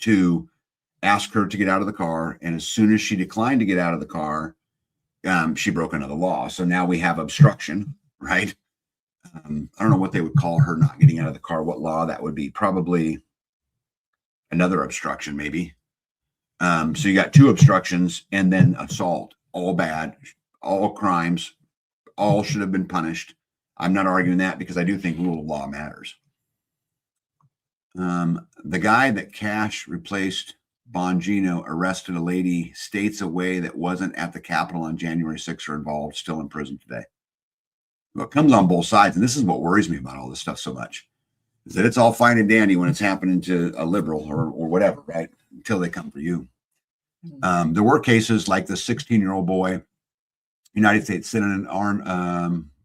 to ask her to get out of the car, and as soon as she declined to get out of the car, she broke another law. So now we have obstruction, right? I don't know what they would call her not getting out of the car, what law that would be. Probably another obstruction, maybe. So you got two obstructions and then assault, all bad, all crimes, all should have been punished. I'm not arguing that because I do think rule of law matters. The guy that Cash replaced Bongino arrested a lady states away that wasn't at the Capitol on January 6th are involved, still in prison today. Well, it comes on both sides, and this is what worries me about all this stuff so much, is that it's all fine and dandy when it's happening to a liberal or whatever, right? Until they come for you. There were cases like the 16-year-old boy, United States Senator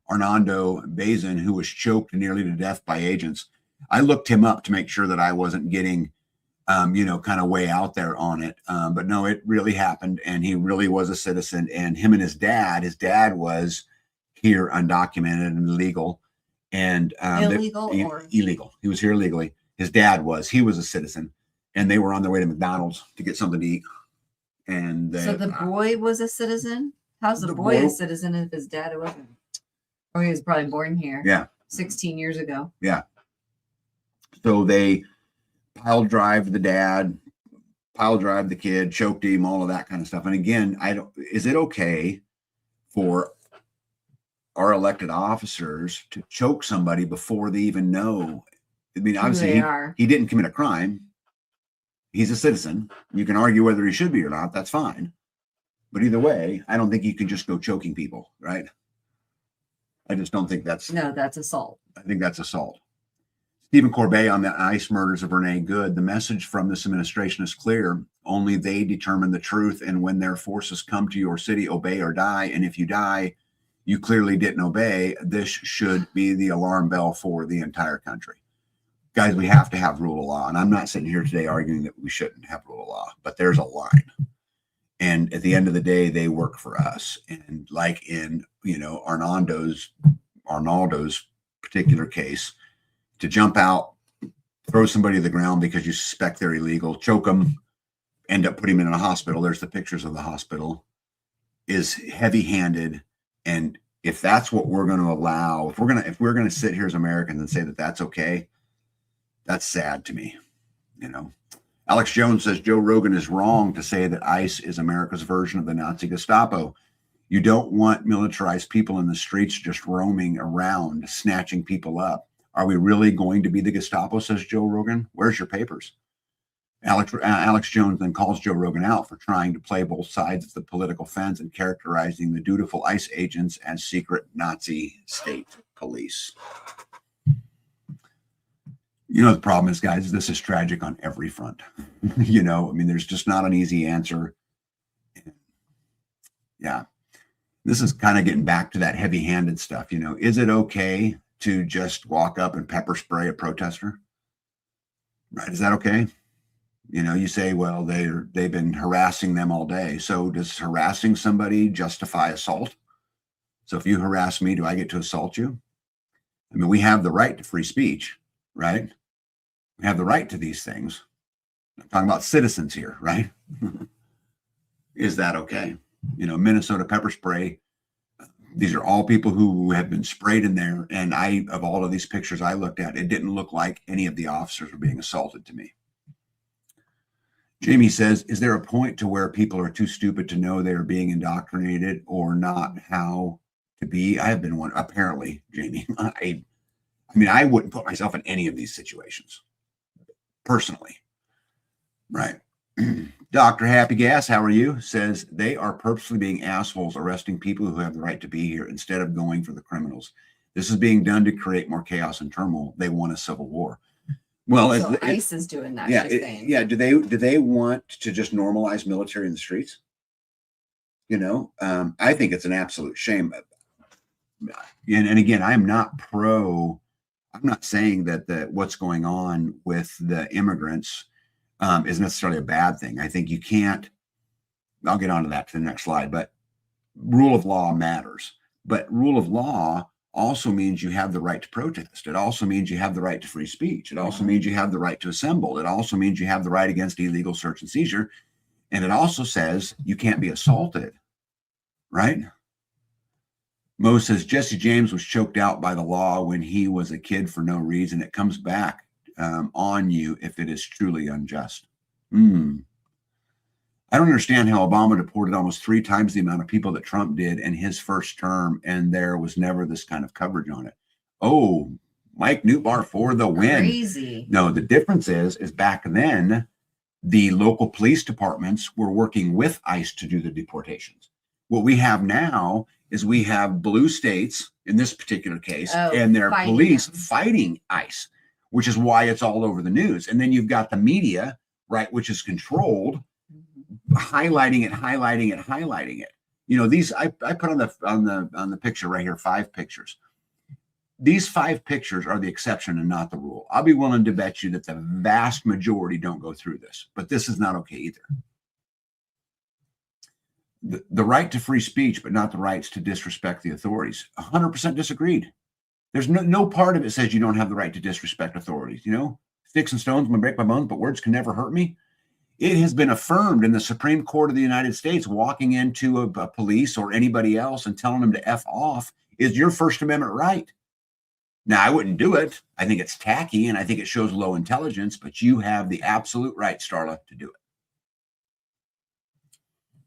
Arnando Bazin, who was choked nearly to death by agents. I looked him up to make sure that I wasn't getting kind of way out there on it. But no, it really happened. And he really was a citizen. And him and his dad was here undocumented and illegal. And illegal. He was here illegally. His dad he was a citizen. And they were on their way to McDonald's to get something to eat. And so the boy was a citizen? How's the boy a citizen if his dad wasn't? Oh, he was probably born here. Yeah. 16 years ago. Yeah. So they pile drive the dad, pile drive the kid, choked him, all of that kind of stuff. And again, is it okay for our elected officers to choke somebody before they even know. I mean, obviously, he didn't commit a crime. He's a citizen. You can argue whether he should be or not. That's fine. But either way, I don't think you can just go choking people, right? I just don't think that's... No, that's assault. I think that's assault. Stephen Corbett on the ICE murders of Renee Good. The message from this administration is clear. Only they determine the truth. And when their forces come to your city, obey or die. And if you die, you clearly didn't obey. This should be the alarm bell for the entire country. Guys, we have to have rule of law. And I'm not sitting here today arguing that we shouldn't have rule of law, but there's a line. And at the end of the day, they work for us. And like in, Arnaldo's particular case, to jump out, throw somebody to the ground because you suspect they're illegal, choke them, end up putting them in a hospital. There's the pictures of the hospital, is heavy-handed. And if that's what we're going to allow, if we're going to sit here as Americans and say that that's okay, that's sad to me. Alex Jones says Joe Rogan is wrong to say that ICE is America's version of the Nazi Gestapo. You don't want militarized people in the streets just roaming around, snatching people up. Are we really going to be the Gestapo, says Joe Rogan? Where's your papers? Alex Jones then calls Joe Rogan out for trying to play both sides of the political fence and characterizing the dutiful ICE agents as secret Nazi state police. The problem is, guys, this is tragic on every front. There's just not an easy answer. Yeah. This is kind of getting back to that heavy-handed stuff. Is it okay to just walk up and pepper spray a protester? Right? Is that okay? You say, well, they've been harassing them all day. So does harassing somebody justify assault? So if you harass me, do I get to assault you? We have the right to free speech, right? We have the right to these things. I'm talking about citizens here, right? Is that okay? Minnesota pepper spray. These are all people who have been sprayed in there. And of all of these pictures I looked at, it didn't look like any of the officers were being assaulted to me. Jamie says, is there a point to where people are too stupid to know they are being indoctrinated or not how to be? I have been one, apparently, Jamie. I wouldn't put myself in any of these situations, personally. Right. Dr. Happy Gas, how are you? Says they are purposely being assholes, arresting people who have the right to be here instead of going for the criminals. This is being done to create more chaos and turmoil. They want a civil war. Well, so ICE is doing that. Yeah. Do they want to just normalize military in the streets? I think it's an absolute shame. And again, I'm not saying that what's going on with the immigrants is necessarily a bad thing. I think you can't, I'll get onto that to the next slide, but rule of law matters. But rule of law also means you have the right to protest. It also means you have the right to free speech. It also means you have the right to assemble. It also means you have the right against illegal search and seizure. And it also says you can't be assaulted, right? Mo says Jesse James was choked out by the law when he was a kid for no reason. It comes back on you if it is truly unjust. I don't understand how Obama deported almost 3 times the amount of people that Trump did in his first term, and there was never this kind of coverage on it. Oh, Mike Newbar for the win. Crazy. No, the difference is back then, the local police departments were working with ICE to do the deportations. What we have now is we have blue states in this particular case, and their police fighting ICE, which is why it's all over the news. And then you've got the media, right, which is controlled, highlighting it. These I put on the picture right here 5 pictures. These 5 pictures are the exception and not the rule. I'll be willing to bet you that the vast majority don't go through this, but this is not okay either. The right to free speech, but not the rights to disrespect the authorities. 100% disagreed. There's no part of it says you don't have the right to disrespect authorities. Sticks and stones may break my bones, but words can never hurt me. It has been affirmed in the Supreme Court of the United States. Walking into a police or anybody else and telling them to F off is your First Amendment right. Now, I wouldn't do it. I think it's tacky and I think it shows low intelligence, but you have the absolute right, Starla, to do it.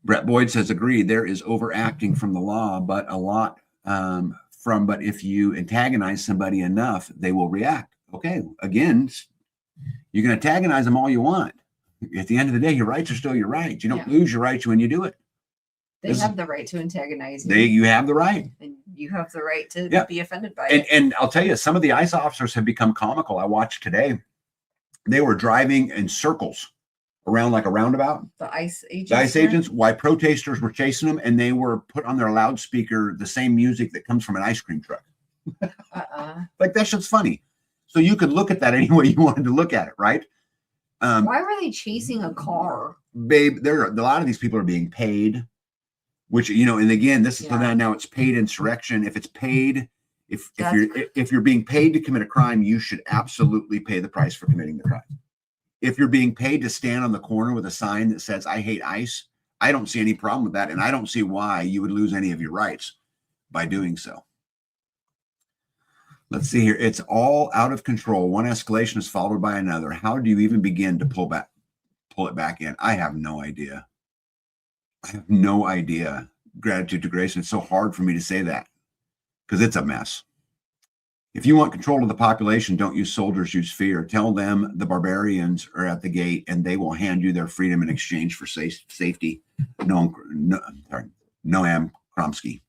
Brett Boyd says, agreed. There is overacting from the law, but a lot but if you antagonize somebody enough, they will react. Okay. Again, you can antagonize them all you want. At the end of the day, your rights are still your rights. You don't lose your rights when you do it. They have the right to antagonize you. You have the right. And you have the right to be offended by it. And I'll tell you, some of the ICE officers have become comical. I watched today. They were driving in circles around like a roundabout. The ICE agents. The ICE agents, why protesters were chasing them, and they were put on their loudspeaker the same music that comes from an ice cream truck. Like, that shit's funny. So you could look at that any way you wanted to look at it, right? Why were they chasing a car? Babe, a lot of these people are being paid, which, and again, this is now it's paid insurrection. If it's paid, if you're being paid to commit a crime, you should absolutely pay the price for committing the crime. If you're being paid to stand on the corner with a sign that says, I hate ICE, I don't see any problem with that. And I don't see why you would lose any of your rights by doing so. Let's see here. It's all out of control. One escalation is followed by another. How do you even begin to pull it back in? I have no idea. I have no idea. Gratitude to Grace. It's so hard for me to say that because it's a mess. If you want control of the population, don't use soldiers, use fear. Tell them the barbarians are at the gate and they will hand you their freedom in exchange for safety. Noam Chomsky.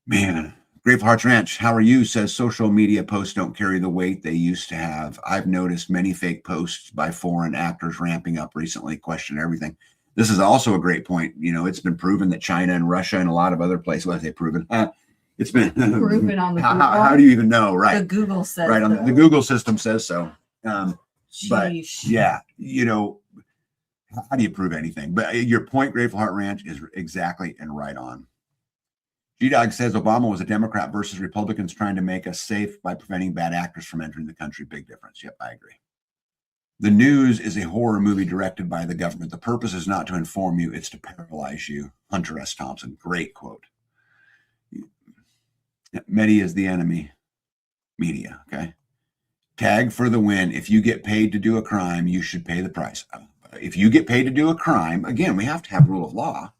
Man, Grateful Hearts Ranch, how are you? Says social media posts don't carry the weight they used to have. I've noticed many fake posts by foreign actors ramping up recently, question everything. This is also a great point. It's been proven that China and Russia and a lot of other places, what have they proven? It's been proven on the Google. How do you even know? Right. The Google says right. On the Google system says so. But yeah, how do you prove anything? But your point, Grateful Heart Ranch, is exactly and right on. G-Dog says Obama was a Democrat versus Republicans trying to make us safe by preventing bad actors from entering the country. Big difference. Yep, I agree. The news is a horror movie directed by the government. The purpose is not to inform you, it's to paralyze you. Hunter S. Thompson, great quote. Medi is the enemy. Media, okay? Tag for the win. If you get paid to do a crime, you should pay the price. If you get paid to do a crime, again, we have to have rule of law.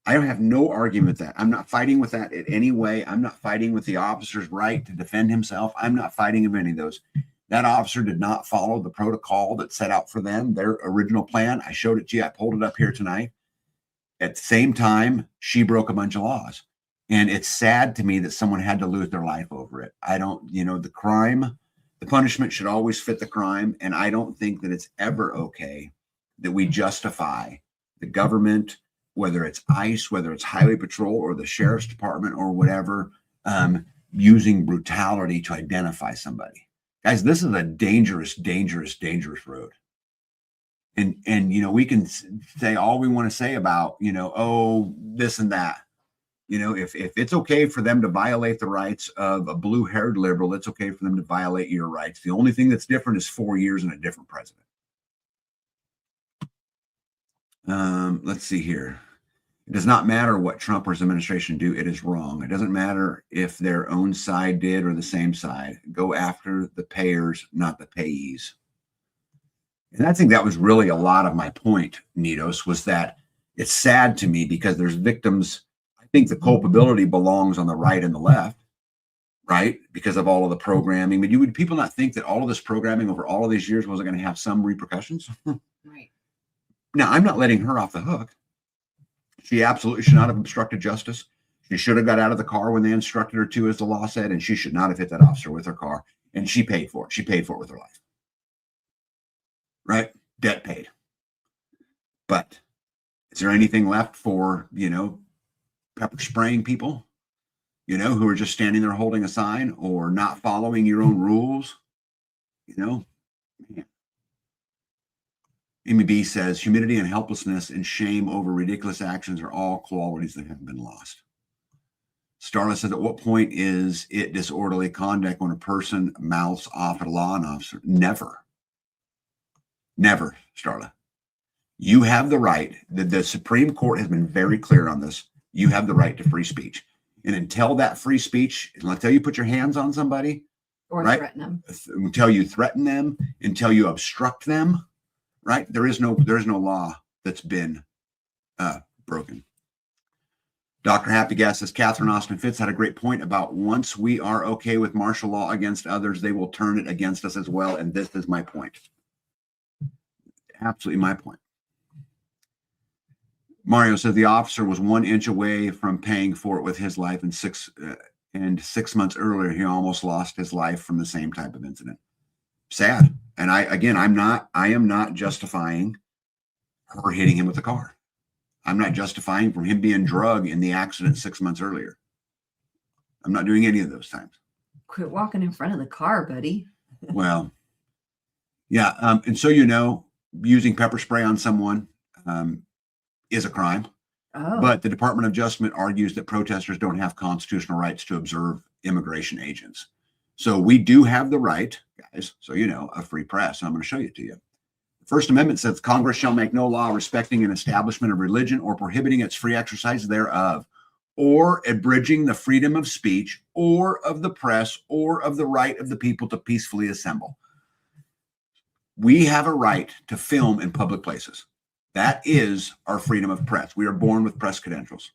I don't have no argument with that. I'm not fighting with that in any way. I'm not fighting with the officer's right to defend himself. I'm not fighting of any of those. That officer did not follow the protocol that set out for them, their original plan. I showed it to you. I pulled it up here tonight. At the same time, she broke a bunch of laws. And it's sad to me that someone had to lose their life over it. I don't, the crime, the punishment should always fit the crime. And I don't think that it's ever okay that we justify the government, whether it's ICE, whether it's Highway Patrol or the Sheriff's Department or whatever, using brutality to identify somebody. Guys, this is a dangerous, dangerous, dangerous road. And we can say all we want to say about, this and that. If it's okay for them to violate the rights of a blue-haired liberal, it's okay for them to violate your rights. The only thing that's different is 4 years and a different president. Let's see here. It does not matter what Trump or his administration do. It is wrong. It doesn't matter if their own side did or the same side. Go after the payers, not the payees. And I think that was really a lot of my point, Nitos, was that it's sad to me because there's victims. I think the culpability belongs on the right and the left, right? Because of all of the programming. But would people not think that all of this programming over all of these years wasn't going to have some repercussions? Right. Now, I'm not letting her off the hook. She absolutely should not have obstructed justice. She should have got out of the car when they instructed her to, as the law said, and she should not have hit that officer with her car. And she paid for it. She paid for it with her life. Right? Debt paid. But is there anything left for, pepper spraying people, who are just standing there holding a sign or not following your own rules? Man. Amy B says, humility and helplessness and shame over ridiculous actions are all qualities that have been lost. Starla says, at what point is it disorderly conduct when a person mouths off at a law officer? Never. Never, Starla. You have the right. The Supreme Court has been very clear on this. You have the right to free speech. And until that free speech, until you put your hands on somebody, or right? Threaten them. Until you threaten them, until you obstruct them, right? There is no law that's been broken. Dr. Happy Gas says Catherine Austin Fitz had a great point about once we are okay with martial law against others, they will turn it against us as well. And this is my point. Absolutely my point. Mario says the officer was 1 inch away from paying for it with his life, and 6 months earlier, he almost lost his life from the same type of incident. Sad. And I am not justifying her hitting him with the car. I'm not justifying from him being drugged in the accident 6 months earlier. I'm not doing any of those times. Quit walking in front of the car, buddy. Well, yeah. And so, you know, using pepper spray on someone is a crime. Oh. But the Department of Justice argues that protesters don't have constitutional rights to observe immigration agents. So we do have the right, guys, so you know, a free press. And I'm going to show you to you. The First Amendment says Congress shall make no law respecting an establishment of religion or prohibiting its free exercise thereof, or abridging the freedom of speech or of the press or of the right of the people to peacefully assemble. We have a right to film in public places. That is our freedom of press. We are born with press credentials.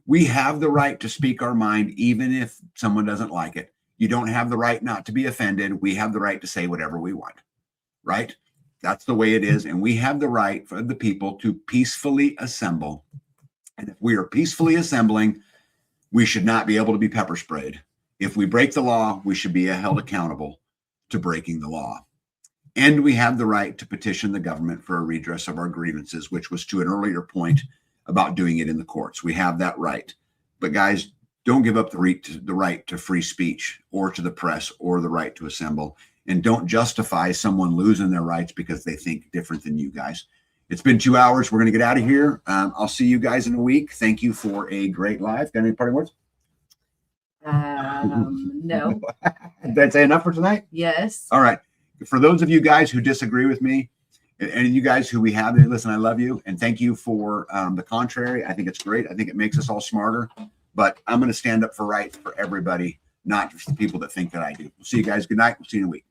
We have the right to speak our mind, even if someone doesn't like it. You don't have the right not to be offended. We have the right to say whatever we want, right? That's the way it is. And we have the right for the people to peacefully assemble. And if we are peacefully assembling, we should not be able to be pepper sprayed. If we break the law, we should be held accountable to breaking the law. And we have the right to petition the government for a redress of our grievances, which was to an earlier point about doing it in the courts. We have that right. But guys, don't give up the right to free speech or to the press or the right to assemble. And don't justify someone losing their rights because they think different than you guys. It's been 2 hours. We're going to get out of here. I'll see you guys in a week. Thank you for a great live. Got any parting words? No. Did I say enough for tonight? Yes. All right. For those of you guys who disagree with me, and you guys who we have, listen, I love you. And thank you for the contrary. I think it's great. I think it makes us all smarter. But I'm going to stand up for rights for everybody, not just the people that think that I do. We'll see you guys. Good night. We'll see you in a week.